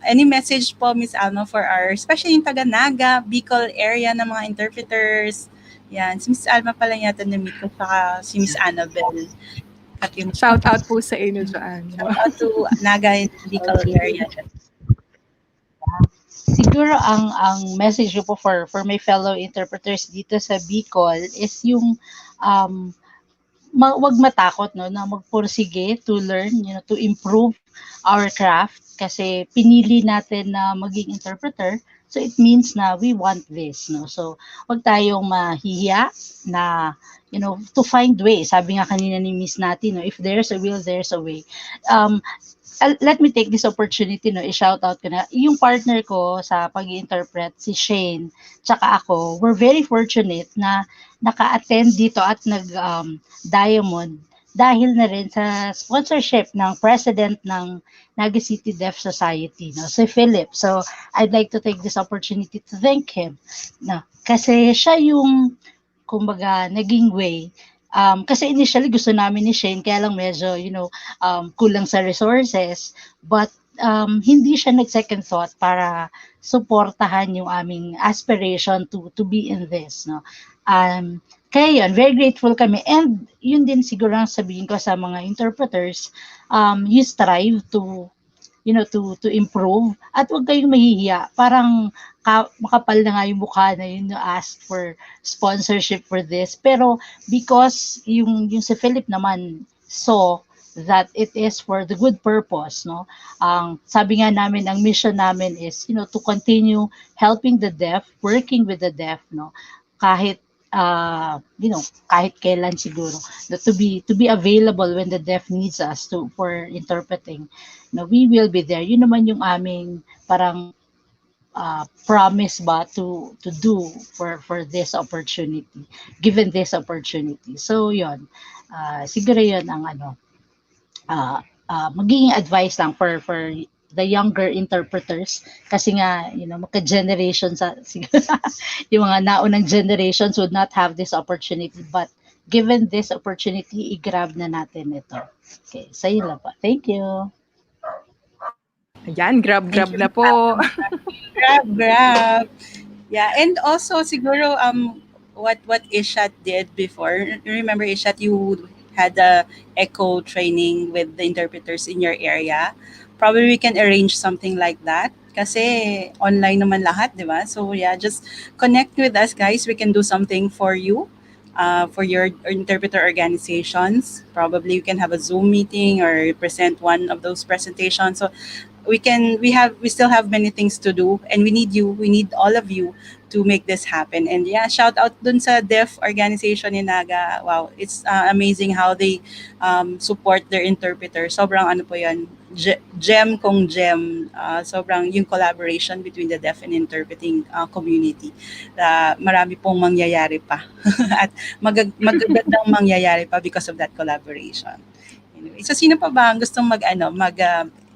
Speaker 3: any message po, Miss Alma, for our, especially yung taga-Naga, Bicol area ng mga interpreters. Yan, si Miss Alma pala yata na-meet ko, saka si Miss Annabelle. Pati mo.
Speaker 4: Shout out po sa inyo dyan.
Speaker 3: Shout out to Naga and Bicol area.
Speaker 5: Siguro ang message ko po for my fellow interpreters dito sa Bicol is yung um wag matakot no na magpursige to learn, to improve our craft kasi pinili natin na maging interpreter. So it means na we want this, no. So wag tayong mahihiya na to find ways. Sabi nga kanina ni Miss Nati, no, if there's a will, there's a way. Um Let me take this opportunity, no, i-shout out ko na yung partner ko sa pag-interpret, si Shane, tsaka ako, we're very fortunate na naka-attend dito at nag-diamond dahil na rin sa sponsorship ng president ng Naga City Deaf Society, no, si Philip. So, I'd like to take this opportunity to thank him. No, kasi siya yung, kumbaga, naging way. Kasi initially gusto namin ni Shane, kaya lang medyo, kulang sa resources. But hindi siya nag-second thought para suportahan yung aming aspiration to be in this, no. Kaya yun, very grateful kami. And yun din siguro ang sabihin ko sa mga interpreters, you strive to improve at huwag kayong mahihiya. Parang makapal na nga yung mukha na yun na ask for sponsorship for this. Pero because yung si Philip naman saw that it is for the good purpose, no? Ang sabi nga namin, ang mission namin is, to continue helping the deaf, working with the deaf, no? Kahit kahit kailan siguro, to be available when the deaf needs us for interpreting. No, we will be there. Yun naman yung aming parang promise ba to do for this opportunity, given this opportunity. So yun, siguro yun ang magiging advice lang for the younger interpreters kasi nga magka-generation sa yung mga naunang generations would not have this opportunity, but given this opportunity, i-grab na natin ito. Okay, sa yun lang po. Thank you.
Speaker 4: Ayan, grab na po.
Speaker 3: Grab. Yeah, and also siguro what Ishat did before. Remember Ishat, you had a echo training with the interpreters in your area. Probably we can arrange something like that. Kasi online naman lahat, di ba? So yeah, just connect with us, guys. We can do something for you, for your interpreter organizations. Probably you can have a Zoom meeting or present one of those presentations. So we still have many things to do, and we need all of you to make this happen. And yeah, shout out dun sa deaf organization in Naga. Wow, it's amazing how they support their interpreter. Sobrang ano po yan, gem kong gem. Sobrang yung collaboration between the deaf and interpreting community. Marami pong mangyayari pa at magagandang mangyayari pa because of that collaboration. Anyway, so sino pa ba ang gustong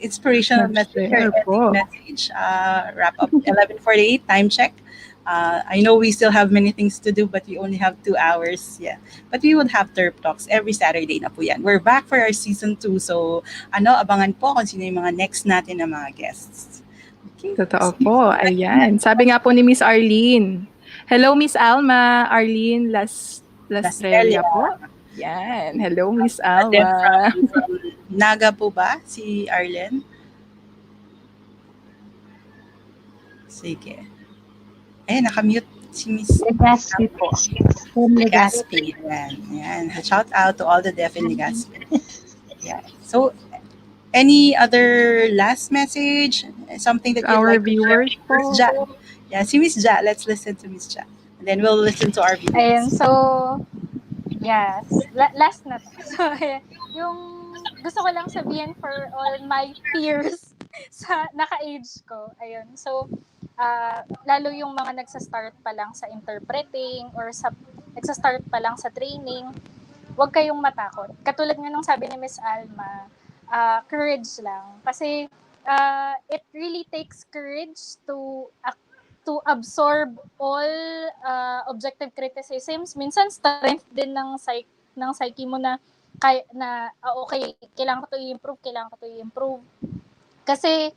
Speaker 3: inspirational message or message? Wrap up 11:48 time check. I know we still have many things to do, but we only have 2 hours. Yeah, but we would have TerpTalks every Saturday na po yan. We're back for our season 2, so abangan po kung sino yung mga next natin na mga guests. Okay.
Speaker 4: Totoo po. Ayan. Sabi nga po ni Miss Arlene. Hello, Miss Alma. Arlene Lastrella po. Yan. Hello, Miss Alma.
Speaker 3: From Naga po ba si Arlen? Sige. Nakamute si Miss
Speaker 5: Legazpi po.
Speaker 3: Legazpi. Yan. Shout out to all the deaf in Legazpi. Yeah. So, any other last message? Something that you'd
Speaker 4: our
Speaker 3: like
Speaker 4: viewers
Speaker 3: to share? Miss Ja. Yeah, si Miss Ja. Let's listen to Miss Ja. And then we'll listen to our viewers.
Speaker 10: Ayan, so, yes, last na to. So, yung gusto ko lang sabihin for all my peers sa naka-age ko. Ayun. So, lalo yung mga nagsa-start pa lang sa interpreting or sa nagsa-start pa lang sa training, huwag kayong matakot. Katulad nga nung sabi ni Miss Alma, courage lang. Kasi it really takes courage to absorb all objective criticisms. Minsan strength din ng psyche mo na okay, kailangan ko to i-improve, kailangan ko to i-improve. Kasi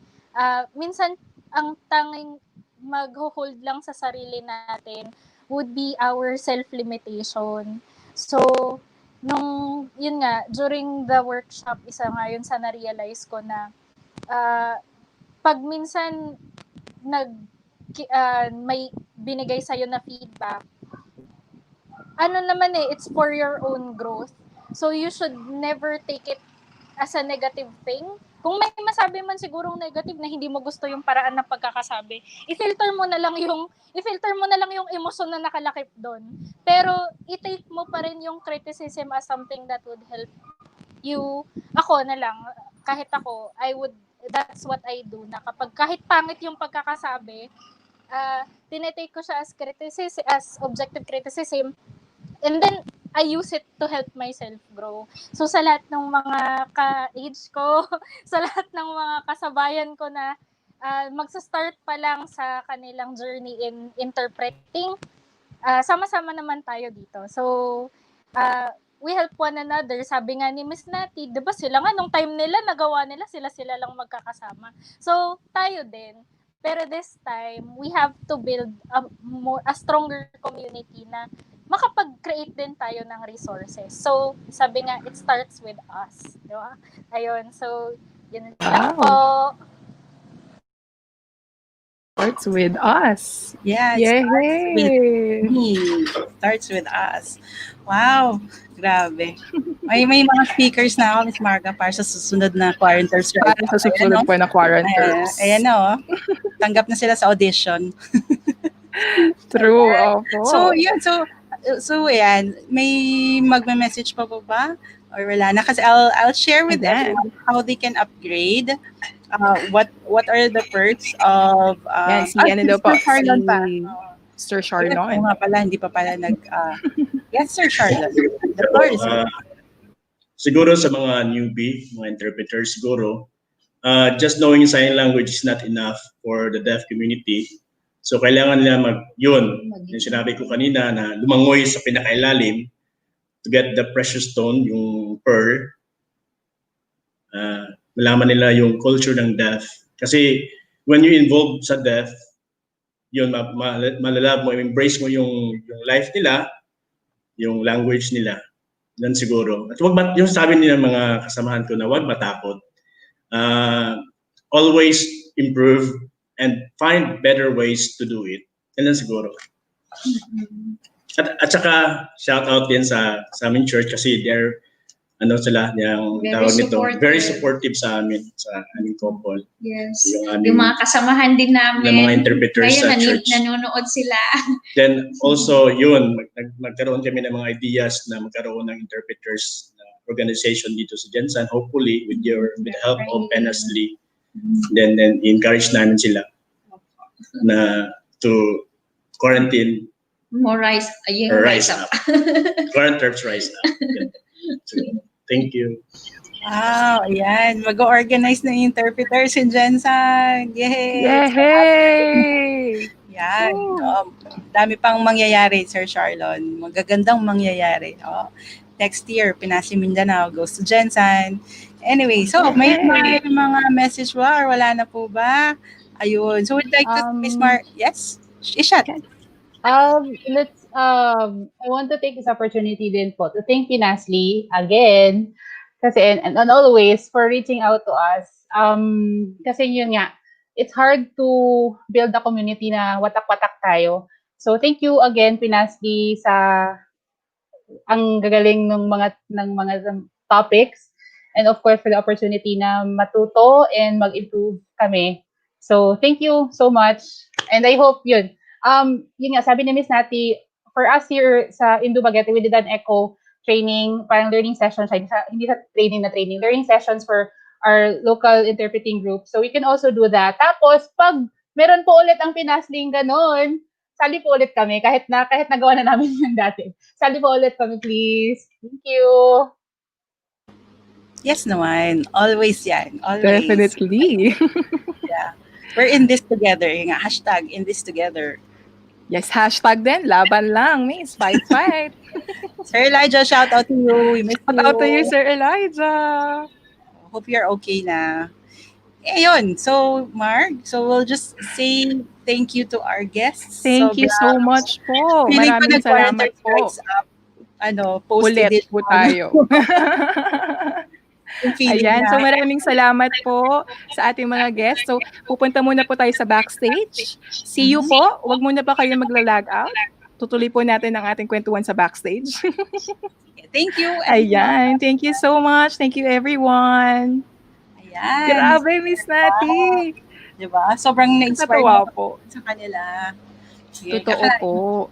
Speaker 10: minsan ang tanging mag-hold lang sa sarili natin would be our self-limitation. So, yun nga, during the workshop, isa nga yun sa na-realize ko na pag minsan may binigay sa'yo na feedback, ano naman it's for your own growth. So, you should never take it as a negative thing. Kung may masabi man sigurong negative na hindi mo gusto yung paraan ng pagkakasabi, i-filter mo na lang yung emosyon na nakalakip doon. Pero i-take mo pa rin yung criticism as something that would help you. Ako na lang, kahit ako, that's what I do, na kapag kahit pangit yung pagkakasabi, tinetake ko siya as criticism, as objective criticism, and then I use it to help myself grow. So sa lahat ng mga ka-age ko, sa lahat ng mga kasabayan ko na magsa-start pa lang sa kanilang journey in interpreting, sama-sama naman tayo dito. So we help one another. Sabi nga ni Miss Nati, 'di ba sila nga nung time nila nagawa nila sila lang magkakasama. So tayo din. Pero this time, we have to build a stronger community na makapag-create din tayo ng resources. So, sabi nga, it starts with us. Di ba? Ayun. So, yun lang po.
Speaker 4: Starts with us.
Speaker 3: Yes.
Speaker 4: Yay!
Speaker 3: Starts with us. Wow. Grabe. May mga speakers na ako, Miss Marga, para sa susunod na quaranters.
Speaker 4: Para sa susunod po na quaranters.
Speaker 3: Ayan o. Tanggap na sila sa audition.
Speaker 4: True. Opo.
Speaker 3: So, yun. So, ayan. May magme-message pa ba? Or wala na? Kasi I'll share with everyone how they can upgrade. What are the perks of
Speaker 4: ano daw po?
Speaker 3: Charlon pa.
Speaker 4: Sir Charlon.
Speaker 3: Oo nga pala, hindi pa pala yes, Sir Charlon. The floor is
Speaker 6: siguro sa mga newbie, mga interpreters siguro, just knowing sign language is not enough for the deaf community. So kailangan nila yung sinabi ko kanina na lumangoy sa pinakailalim to get the precious stone, yung pearl. Malaman nila yung culture ng deaf. Kasi when you involve sa deaf, yun, malalab mo, embrace mo yung life nila, yung language nila. Yan siguro. At yung sabi nila mga kasamahan ko na wag matakot. Always improve and find better ways to do it. Yan lang siguro. At saka shout out din sa aming church kasi they're sila yung tawag nito, very supportive sa amin, sa aming couple.
Speaker 7: Yes. Yung mga kasamahan din namin.
Speaker 6: Ng mga interpreters sa church.
Speaker 7: Nanonood sila.
Speaker 6: Then also yun, nagkaroon kami ng mga ideas na magkaroon ng interpreters organization dito sa Jensen. Hopefully with the help of Penasly. Then encourage namin sila na to quarantine
Speaker 7: more rise up.
Speaker 6: Current terms rise up. So, thank you.
Speaker 3: Wow, ayan. Mag-organize ng interpreters in Jensen. Yay!
Speaker 4: Yay!
Speaker 3: Yan. Dami pang mangyayari, Sir Charlon. Magagandang mangyayari. Next year, Pinasi Mindanao goes to Jensen. Anyway, so may mga message ba or wala na po ba? Ayun. So we'd like to, Miss Mar, yes? Ishat.
Speaker 8: I want to take this opportunity din po to thank Pinasli again kasi and always for reaching out to us. Kasi yun nga, it's hard to build a community na watak-watak tayo. So thank you again Pinasli sa ang gagaling ng mga topics and of course for the opportunity na matuto and mag-improve kami. So thank you so much and I hope yun nga, sabi ni Miss Nati, for us here sa Indubaguete, we did an echo training, parang learning sessions, hindi sa training, learning sessions for our local interpreting group. So we can also do that. Tapos, pag meron po ulit ang pinasling ganon, sali po ulit kami kahit nagawa na namin yun dati. Sali po ulit kami, please. Thank you.
Speaker 3: Yes naman. Always yan. Always.
Speaker 4: Definitely.
Speaker 3: Yeah. We're in this together. Yung nga, hashtag in this together.
Speaker 4: Yes, hashtag din, laban lang, miss. Fight, fight.
Speaker 3: Sir Elijah, shout out to you. We miss
Speaker 4: Shout out to you, Sir Elijah.
Speaker 3: Hope you're okay na. Ayun. So, Mark, so we'll just say thank you to our guests.
Speaker 4: Thank you so much po.
Speaker 3: Feeling ko
Speaker 4: Maraming salamat
Speaker 3: nag-quarantine
Speaker 4: po.
Speaker 3: rise up. Posted
Speaker 4: Ulit
Speaker 3: it
Speaker 4: po
Speaker 3: on
Speaker 4: tayo.
Speaker 3: yung feeling
Speaker 4: Ayan,
Speaker 3: na.
Speaker 4: so maraming salamat po sa ating mga guests. So, pupunta muna po tayo sa backstage. See you po. Huwag muna pa kayo magla-log out. Tutuloy po natin ang ating kwentuhan sa backstage.
Speaker 3: Thank you.
Speaker 4: Ayan, thank you so much. Thank you, everyone.
Speaker 3: Ayan.
Speaker 4: Grabe, Miss Nati.
Speaker 3: Diba? Sobrang na-inspire
Speaker 4: Nakatuwa
Speaker 3: na
Speaker 4: po.
Speaker 3: sa kanila. Yun,
Speaker 4: Totoo po.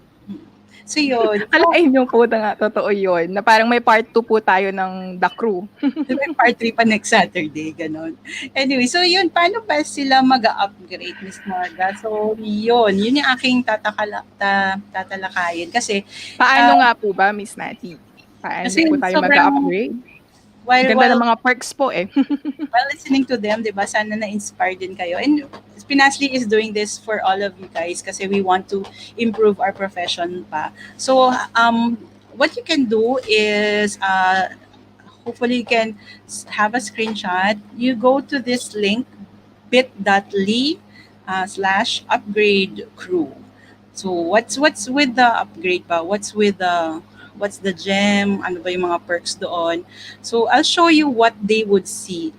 Speaker 3: So yun.
Speaker 4: Alain niyo po na nga, totoo yun. Na parang may part 2 po tayo ng The Crew.
Speaker 3: May part 3 pa next Saturday, ganon. Anyway, so yun, paano ba sila mag-upgrade, Miss Marga? So yun yung aking tatalakayin. Kasi,
Speaker 4: Paano nga po ba, Miss Nati? Paano
Speaker 3: kasi
Speaker 4: po tayo mag-upgrade? Ganda ng mga perks po eh.
Speaker 3: While listening to them, di ba, sana na-inspire din kayo. And Pinasli is doing this for all of you guys kasi we want to improve our profession pa. So, what you can do is, hopefully you can have a screenshot. You go to this link, bit.ly/upgrade crew. So, what's with the upgrade ba? What's the gem? Ano ba yung mga perks doon? So, I'll show you what they would see.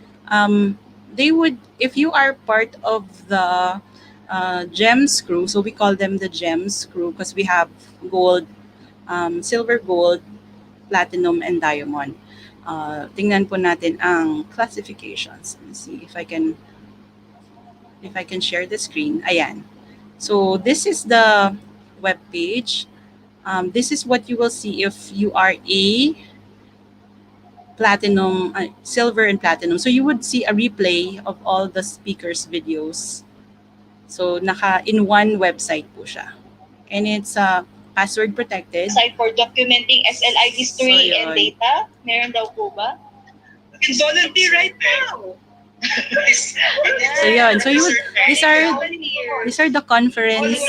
Speaker 3: They would, if you are part of the gems crew, so we call them the gems crew because we have gold, silver, gold, platinum, and diamond. Tingnan po natin ang classifications. Let's see if I can share the screen. Ayan. So this is the web page. This is what you will see if you are a platinum, silver and platinum. So you would see a replay of all the speakers' videos. So in one website po siya. And it's password protected.
Speaker 11: Site for documenting SLI history
Speaker 3: So,
Speaker 11: and
Speaker 3: yun.
Speaker 11: data. Meron daw po ba? You can volunteer right now.
Speaker 3: So yun. So these are the conference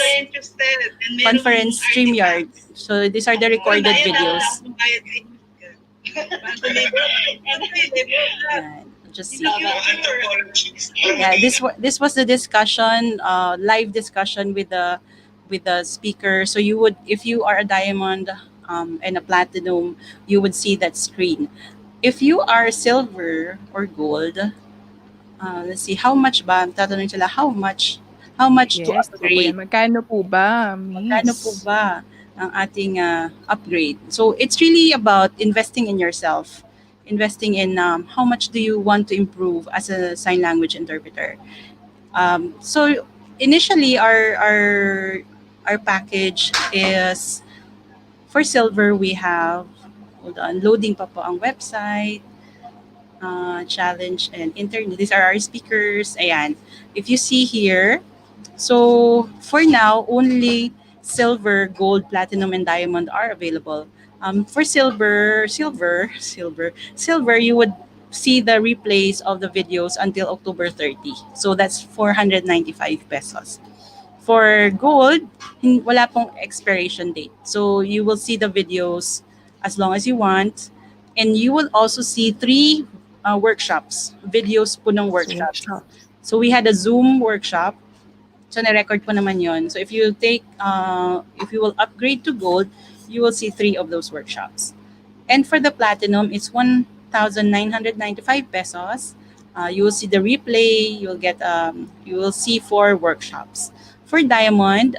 Speaker 3: StreamYard. So these are the recorded videos. Ayan, just see. Yeah, this was the discussion, live discussion with the speaker. So you would, if you are a diamond and a platinum, you would see that screen. If you are silver or gold, let's see, how much ba? Tatanungin sila, how much to
Speaker 4: Yes, totoo po
Speaker 3: upgrade?
Speaker 4: yan. Magkano po ba,
Speaker 3: Magkano
Speaker 4: miss?
Speaker 3: po ba ang ating upgrade? So it's really about investing in yourself, investing in how much do you want to improve as a sign language interpreter. So initially, our package is for silver. We have, hold on, loading pa po ang website. Challenge and internet. These are our speakers. Ayan. If you see here, so for now, only silver, gold, platinum, and diamond are available. For silver, you would see the replays of the videos until October 30. So that's 495 pesos. For gold, wala pong expiration date. So you will see the videos as long as you want. And you will also see 3 workshops, videos po ng workshops. So we had a Zoom workshop. So na-record po naman yon. So if you will upgrade to gold, you will see 3 of those workshops. And for the platinum, it's 1,995 pesos. You will see the replay. You will see 4 workshops. For diamond,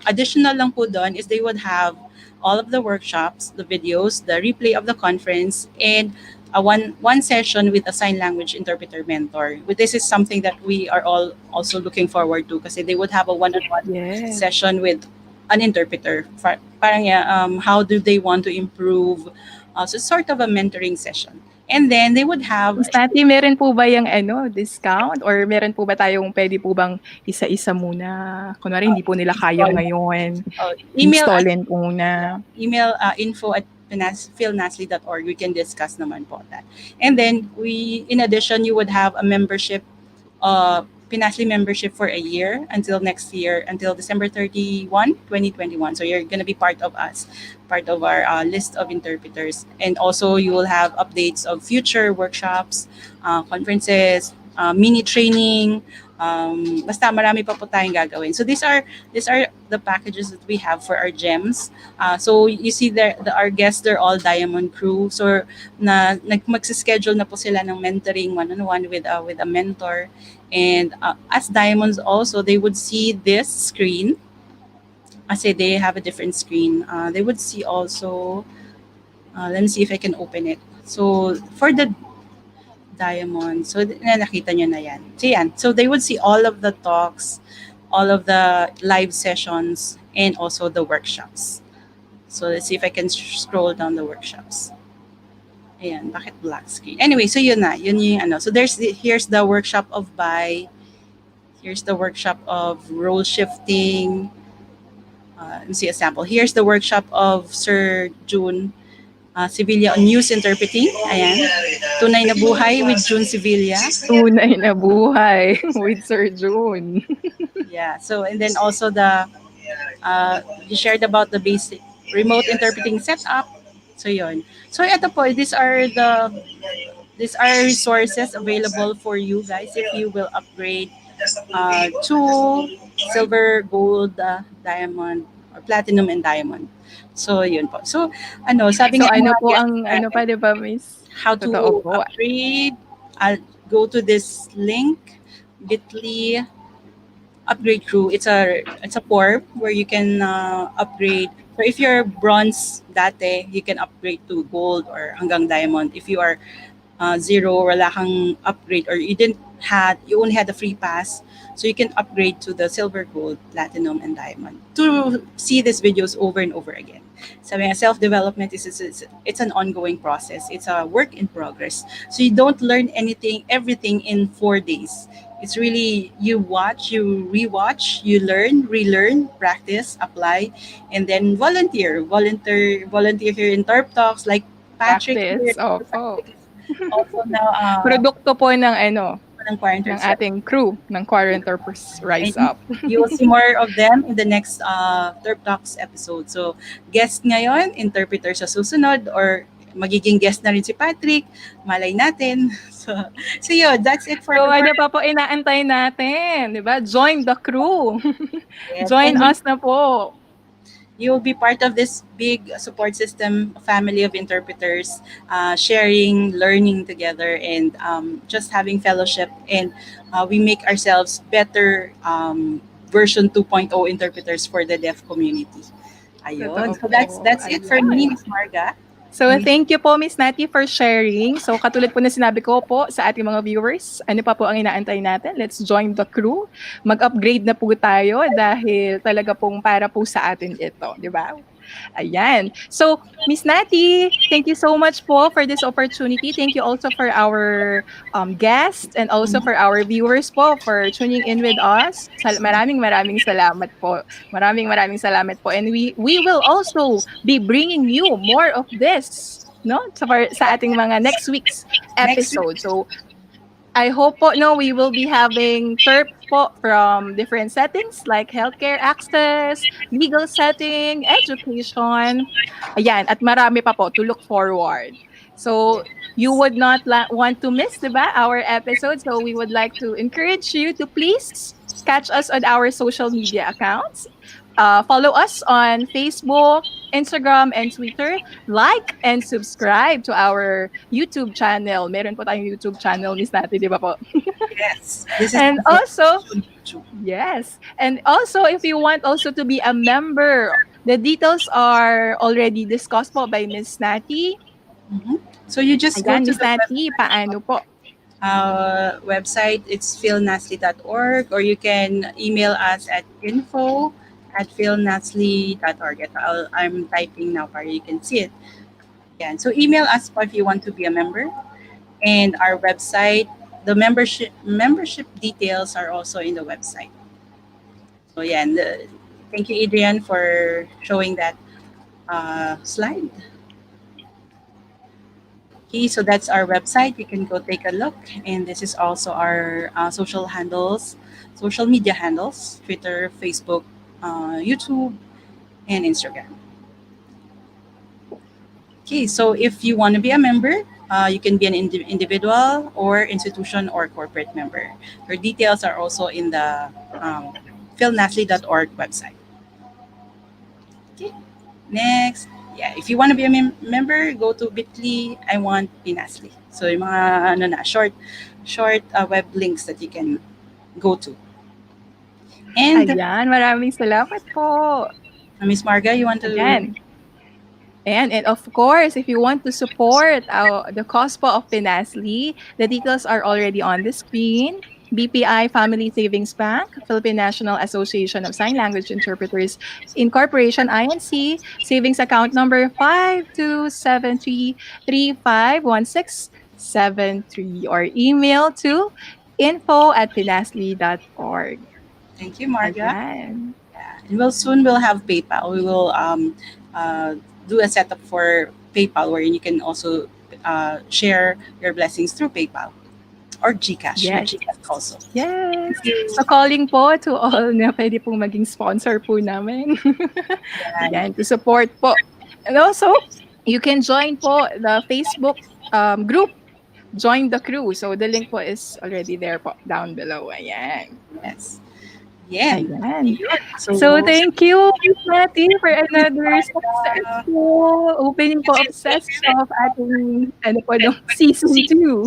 Speaker 3: additional lang po doon is they would have all of the workshops, the videos, the replay of the conference, and one session with a sign language interpreter mentor. This is something that we are all also looking forward to kasi they would have a one-on-one session with an interpreter. Parang how do they want to improve? So it's sort of a mentoring session. And then they would have,
Speaker 4: Miss Nati, meron po ba yung discount or meron po ba tayong puwede po bang isa-isa muna? Kunwari hindi po nila kaya ngayon,
Speaker 3: email us,
Speaker 4: installin po muna.
Speaker 3: email info@philnasli.org. We can discuss naman po that. And then in addition, you would have a membership, Pinasli membership for a year until next year, until December 31, 2021. So you're going to be part of us, part of our list of interpreters. And also you will have updates of future workshops, conferences, mini training, basta marami pa po tayong gagawin. So these are the packages that we have for our gems. So you see there, our guests, they're all Diamond crew. So magsischedule na po sila ng mentoring one-on-one with a mentor. And as diamonds also, they would see this screen. I say they have a different screen. They would see also, let me see if I can open it. So for the diamond, so nakita nyo na yan. So yan. So they would see all of the talks, all of the live sessions, and also the workshops. So let's see if I can scroll down the workshops. Ayan, bakit black screen? Anyway, so yun na. Yun yung ano. So here's the workshop of buy. Here's the workshop of role shifting. Let me see a sample. Here's the workshop of Sir June Sevilla on news interpreting. Ayan. Tunay na buhay with June Sevilla.
Speaker 4: Tunay na buhay with Sir June.
Speaker 3: Yeah. So, and then also you shared about the basic remote interpreting setup. So yun. So ito po, these are resources available for you guys if you will upgrade to silver, gold, diamond, or platinum and diamond. So yun po. So sabi
Speaker 4: So
Speaker 3: nga
Speaker 4: ano
Speaker 3: mga
Speaker 4: po
Speaker 3: guests
Speaker 4: ang
Speaker 3: natin,
Speaker 4: pa 'di ba, Miss?
Speaker 3: how to
Speaker 4: Totoo po.
Speaker 3: upgrade. I'll go to this link, bit.ly upgrade crew. It's a form where you can upgrade. So if you're bronze dati, you can upgrade to gold or hanggang diamond. If you are zero, wala kang upgrade, or you only had the free pass, so you can upgrade to the silver, gold, platinum, and diamond to see these videos over and over again. Sabi nga, self-development it's an ongoing process. It's a work in progress. So you don't learn everything in 4 days. It's really, you watch, you rewatch, you learn, relearn, practice, apply, and then volunteer here in TerpTalks, like Patrick here.
Speaker 4: Practice, opo.
Speaker 3: Also now,
Speaker 4: Produkto po ng
Speaker 3: ng Quarantine
Speaker 4: ng ating crew ng Quaranters Rise
Speaker 3: And
Speaker 4: Up.
Speaker 3: you will see more of them in the next Terp Talks episode. So, guest ngayon, interpreter sa susunod, or magiging guest na rin si Patrick. Malay natin. So yun, that's it for
Speaker 4: So
Speaker 3: the
Speaker 4: ano pa po inaantay natin, 'di ba? Join the crew.
Speaker 3: Yes.
Speaker 4: Join
Speaker 3: And
Speaker 4: us na po.
Speaker 3: you'll be part of this big support system, family of interpreters, sharing, learning together, and just having fellowship. And we make ourselves better version 2.0 interpreters for the deaf community. Ayun.
Speaker 4: Totoo
Speaker 3: So that's
Speaker 4: po.
Speaker 3: it for me, Miss Marga.
Speaker 4: So thank you po Miss Nati for sharing. So katulad po na sinabi ko po sa ating mga viewers, ano pa po ang inaantay natin? Let's join the crew. Mag-upgrade na po tayo dahil talaga pong para po sa atin ito, di ba? Ayan. So, Miss Nati, thank you so much po for this opportunity. Thank you also for our guests and also for our viewers po for tuning in with us. Maraming salamat po. Maraming salamat po. And we will also be bringing you more of this, no? Sa ating mga next week's episode. So, I hope po, we will be having TERP po from different settings like healthcare access, legal setting, education. Ayan, at marami pa po to look forward. So, you would not want to miss, diba, our episode. So, we would like to encourage you to please catch us on our social media accounts. Follow us on Facebook, Instagram, and Twitter. Like and subscribe to our YouTube channel. Meron po tayong YouTube channel, Miss Nati, di ba po?
Speaker 3: Yes. This is
Speaker 4: And also, yes. And also, if you want also to be a member, the details are already discussed po by Miss Nati.
Speaker 3: So you just go
Speaker 4: Ayan,
Speaker 3: to
Speaker 4: Miss
Speaker 3: the
Speaker 4: Nati, paano po?
Speaker 3: website. It's philnasli.org, or you can email us at info@philnasli.org. I'm typing now para you can see it. Yeah. So email us if you want to be a member. And our website, the membership details are also in the website. So yeah, and thank you, Adrian, for showing that slide. Okay, so that's our website. You can go take a look. And this is also our social media handles: Twitter, Facebook, YouTube, and Instagram. Okay, so if you want to be a member, you can be an individual or institution or corporate member. Your details are also in the philnasli.org website. Okay, next. Yeah, if you want to be a member, go to bit.ly, I want Pinasli. So yung mga short web links that you can go to. And
Speaker 4: Ayan, maraming salamat po.
Speaker 3: Miss Marga, you want to
Speaker 4: Ayan. And of course, if you want to support the cause po of Pinasli, the details are already on the screen. BPI Family Savings Bank, Philippine National Association of Sign Language Interpreters Incorporation, INC, savings account number 5273351673 or email to info@pinasli.org.
Speaker 3: thank you, Marga.
Speaker 4: Ayan.
Speaker 3: And we'll have PayPal. We will uh, do a setup for PayPal where you can also share your blessings through PayPal or GCash.
Speaker 4: Yes.
Speaker 3: GCash also.
Speaker 4: Yes. So calling po to all na pwede pong maging sponsor po namin. Yan, to support po. And also, you can join po the Facebook group, Join the Crew. So the link po is already there po down below. Ayan.
Speaker 3: Yes. Yeah.
Speaker 4: Ayan. So thank you, Patty, for another successful opening po of Session of ating season 2.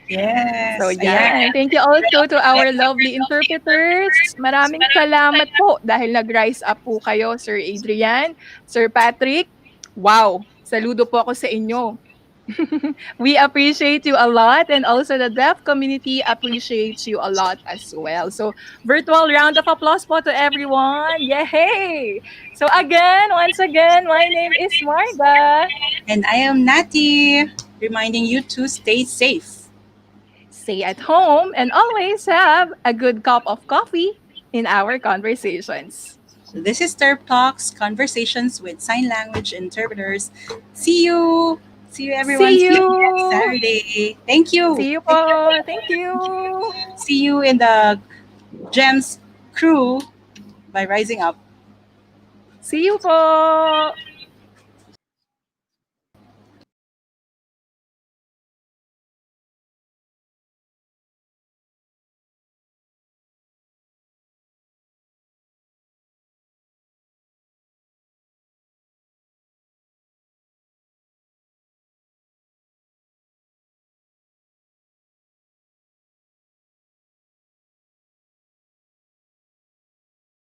Speaker 3: Yes.
Speaker 4: So yan. Thank you also to our lovely interpreters. Maraming salamat po dahil nag-rise up po kayo, Sir Adrian, Sir Patrick. Wow, saludo po ako sa inyo. We appreciate you a lot and also the deaf community appreciates you a lot as well. So virtual round of applause po to everyone. Yay! So once again, my name is Marga.
Speaker 3: And I am Nati, reminding you to stay safe.
Speaker 4: Stay at home and always have a good cup of coffee in our conversations.
Speaker 3: So this is TerpTalks, conversations with sign language interpreters. See you. See you, everyone.
Speaker 4: See you.
Speaker 3: Next Saturday. Thank you.
Speaker 4: See you po. Thank you.
Speaker 3: See you in the GEMS crew by Rising Up.
Speaker 4: See you po.